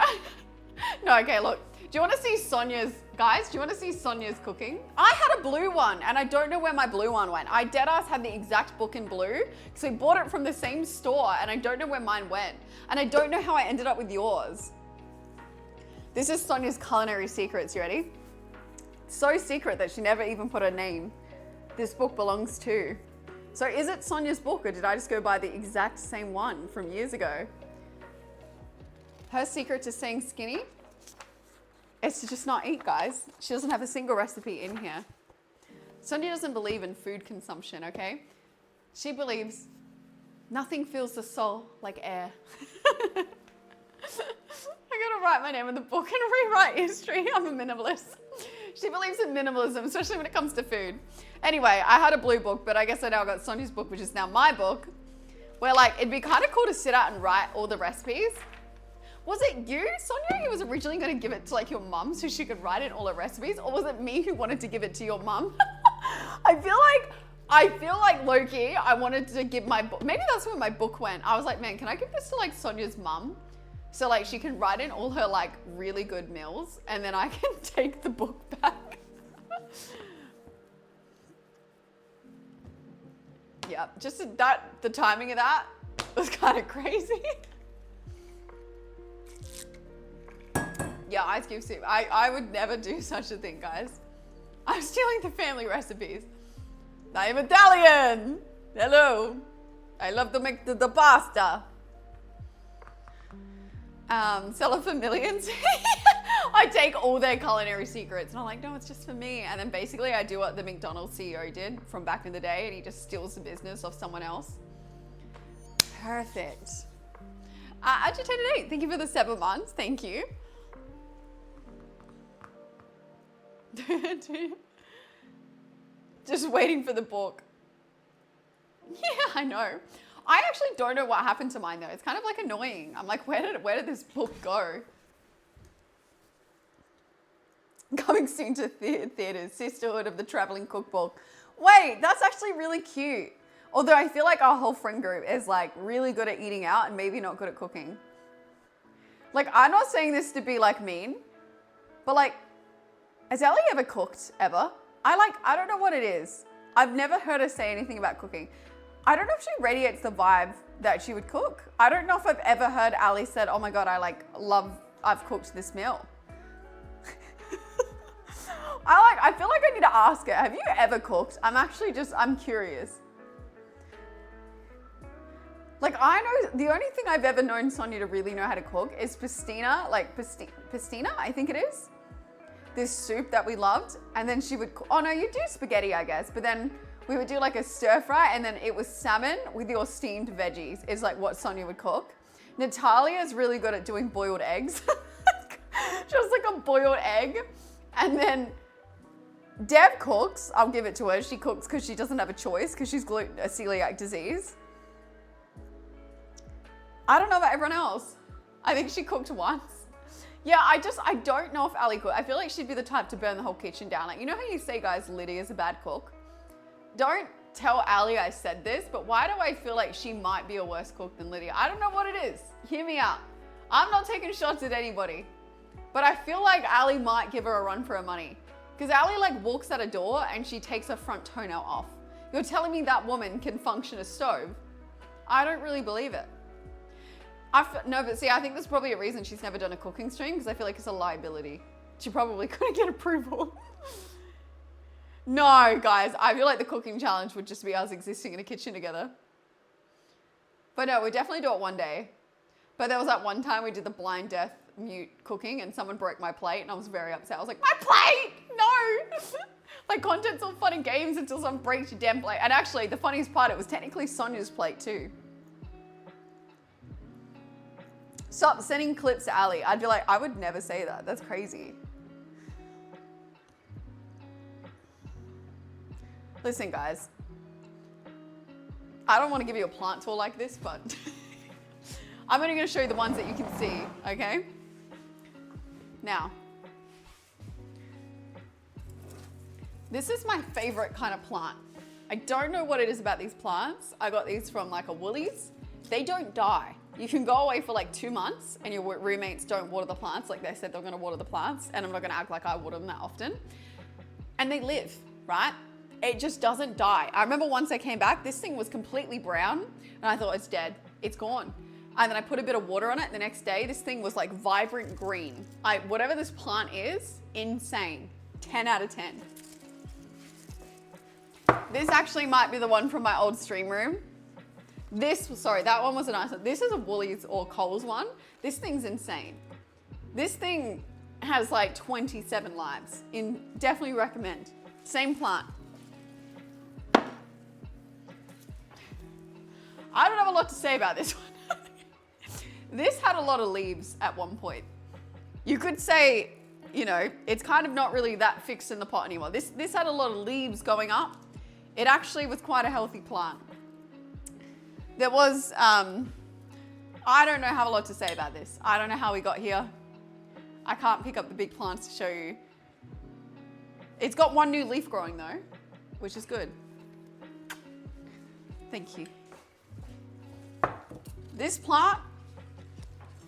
No, okay, look. Do you want to see Sonia's, guys, do you want to see Sonia's cooking? I had a blue one and I don't know where my blue one went. I deadass had the exact book in blue because we bought it from the same store and I don't know where mine went. And I don't know how I ended up with yours. This is Sonia's culinary secrets, you ready? So secret that she never even put her name. This book belongs to. So is it Sonia's book or did I just go buy the exact same one from years ago? Her secret to staying skinny is to just not eat, guys. She doesn't have a single recipe in here. Sonia doesn't believe in food consumption, okay? She believes nothing fills the soul like air. I gotta write my name in the book and rewrite history. I'm a minimalist. She believes in minimalism, especially when it comes to food. Anyway, I had a blue book, but I guess I now got Sonia's book, which is now my book, where like, it'd be kind of cool to sit out and write all the recipes. Was it you, Sonia, who was originally going to give it to like your mum so she could write in all her recipes? Or was it me who wanted to give it to your mum? I feel like low-key, I wanted to give my book. Maybe that's where my book went. I was like, man, can I give this to like Sonia's mum? So like she can write in all her like really good meals and then I can take the book back. Yeah, just the timing of that was kind of crazy. Yeah, ice cube soup. I would never do such a thing, guys. I'm stealing the family recipes. I am Italian. Hello. I love to make the pasta. Sell it for millions. I take all their culinary secrets and I'm like, no, it's just for me. And then basically I do what the McDonald's CEO did from back in the day and he just steals the business off someone else. Perfect. Agitated 8, thank you for the 7 months. Thank you. Just waiting for the book. Yeah, I know. I actually don't know what happened to mine though. It's kind of like annoying. I'm like, where did this book go? Coming soon to theaters, Sisterhood of the Traveling Cookbook. Wait, that's actually really cute. Although I feel like our whole friend group is like really good at eating out and maybe not good at cooking. Like, I'm not saying this to be like mean, but like, has Ellie ever cooked ever? I don't know what it is. I've never heard her say anything about cooking. I don't know if she radiates the vibe that she would cook. I don't know if I've ever heard Ali said, oh my God, I've cooked this meal. I feel like I need to ask her, have you ever cooked? I'm curious. Like I know, the only thing I've ever known Sonia to really know how to cook is pastina, pastina, I think it is. This soup that we loved. And then she would, oh no, you do spaghetti, I guess. But then we would do like a stir fry and then it was salmon with your steamed veggies is like what Sonia would cook. Natalia is really good at doing boiled eggs. Just like a boiled egg. And then Dev cooks, I'll give it to her. She cooks because she doesn't have a choice because she's celiac disease. I don't know about everyone else. I think she cooked once. Yeah, I don't know if Ali cooked. I feel like she'd be the type to burn the whole kitchen down. Like, you know how you say, guys, Lydia's a bad cook? Don't tell Ali I said this, but why do I feel like she might be a worse cook than Lydia? I don't know what it is. Hear me out. I'm not taking shots at anybody, but I feel like Ali might give her a run for her money. Because Ali like walks out a door and she takes her front toenail off. You're telling me that woman can function a stove? I don't really believe it. No, but see, I think there's probably a reason she's never done a cooking stream because I feel like it's a liability. She probably couldn't get approval. No, guys, I feel like the cooking challenge would just be us existing in a kitchen together. But no, we'll definitely do it one day. But there was that one time we did the blind deaf mute cooking and someone broke my plate and I was very upset. I was like, my plate, no. Like content's all fun and games until someone breaks your damn plate. And actually the funniest part, it was technically Sonia's plate too. Stop sending clips to Ali. I'd be like, I would never say that. That's crazy. Listen, guys. I don't want to give you a plant tour like this, but I'm only going to show you the ones that you can see, okay? Now, this is my favorite kind of plant. I don't know what it is about these plants. I got these from like a Woolies. They don't die. You can go away for like 2 months and your roommates don't water the plants like they said they're gonna water the plants, and I'm not gonna act like I water them that often. And they live, right? It just doesn't die. I remember once I came back, this thing was completely brown and I thought it's dead, it's gone. And then I put a bit of water on it. The next day, this thing was like vibrant green. Whatever this plant is, insane. 10 out of 10. This actually might be the one from my old stream room. That one was a nice one. This is a Woolies or Coles one. This thing's insane. This thing has like 27 lives. Definitely recommend. Same plant. I don't have a lot to say about this one. This had a lot of leaves at one point. You could say, you know, it's kind of not really that fixed in the pot anymore. This had a lot of leaves going up. It actually was quite a healthy plant. There was, I don't know have a lot to say about this. I don't know how we got here. I can't pick up the big plants to show you. It's got one new leaf growing though, which is good. Thank you. This plant,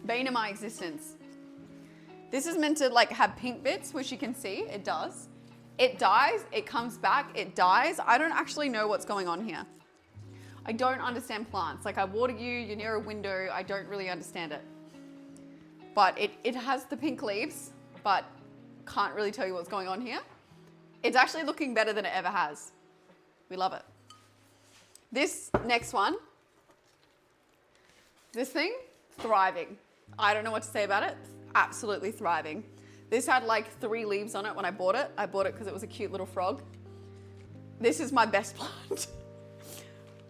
bane of my existence. This is meant to like have pink bits, which you can see, it does. It dies, it comes back, it dies. I don't actually know what's going on here. I don't understand plants. Like I water you, you're near a window, I don't really understand it. But it has the pink leaves, but can't really tell you what's going on here. It's actually looking better than it ever has. We love it. This next one, this thing, thriving. I don't know what to say about it. Absolutely thriving. This had like 3 leaves on it when I bought it. I bought it because it was a cute little frog. This is my best plant.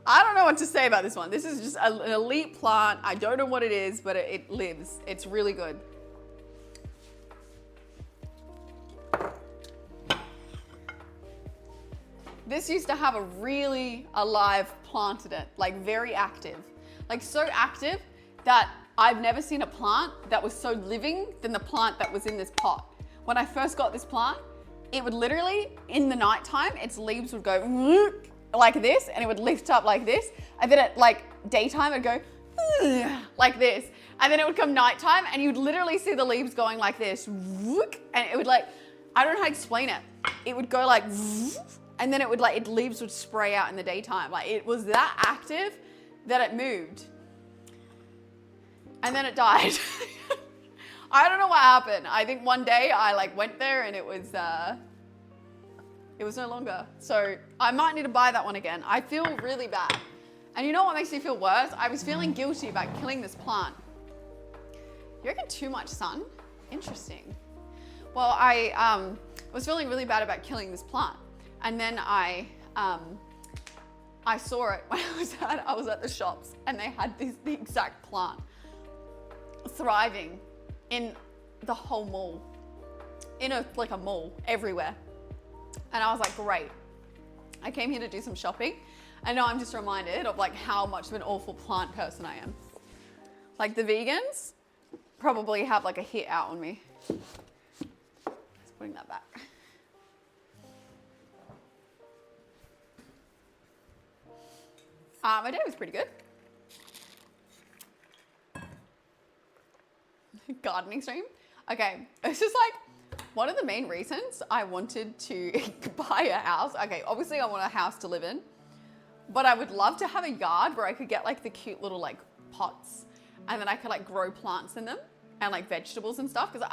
I don't know what to say about this one. This is just an elite plant. I don't know what it is, but it lives. It's really good. This used to have a really alive plant in it, like very active. Like so active that I've never seen a plant that was so living than the plant that was in this pot. When I first got this plant, it would literally, in the nighttime, its leaves would go like this, and it would lift up like this. And then at like daytime, it'd go like this. And then it would come nighttime, and you'd literally see the leaves going like this. And it would like, I don't know how to explain it. It would go like, and then it would like, its leaves would spray out in the daytime. Like it was that active that it moved. And then it died. I don't know what happened. I think one day I like went there and it was no longer. So I might need to buy that one again. I feel really bad. And you know what makes me feel worse? I was feeling guilty about killing this plant. You reckon too much sun? Interesting. Well, I was feeling really bad about killing this plant. And then I saw it when I was at the shops, and they had the exact plant thriving in the whole mall, in a mall everywhere. And I was like, great. I came here to do some shopping, and now I'm just reminded of like how much of an awful plant person I am. Like the vegans probably have like a hit out on me. Just putting that back. My day was pretty good. Gardening stream. Okay, it's just like one of the main reasons I wanted to buy a house. Okay, obviously I want a house to live in, but I would love to have a yard where I could get like the cute little like pots, and then I could like grow plants in them and like vegetables and stuff. Because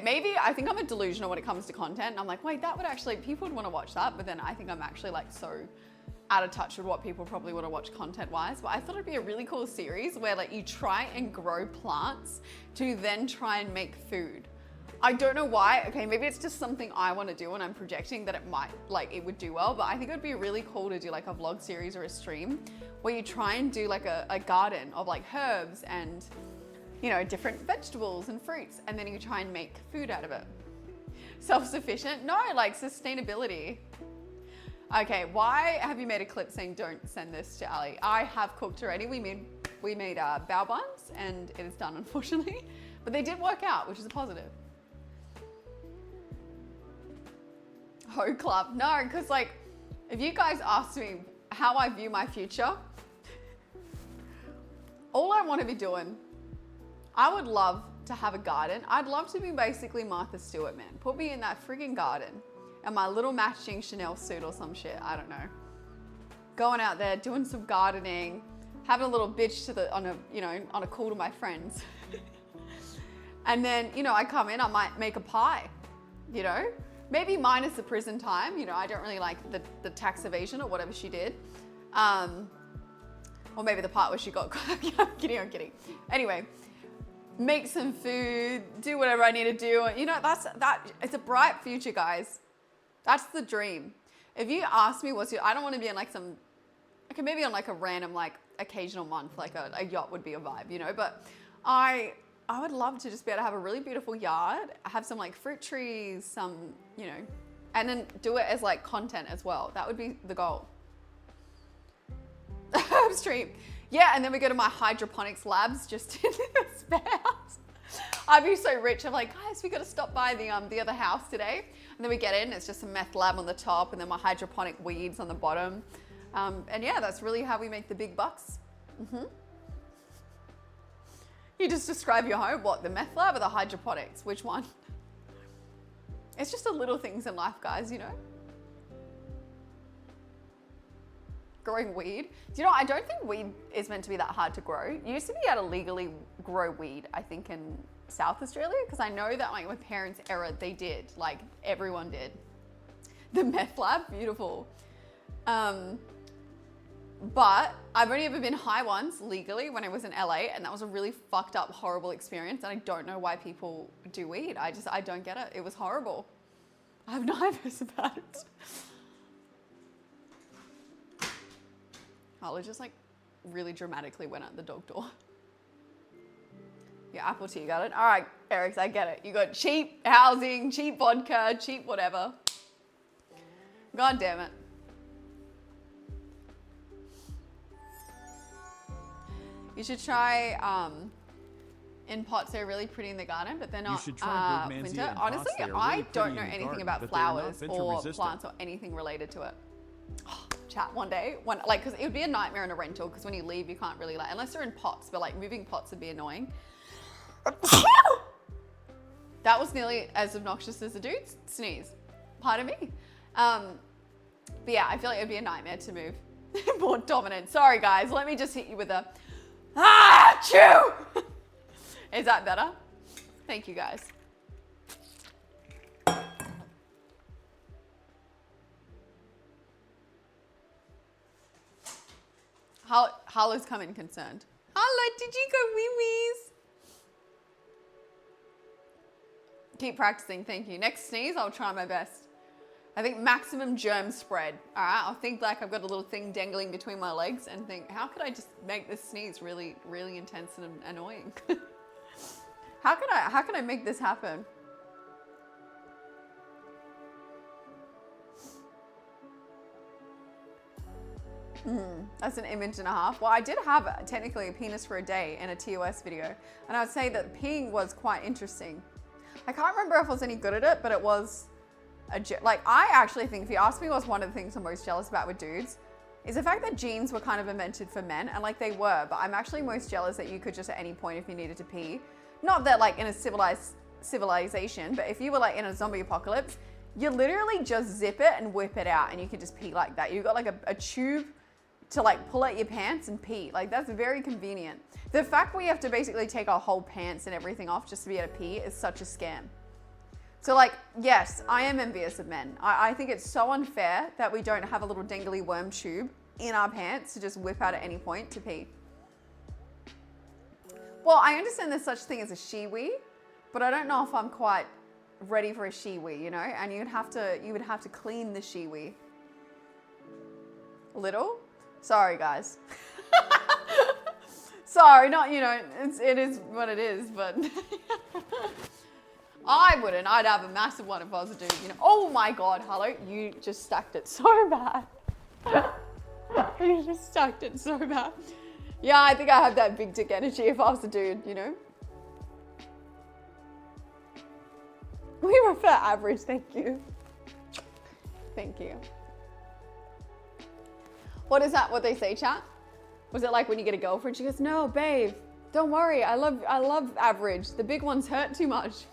maybe I think I'm a delusional when it comes to content. And I'm like, wait, that would actually, people would want to watch that. But then I think I'm actually like so out of touch with what people probably want to watch content-wise. But I thought it'd be a really cool series where like you try and grow plants to then try and make food. I don't know why. Okay, maybe it's just something I want to do and I'm projecting that it might, like it would do well, but I think it would be really cool to do like a vlog series or a stream where you try and do like a garden of like herbs and, you know, different vegetables and fruits, and then you try and make food out of it. Self-sufficient? No, like sustainability. Okay, why have you made a clip saying don't send this to Ali? I have cooked already. We made bao buns and it is done, unfortunately, but they did work out, which is a positive. Ho club. No, because like, if you guys ask me how I view my future, all I want to be doing, I would love to have a garden. I'd love to be basically Martha Stewart, man. Put me in that friggin' garden and my little matching Chanel suit or some shit. I don't know. Going out there, doing some gardening, having a little bitch on a call to my friends. And then, I come in, I might make a pie, maybe minus the prison time. I don't really like the tax evasion or whatever she did. Or maybe the part where she got, I'm kidding. Anyway, make some food, do whatever I need to do. It's a bright future, guys. That's the dream. If you ask me I don't want to be in like maybe on like a random, like occasional month, like a yacht would be a vibe, but I would love to just be able to have a really beautiful yard, have some like fruit trees, some, and then do it as like content as well. That would be the goal. Stream. Yeah, and then we go to my hydroponics labs just in the spare house. I'd be so rich. I'm like, guys, we got to stop by the other house today. And then we get in, it's just a meth lab on the top and then my hydroponic weeds on the bottom. And yeah, that's really how we make the big bucks. Mm-hmm. You just describe your home, what, the meth lab or the hydroponics? Which one? It's just the little things in life, guys, Growing weed. I don't think weed is meant to be that hard to grow. You used to be able to legally grow weed, I think, in South Australia, because I know that like my parents' era, they did, like everyone did. The meth lab, beautiful. But I've only ever been high once legally when I was in LA, and that was a really fucked up, horrible experience. And I don't know why people do weed. I don't get it. It was horrible. I have nightmares about it. Harlow just like really dramatically went out the dog door. Your apple tea, got it? All right, Eric, I get it. You got cheap housing, cheap vodka, cheap whatever. God damn it. You should try in pots. They're really pretty in the garden, but they're not You should try Bergmansia winter. in pots. Honestly, They are I really don't pretty know in the anything garden, about but they are not flowers or venture-resistant. plants or anything related to it. Chat one day, because it would be a nightmare in a rental, because when you leave, you can't really unless they're in pots, but like moving pots would be annoying. That was nearly as obnoxious as a dude's sneeze. Pardon me. But yeah, I feel like it would be a nightmare to move. More dominant. Sorry guys, let me just hit you with a chew. Is that better? Thank you guys. Harlow's coming concerned. Harlow, did you go wee-wees? Keep practicing, thank you. Next sneeze, I'll try my best. I think maximum germ spread. All right, I'll think like I've got a little thing dangling between my legs and think, how could I just make this sneeze really, really intense and annoying? How can I make this happen? That's an image and a half. Well, I did have technically a penis for a day in a TOS video, and I would say that peeing was quite interesting. I can't remember if I was any good at it, but it was I actually think, if you ask me what's one of the things I'm most jealous about with dudes, is the fact that jeans were kind of invented for men, and like they were, but I'm actually most jealous that you could just at any point if you needed to pee, not that like in a civilization, but if you were like in a zombie apocalypse, you literally just zip it and whip it out and you could just pee like that. You got like a tube to like pull out your pants and pee. Like that's very convenient. The fact we have to basically take our whole pants and everything off just to be able to pee is such a scam. So like, yes, I am envious of men. I think it's so unfair that we don't have a little dangly worm tube in our pants to just whip out at any point to pee. Well, I understand there's such thing as a she-wee, but I don't know if I'm quite ready for a she-wee, and you would have to clean the she-wee. Little? Sorry, guys. Sorry, not, it is what it is, but I wouldn't. I'd have a massive one if I was a dude, Oh my God, Harlow, you just stacked it so bad. You just stacked it so bad. Yeah, I think I have that big dick energy if I was a dude, We prefer average, thank you. Thank you. What is that? What they say, chat? Was it like when you get a girlfriend? She goes, no, babe, don't worry. I love average. The big ones hurt too much.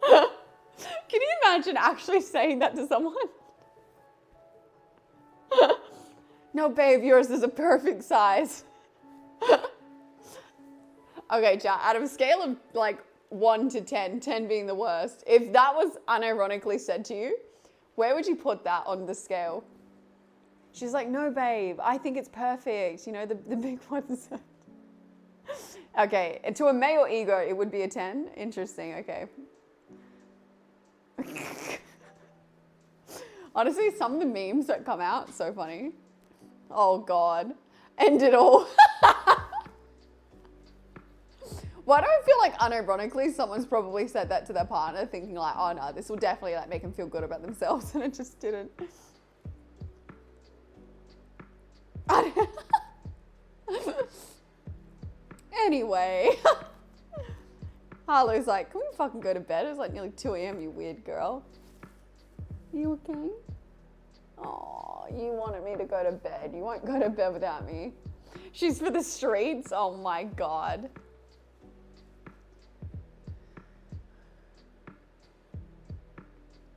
Can you imagine actually saying that to someone? No, babe, yours is a perfect size. Okay, chat, out of a scale of like 1 to 10, 10 being the worst, if that was unironically said to you, where would you put that on the scale? She's like, no, babe, I think it's perfect. You know, the big ones. Okay, to a male ego, it would be a 10. Interesting, okay. Honestly, some of the memes that come out, so funny. Oh, God. End it all. Why do I feel like unironically someone's probably said that to their partner thinking like, oh no, this will definitely like make them feel good about themselves, and it just didn't. Anyway. Harlow's like, can we fucking go to bed? It's like nearly 2 a.m, you weird girl. You okay? Oh, you wanted me to go to bed. You won't go to bed without me. She's for the streets? Oh my God.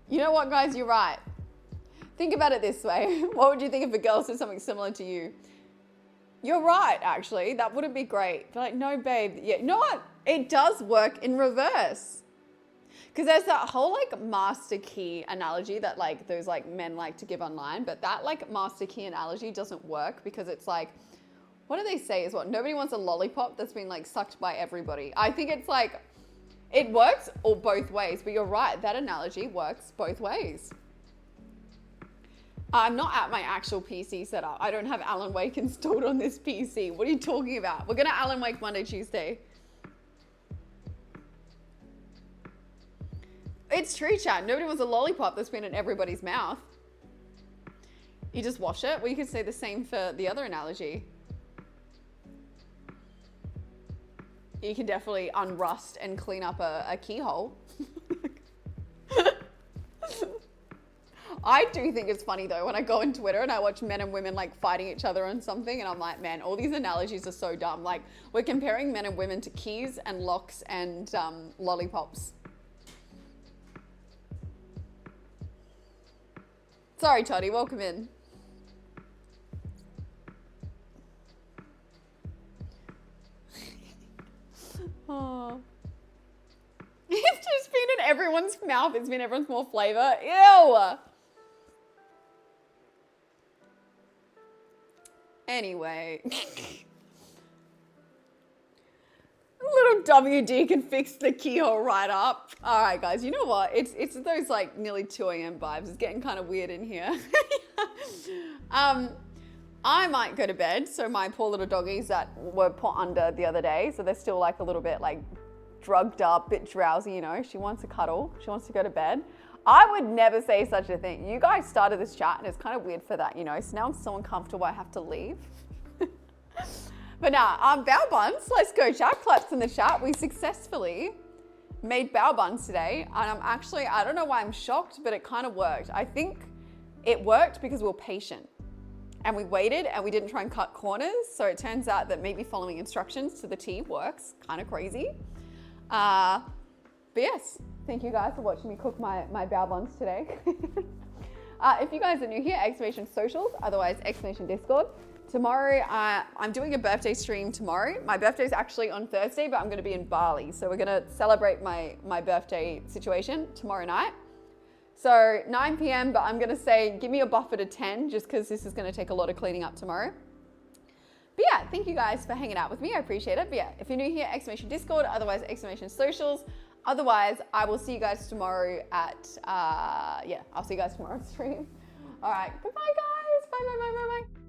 You know what, guys? You're right. Think about it this way. What would you think if a girl said something similar to you? You're right, actually. That wouldn't be great. Be like, no, babe. Yeah, you know what? It does work in reverse. Because there's that whole like master key analogy that like those like men like to give online. But that like master key analogy doesn't work because it's like, what do they say is what? Nobody wants a lollipop that's been like sucked by everybody. I think it's like, it works all both ways, but you're right. That analogy works both ways. I'm not at my actual PC setup. I don't have Alan Wake installed on this PC. What are you talking about? We're gonna Alan Wake Monday, Tuesday. It's true, chat. Nobody wants a lollipop that's been in everybody's mouth. You just wash it. Well, you could say the same for the other analogy. You can definitely unrust and clean up a keyhole. I do think it's funny though when I go on Twitter and I watch men and women like fighting each other on something, and I'm like, man, all these analogies are so dumb. Like we're comparing men and women to keys and locks and lollipops. Sorry, Toddy, welcome in. Oh. It's just been in everyone's mouth. It's been everyone's more flavor. Ew. Anyway. Little WD can fix the keyhole right up. All right, guys, you know what? It's those like nearly 2 a.m. vibes. It's getting kind of weird in here. I might go to bed. So my poor little doggies that were put under the other day, so they're still like a little bit like drugged up, bit drowsy, you know. She wants a cuddle. She wants to go to bed. I would never say such a thing. You guys started this chat and it's kind of weird for that, you know. So now I'm so uncomfortable I have to leave. But now, bao buns. Let's go, chat. Claps in the chat. We successfully made bao buns today. And I'm actually, I don't know why I'm shocked, but it kind of worked. I think it worked because we were patient. And we waited and we didn't try and cut corners. So it turns out that maybe following instructions to the T works. Kind of crazy. But yes, thank you guys for watching me cook my bao buns today. If you guys are new here, exclamation socials, otherwise exclamation Discord. Tomorrow, I'm doing a birthday stream tomorrow. My birthday is actually on Thursday, but I'm going to be in Bali. So we're going to celebrate my birthday situation tomorrow night. So 9 p.m, but I'm going to say, give me a buffer to 10, just because this is going to take a lot of cleaning up tomorrow. But yeah, thank you guys for hanging out with me. I appreciate it. But yeah, if you're new here, exclamation Discord, otherwise exclamation socials. Otherwise, I will see you guys tomorrow at, I'll see you guys tomorrow on stream. All right, goodbye guys. Bye, bye, bye, bye, bye.